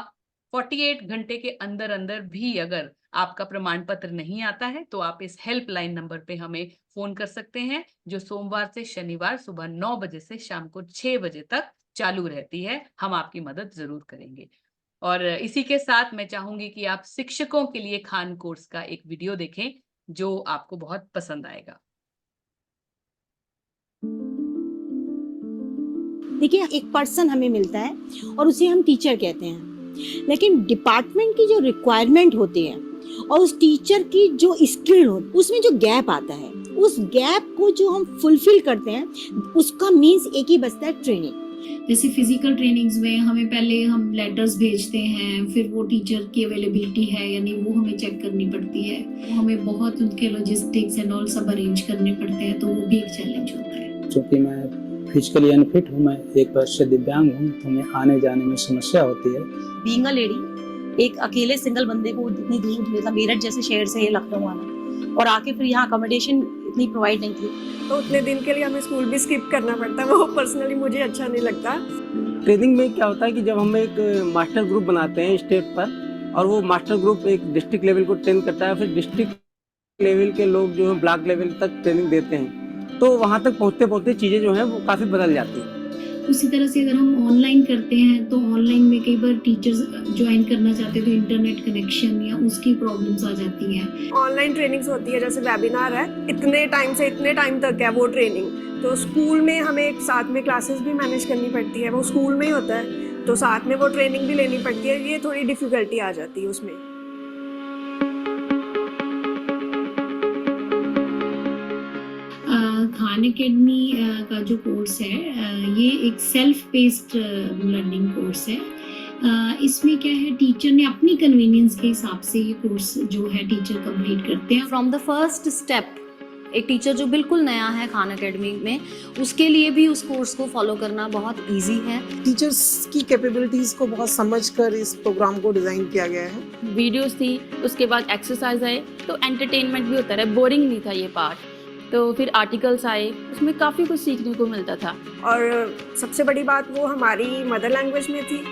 48 घंटे के अंदर अंदर भी अगर आपका प्रमाण पत्र नहीं आता है तो आप इस हेल्पलाइन नंबर पे हमें फोन कर सकते हैं, जो सोमवार से शनिवार सुबह 9 बजे से शाम को 6 बजे तक चालू रहती है। हम आपकी मदद जरूर करेंगे। और इसी के साथ मैं चाहूंगी कि आप शिक्षकों के लिए खान कोर्स का एक वीडियो देखें जो आपको बहुत पसंद आएगा। देखिए, एक पर्सन हमें मिलता है और उसे हम टीचर कहते हैं, लेकिन डिपार्टमेंट की जो रिक्वायरमेंट होती है और उस टीचर की जो स्किल हो, उसमें जो गैप आता है, उस गैप को जो हम फुलफिल करते हैं, उसका मीन्स एक ही बचता है, ट्रेनिंग। जैसे फिजिकल ट्रेनिंग्स में हमें पहले हम लेटर्स भेजते हैं, फिर वो टीचर की अवेलेबिलिटी है या नहीं वो हमें चेक करनी पड़ती है, हमें बहुत उनके लॉजिस्टिक्स एंड ऑल सब अरेंज करने पड़ते हैं, तो वो भी एक चैलेंज होता है। क्योंकि मैं फिजिकली अनफिट हूँ, मैं एक वर्ष से दिव्यांग हूँ, तो मैं आने जाने में समस्या होती है। बीइंग अ लेडी, एक अकेले सिंगल बंदे को इतनी दूर, मतलब मेरठ जैसे शहर से लखनऊ आना, और आके फिर यहाँ अकोमोडेशन इतनी प्रोवाइड नहीं थी, तो उतने दिन के लिए हमें स्कूल भी स्किप करना पड़ता है। वो पर्सनली मुझे अच्छा नहीं लगता। ट्रेनिंग में क्या होता है कि जब हम एक मास्टर ग्रुप बनाते हैं स्टेट पर, और वो मास्टर ग्रुप एक डिस्ट्रिक्ट लेवल को ट्रेन करता है, फिर डिस्ट्रिक्ट लेवल के लोग जो है ब्लॉक लेवल तक ट्रेनिंग देते हैं, तो वहाँ तक पहुँचते पहुँचते चीज़ें जो हैं वो काफ़ी बदल जाती हैं। उसी तरह से अगर हम ऑनलाइन करते हैं तो ऑनलाइन में कई बार टीचर्स ज्वाइन करना चाहते हैं तो इंटरनेट कनेक्शन या उसकी प्रॉब्लम्स आ जाती हैं। ऑनलाइन ट्रेनिंग्स होती है, जैसे वेबिनार है, इतने टाइम से इतने टाइम तक है वो ट्रेनिंग, तो स्कूल में हमें एक साथ में क्लासेस भी मैनेज करनी पड़ती है, वो स्कूल में ही होता है, तो साथ में वो ट्रेनिंग भी लेनी पड़ती है, ये थोड़ी डिफिकल्टी आ जाती है उसमें। खान अकेडमी का जो कोर्स है ये एक सेल्फ पेस्ड लर्निंग कोर्स है। इसमें क्या है, टीचर ने अपनी कन्वीनियंस के हिसाब से ये कोर्स जो है टीचर कंप्लीट करते हैं। फ्रॉम द फर्स्ट स्टेप एक टीचर जो बिल्कुल नया है खान एकेडमी में, उसके लिए भी उस कोर्स को फॉलो करना बहुत इजी है। टीचर्स की कैपेबिलिटीज को बहुत समझकर इस प्रोग्राम को डिजाइन किया गया है। वीडियोस थी, उसके बाद एक्सरसाइज आए, तो एंटरटेनमेंट भी होता रहा, बोरिंग नहीं था ये पार्ट। तो फिर आर्टिकल्स आए, उसमें काफ़ी कुछ सीखने को मिलता था। और सबसे बड़ी बात वो हमारी मदर लैंग्वेज में थी,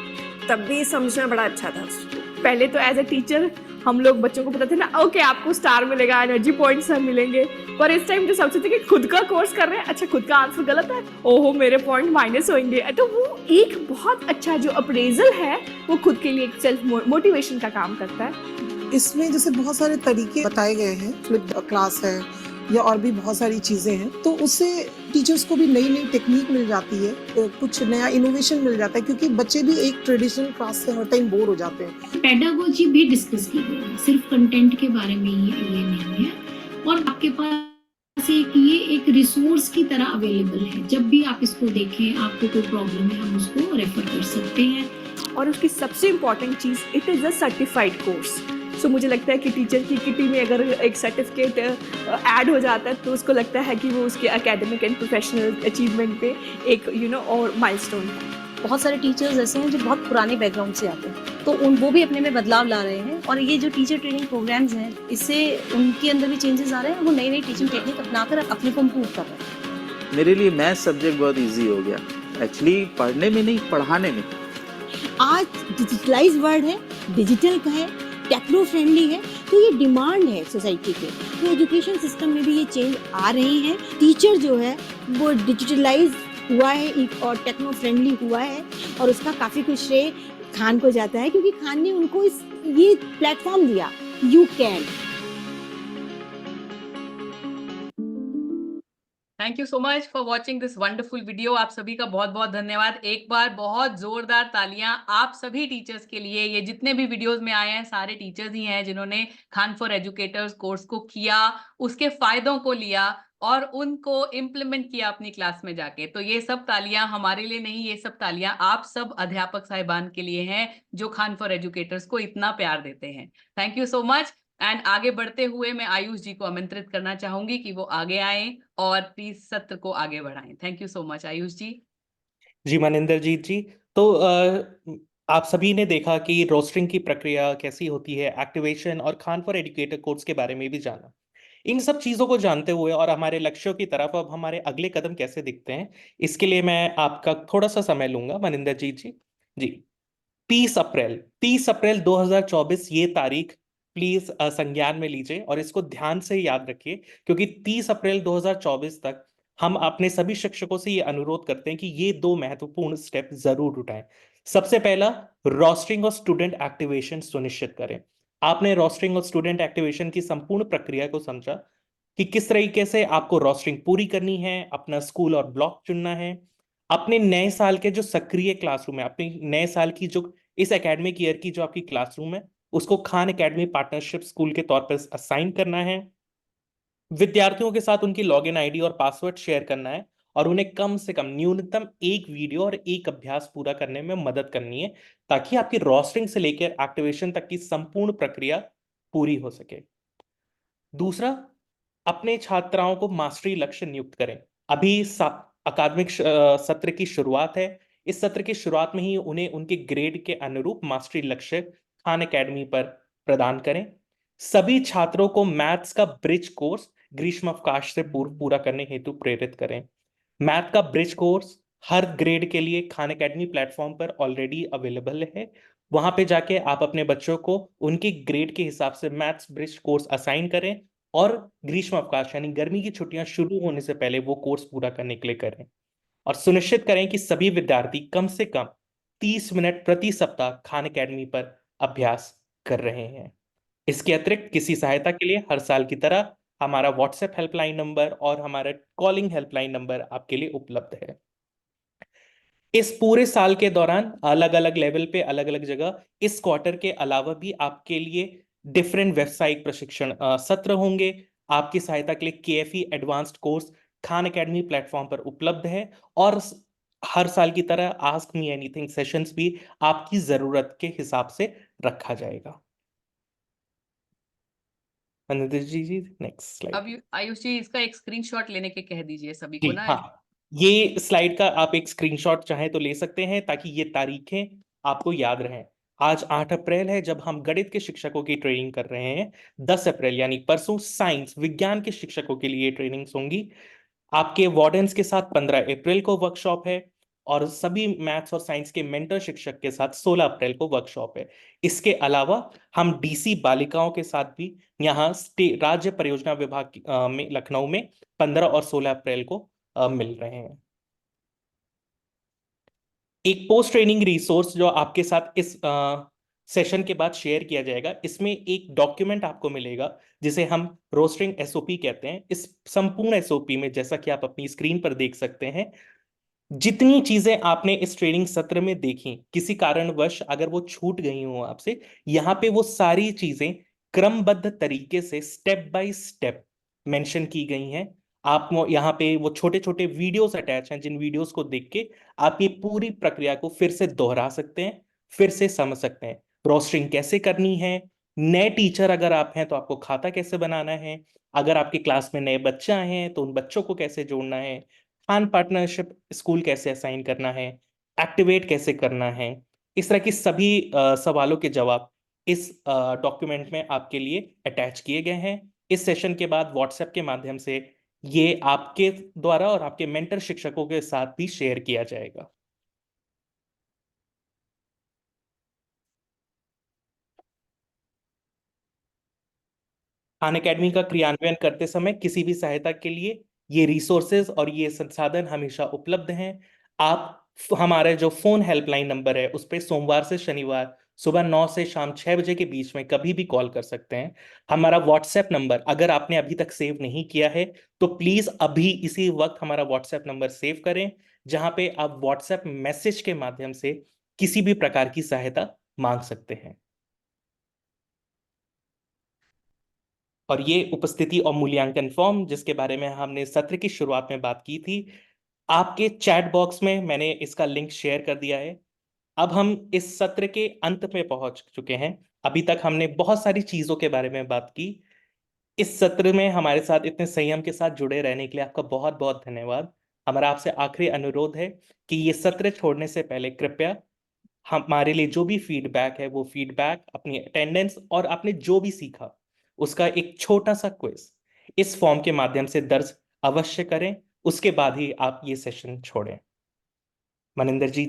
तब भी समझना बड़ा अच्छा था। पहले तो एज ए टीचर हम लोग बच्चों को पता था ना, ओके आपको स्टार मिलेगा, एनर्जी पॉइंट्स सब मिलेंगे, पर इस टाइम जो सबसे कि खुद का कोर्स कर रहे हैं, अच्छा खुद का आंसर गलत है, ओहो मेरे पॉइंट माइनस होंगे। तो वो एक बहुत अच्छा जो अप्रेजल है वो खुद के लिए एक सेल्फ मोटिवेशन का काम करता है। इसमें जैसे बहुत सारे तरीके बताए गए हैं, फ्लिप क्लास है या और भी बहुत सारी चीजें हैं, तो उससे टीचर्स को भी नई नई टेक्निक मिल जाती है, कुछ नया इनोवेशन मिल जाता है, क्योंकि बच्चे भी एक ट्रेडिशनल क्लास से हर टाइम बोर हो जाते हैं। पेडागोजी भी डिस्कस की गई है, सिर्फ कंटेंट के बारे में ये नहीं है। और आपके पास एक रिसोर्स की तरह अवेलेबल है, जब भी आप इसको देखें, आपको कोई प्रॉब्लम है, हम उसको रेफर कर सकते हैं। और उसकी सबसे इम्पॉर्टेंट चीज़, it is a certified course. So मुझे लगता है कि टीचर की किटी में अगर एक सर्टिफिकेट ऐड हो जाता है तो उसको लगता है कि वो उसके एकेडमिक एंड प्रोफेशनल अचीवमेंट पे एक और माइलस्टोन है। बहुत सारे टीचर्स ऐसे हैं जो बहुत पुराने बैकग्राउंड से आते हैं, तो वो भी अपने में बदलाव ला रहे हैं। और ये जो टीचर ट्रेनिंग प्रोग्राम्स हैं, इससे उनके अंदर भी चेंजेस आ रहे हैं, वो नई नई टीचिंग टेक्निक अपनाकर अपने को इम्प्रूव कर रहे हैं। मेरे लिए मैथ सब्जेक्ट बहुत ईजी हो गया, एक्चुअली पढ़ने में नहीं, पढ़ाने में। आज डिजिटलाइज वर्ल्ड है, डिजिटल का है, टेक्नो फ्रेंडली है, तो ये डिमांड है सोसाइटी के। तो एजुकेशन सिस्टम में भी ये चेंज आ रही हैं। टीचर जो है वो डिजिटलाइज हुआ है और टेक्नो फ्रेंडली हुआ है, और उसका काफ़ी कुछ श्रेय खान को जाता है, क्योंकि खान ने उनको ये प्लेटफॉर्म दिया, you can. Thank you so much for watching this wonderful video. आप सभी का बहुत बहुत धन्यवाद। एक बार बहुत जोरदार तालियां आप सभी टीचर्स के लिए। ये जितने भी वीडियोस में आए हैं सारे टीचर्स ही हैं जिन्होंने खान फॉर एजुकेटर्स कोर्स को किया, उसके फायदों को लिया और उनको इम्प्लीमेंट किया अपनी क्लास में जाके। तो ये सब तालियां हमारे लिए नहीं, ये सब तालियां आप सब अध्यापक साहिबान के लिए हैं जो खान फॉर एजुकेटर्स को इतना प्यार देते हैं। Thank you so much. And आगे बढ़ते हुए मैं आयुष जी को आमंत्रित करना चाहूंगी कि वो आगे आएं और प्लीज सत्र को आगे बढ़ाएं। Thank you so much Ayush ji. जी मनिंदर जीत जी, तो आप सभी ने देखा कि रोस्टरिंग की प्रक्रिया कैसी होती है, एक्टिवेशन और खान फॉर एजुकेटर कोर्स के बारे में भी जाना। इन सब चीज़ों को जानते हुए और हमारे लक्ष्यों की तरफ अब हमारे अगले कदम कैसे दिखते हैं, इसके लिए मैं आपका थोड़ा सा समय लूंगा मनिंदर जीत जी। जी 30 अप्रैल 2024 ये तारीख प्लीज संज्ञान में लीजिए और इसको ध्यान से याद रखिए, क्योंकि 30 अप्रैल 2024 तक हम अपने सभी शिक्षकों से ये अनुरोध करते हैं कि ये 2 महत्वपूर्ण स्टेप जरूर उठाएं। सबसे पहला, रोस्टरिंग और स्टूडेंट एक्टिवेशन सुनिश्चित करें। आपने रोस्टरिंग और स्टूडेंट एक्टिवेशन की संपूर्ण प्रक्रिया को समझा कि किस तरीके से आपको रोस्टरिंग पूरी करनी है, अपना स्कूल और ब्लॉक चुनना है, अपने नए साल के जो सक्रिय क्लासरूम है, अपने नए साल की जो इस एकेडमिक ईयर की जो आपकी क्लासरूम है उसको खान एकेडमी पार्टनरशिप स्कूल के तौर पर असाइन करना है, विद्यार्थियों के साथ उनकी लॉगिन आईडी और पासवर्ड शेयर करना है और उन्हें कम से कम न्यूनतम 1 वीडियो और 1 अभ्यास पूरा करने में मदद करनी है, ताकि आपकी रोस्टरिंग से लेकर एक्टिवेशन तक की संपूर्ण प्रक्रिया पूरी हो सके। दूसरा, अपने छात्राओं को मास्टरी लक्ष्य नियुक्त करें। अभी अकादमिक सत्र की शुरुआत है। इस सत्र की शुरुआत में ही उन्हें उनके ग्रेड के अनुरूप मास्टरी लक्ष्य खान एकेडमी पर प्रदान करें। सभी छात्रों को मैथ्स का ब्रिज कोर्स ग्रीष्मावकाश से पूर्व पूरा करने हेतु प्रेरित करें। मैथ का ब्रिज कोर्स हर ग्रेड के लिए खान एकेडमी प्लेटफॉर्म पर ऑलरेडी अवेलेबल है। वहां पे जाके आप अपने बच्चों को उनके ग्रेड के हिसाब से मैथ्स ब्रिज कोर्स असाइन करें और ग्रीष्मावकाश यानी गर्मी की छुट्टियां शुरू होने से पहले वो कोर्स पूरा करने के लिए करें। और सुनिश्चित करें कि सभी विद्यार्थी कम से कम 30 मिनट प्रति सप्ताह खान एकेडमी पर अभ्यास कर रहे हैं। इसके अतिरिक्त किसी सहायता के लिए हर साल की तरह हमारा व्हाट्सएप हेल्पलाइन नंबर और हमारा कॉलिंग हेल्पलाइन नंबर आपके लिए उपलब्ध है। इस पूरे साल के दौरान अलग अलग लेवल पे अलग अलग जगह इस क्वार्टर के अलावा भी आपके लिए डिफरेंट व्यावसायिक प्रशिक्षण सत्र होंगे। आपकी सहायता के लिए KFE advanced course Khan Academy platform पर उपलब्ध है और हर साल की तरह आस्क मी एनीथिंग सेशंस भी आपकी जरूरत के हिसाब से रखा जाएगा। मनिंदर जी नेक्स्ट स्लाइड। अब आयुष जी इसका एक स्क्रीनशॉट लेने के कह दीजिए सभी जी को ना। हाँ, ये स्लाइड का आप एक स्क्रीनशॉट चाहें तो ले सकते हैं ताकि ये तारीखें आपको याद रहें। आज 8 अप्रैल है जब हम गणित के शिक्षकों की ट्रेनिंग कर रहे हैं। 10 अप्रैल यानी परसों साइंस विज्ञान के शिक्षकों के लिए ट्रेनिंग्स होंगी। आपके वार्डन्स के साथ 15 अप्रैल को वर्कशॉप है और सभी मैथ्स और साइंस के मेंटर शिक्षक के साथ 16 अप्रैल को वर्कशॉप है। इसके अलावा हम डीसी बालिकाओं के साथ भी यहाँ राज्य परियोजना विभाग में लखनऊ में 15 और 16 अप्रैल को मिल रहे हैं। एक पोस्ट ट्रेनिंग रिसोर्स जो आपके साथ इस सेशन के बाद शेयर किया जाएगा, इसमें एक डॉक्यूमेंट आपको मिलेगा जिसे हम रोस्टरिंग एसओपी कहते हैं। इस संपूर्ण एसओपी में जैसा कि आप अपनी स्क्रीन पर देख सकते हैं, जितनी चीजें आपने इस ट्रेनिंग सत्र में देखी, किसी कारणवश अगर वो छूट गई हो आपसे, यहाँ पे वो सारी चीजें क्रमबद्ध तरीके से स्टेप बाय स्टेप मेंशन की गई हैं। आप यहाँ पे वो छोटे छोटे वीडियोस अटैच हैं, जिन वीडियोस को देख के आप ये पूरी प्रक्रिया को फिर से दोहरा सकते हैं, फिर से समझ सकते हैं। रोस्टरिंग कैसे करनी है, नए टीचर अगर आप हैं तो आपको खाता कैसे बनाना है, अगर आपके क्लास में नए बच्चे आए हैं तो उन बच्चों को कैसे जोड़ना है, खान पार्टनरशिप स्कूल कैसे असाइन करना है, एक्टिवेट कैसे करना है, इस तरह की सभी सवालों के जवाब इस डॉक्यूमेंट में आपके लिए अटैच किए गए हैं। इस सेशन के बाद व्हाट्सएप के माध्यम से ये आपके द्वारा और आपके मेंटर शिक्षकों के साथ भी शेयर किया जाएगा। खान अकेडमी का क्रियान्वयन करते समय किसी भी सहायता के लिए ये रिसोर्सेज और ये संसाधन हमेशा उपलब्ध हैं। आप हमारा जो फोन हेल्पलाइन नंबर है उस पर सोमवार से शनिवार सुबह 9 से शाम 6 बजे के बीच में कभी भी कॉल कर सकते हैं। हमारा व्हाट्सएप नंबर अगर आपने अभी तक सेव नहीं किया है तो प्लीज अभी इसी वक्त हमारा व्हाट्सएप नंबर सेव करें, जहां पे आप व्हाट्सएप मैसेज के माध्यम से किसी भी प्रकार की सहायता मांग सकते हैं। और ये उपस्थिति और मूल्यांकन फॉर्म जिसके बारे में हमने सत्र की शुरुआत में बात की थी, आपके चैट बॉक्स में मैंने इसका लिंक शेयर कर दिया है। अब हम इस सत्र के अंत में पहुंच चुके हैं। अभी तक हमने बहुत सारी चीजों के बारे में बात की। इस सत्र में हमारे साथ इतने संयम के साथ जुड़े रहने के लिए आपका बहुत बहुत धन्यवाद। हमारा आपसे आखिरी अनुरोध है कि ये सत्र छोड़ने से पहले कृपया हमारे लिए जो भी फीडबैक है वो फीडबैक, अपनी अटेंडेंस और आपने जो भी सीखा उसका एक छोटा सा क्विज इस फॉर्म के माध्यम से दर्ज अवश्य करें। उसके बाद ही आप ये सेशन छोड़ें। मनिंदर जी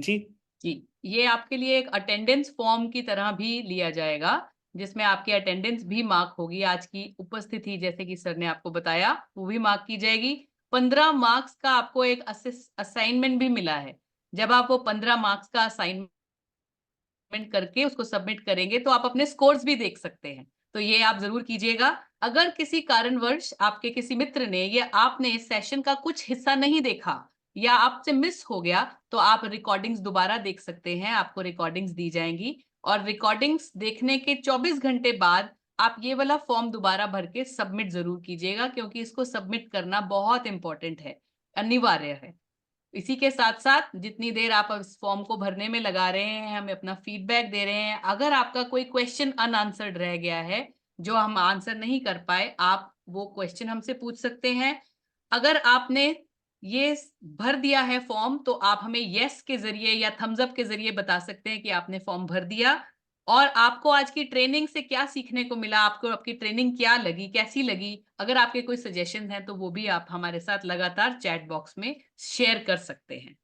जी, ये आपके लिए एक अटेंडेंस फॉर्म की तरह भी लिया जाएगा जिसमें आपकी अटेंडेंस भी मार्क होगी। आज की उपस्थिति जैसे कि सर ने आपको बताया वो भी मार्क की जाएगी। 15 मार्क्स का आपको एक असाइनमेंट भी मिला है। जब आप वो 15 मार्क्स का असाइनमेंट करके उसको सबमिट करेंगे तो आप अपने स्कोर्स भी देख सकते हैं, तो ये आप जरूर कीजिएगा। अगर किसी कारणवश आपके किसी मित्र ने या आपने इस सेशन का कुछ हिस्सा नहीं देखा या आपसे मिस हो गया तो आप रिकॉर्डिंग्स दोबारा देख सकते हैं, आपको रिकॉर्डिंग्स दी जाएंगी और रिकॉर्डिंग्स देखने के 24 घंटे बाद आप ये वाला फॉर्म दोबारा भर के सबमिट जरूर कीजिएगा, क्योंकि इसको सबमिट करना बहुत इंपॉर्टेंट है, अनिवार्य है। इसी के साथ साथ जितनी देर आप इस फॉर्म को भरने में लगा रहे हैं, हमें अपना फीडबैक दे रहे हैं, अगर आपका कोई क्वेश्चन अनआंसर्ड रह गया है जो हम आंसर नहीं कर पाए, आप वो क्वेश्चन हमसे पूछ सकते हैं। अगर आपने ये भर दिया है फॉर्म तो आप हमें यस के जरिए या थम्स अप के जरिए बता सकते हैं कि आपने फॉर्म भर दिया। और आपको आज की ट्रेनिंग से क्या सीखने को मिला, आपको आपकी ट्रेनिंग क्या लगी, कैसी लगी, अगर आपके कोई सजेशन हैं तो वो भी आप हमारे साथ लगातार चैट बॉक्स में शेयर कर सकते हैं।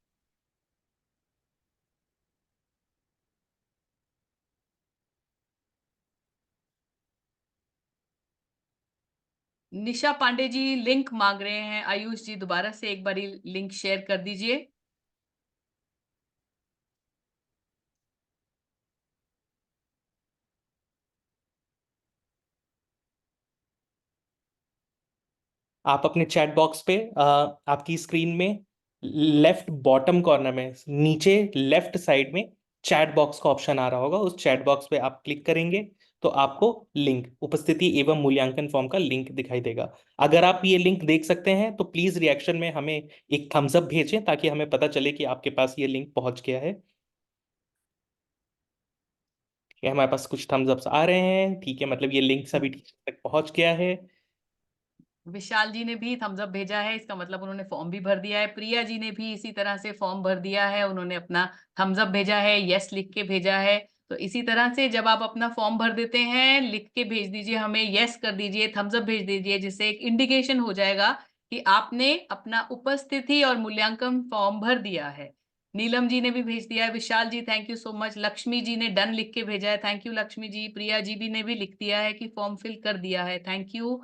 निशा पांडे जी लिंक मांग रहे हैं। आयुष जी दोबारा से एक बारी लिंक शेयर कर दीजिए। आप अपने चैट बॉक्स पे आपकी स्क्रीन में लेफ्ट बॉटम कॉर्नर में नीचे लेफ्ट साइड में चैट बॉक्स का ऑप्शन आ रहा होगा। उस चैट बॉक्स पे आप क्लिक करेंगे तो आपको लिंक उपस्थिति एवं मूल्यांकन फॉर्म का लिंक दिखाई देगा। अगर आप ये लिंक देख सकते हैं तो प्लीज रिएक्शन में हमें एक थम्स अप भेजें ताकि हमें पता चले कि आपके पास ये लिंक पहुंच गया है। ये हमारे पास कुछ थम्स अप्स आ रहे हैं, ठीक है, मतलब ये लिंक सभी टीचर तक पहुंच गया है। विशाल जी ने भी थम्स अप भेजा है, इसका मतलब उन्होंने फॉर्म भी भर दिया है। प्रिया जी ने भी इसी तरह से फॉर्म भर दिया है, उन्होंने अपना थम्स अप भेजा है, यस लिख के भेजा है। तो इसी तरह से जब आप अपना फॉर्म भर देते हैं, लिख के भेज दीजिए हमें, यस कर दीजिए, थम्स अप भेज दीजिए, जिससे एक इंडिकेशन हो जाएगा कि आपने अपना उपस्थिति और मूल्यांकन फॉर्म भर दिया है। नीलम जी ने भी भेज दिया है। Vishal ji thank you so much. Lakshmi ji ने डन लिख के भेजा है, थैंक यू लक्ष्मी जी। प्रिया जी भी ने भी लिख दिया है कि फॉर्म फिल कर दिया है, थैंक यू।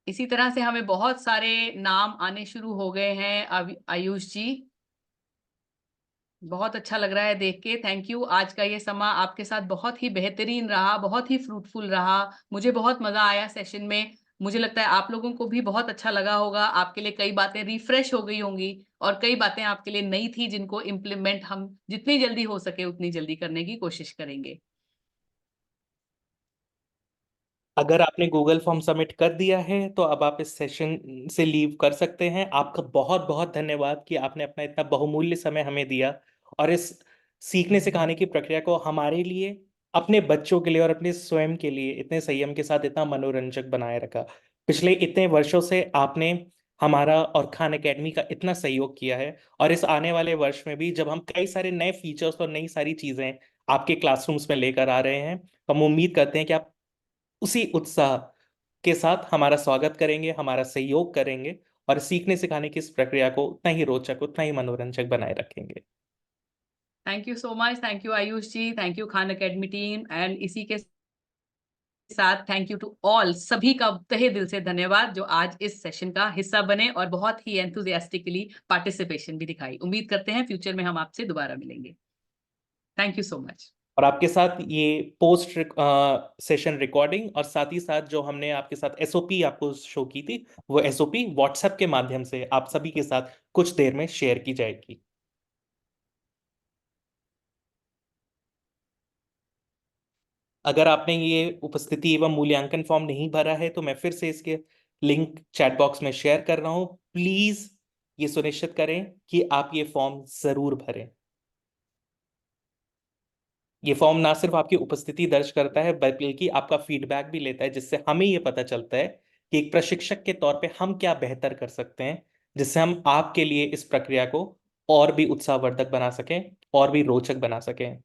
इसी तरह से हमें बहुत सारे नाम आने शुरू हो गए हैं। आयुष जी, बहुत अच्छा लग रहा है देख के, थैंक यू। आज का ये समा आपके साथ बहुत ही बेहतरीन रहा, बहुत ही फ्रूटफुल रहा, मुझे बहुत मजा आया सेशन में। मुझे लगता है आप लोगों को भी बहुत अच्छा लगा होगा, आपके लिए कई बातें रिफ्रेश हो गई होंगी और कई बातें आपके लिए नई थी, जिनको इम्प्लीमेंट हम जितनी जल्दी हो सके उतनी जल्दी करने की कोशिश करेंगे। अगर आपने गूगल फॉर्म सबमिट कर दिया है तो अब आप इस सेशन से लीव कर सकते हैं। आपका बहुत बहुत धन्यवाद कि आपने अपना इतना बहुमूल्य समय हमें दिया और इस सीखने सिखाने की प्रक्रिया को हमारे लिए, अपने बच्चों के लिए और अपने स्वयं के लिए इतने संयम के साथ इतना मनोरंजक बनाए रखा। पिछले इतने वर्षों से आपने हमारा और खान एकेडमी का इतना सहयोग किया है, और इस आने वाले वर्ष में भी जब हम कई सारे नए फीचर्स और नई सारी चीजें आपके क्लासरूम्स में लेकर आ रहे हैं, तो हम उम्मीद करते हैं कि आप उसी उत्साह के साथ हमारा स्वागत करेंगे, हमारा सहयोग करेंगे और सीखने सिखाने की इस प्रक्रिया को उतना ही रोचक, उतना ही मनोरंजक बनाए रखेंगे। Thank you so much, thank you Ayush ji, thank you Khan Academy team. And इसी के साथ थैंक यू टू ऑल, सभी का तहे दिल से धन्यवाद जो आज इस सेशन का हिस्सा बने और बहुत ही एंथुसियास्टिकली पार्टिसिपेशन भी दिखाई। उम्मीद करते हैं फ्यूचर में हम आपसे दोबारा मिलेंगे। Thank you so much. और आपके साथ ये पोस्ट सेशन रिकॉर्डिंग और साथ ही साथ जो हमने आपके साथ एसओपी आपको शो की थी, वो एसओपी व्हाट्सएप के माध्यम से आप सभी के साथ कुछ देर में शेयर की जाएगी। अगर आपने ये उपस्थिति एवं मूल्यांकन फॉर्म नहीं भरा है तो मैं फिर से इसके लिंक चैट बॉक्स में शेयर कर रहा हूं। प्लीज ये सुनिश्चित करें कि आप ये फॉर्म जरूर भरें। ये फॉर्म ना सिर्फ आपकी उपस्थिति दर्ज करता है बल्कि आपका फीडबैक भी लेता है, जिससे हमें ये पता चलता है कि एक प्रशिक्षक के तौर पे हम क्या बेहतर कर सकते हैं, जिससे हम आपके लिए इस प्रक्रिया को और भी उत्साहवर्धक बना सकें और भी रोचक बना सकें।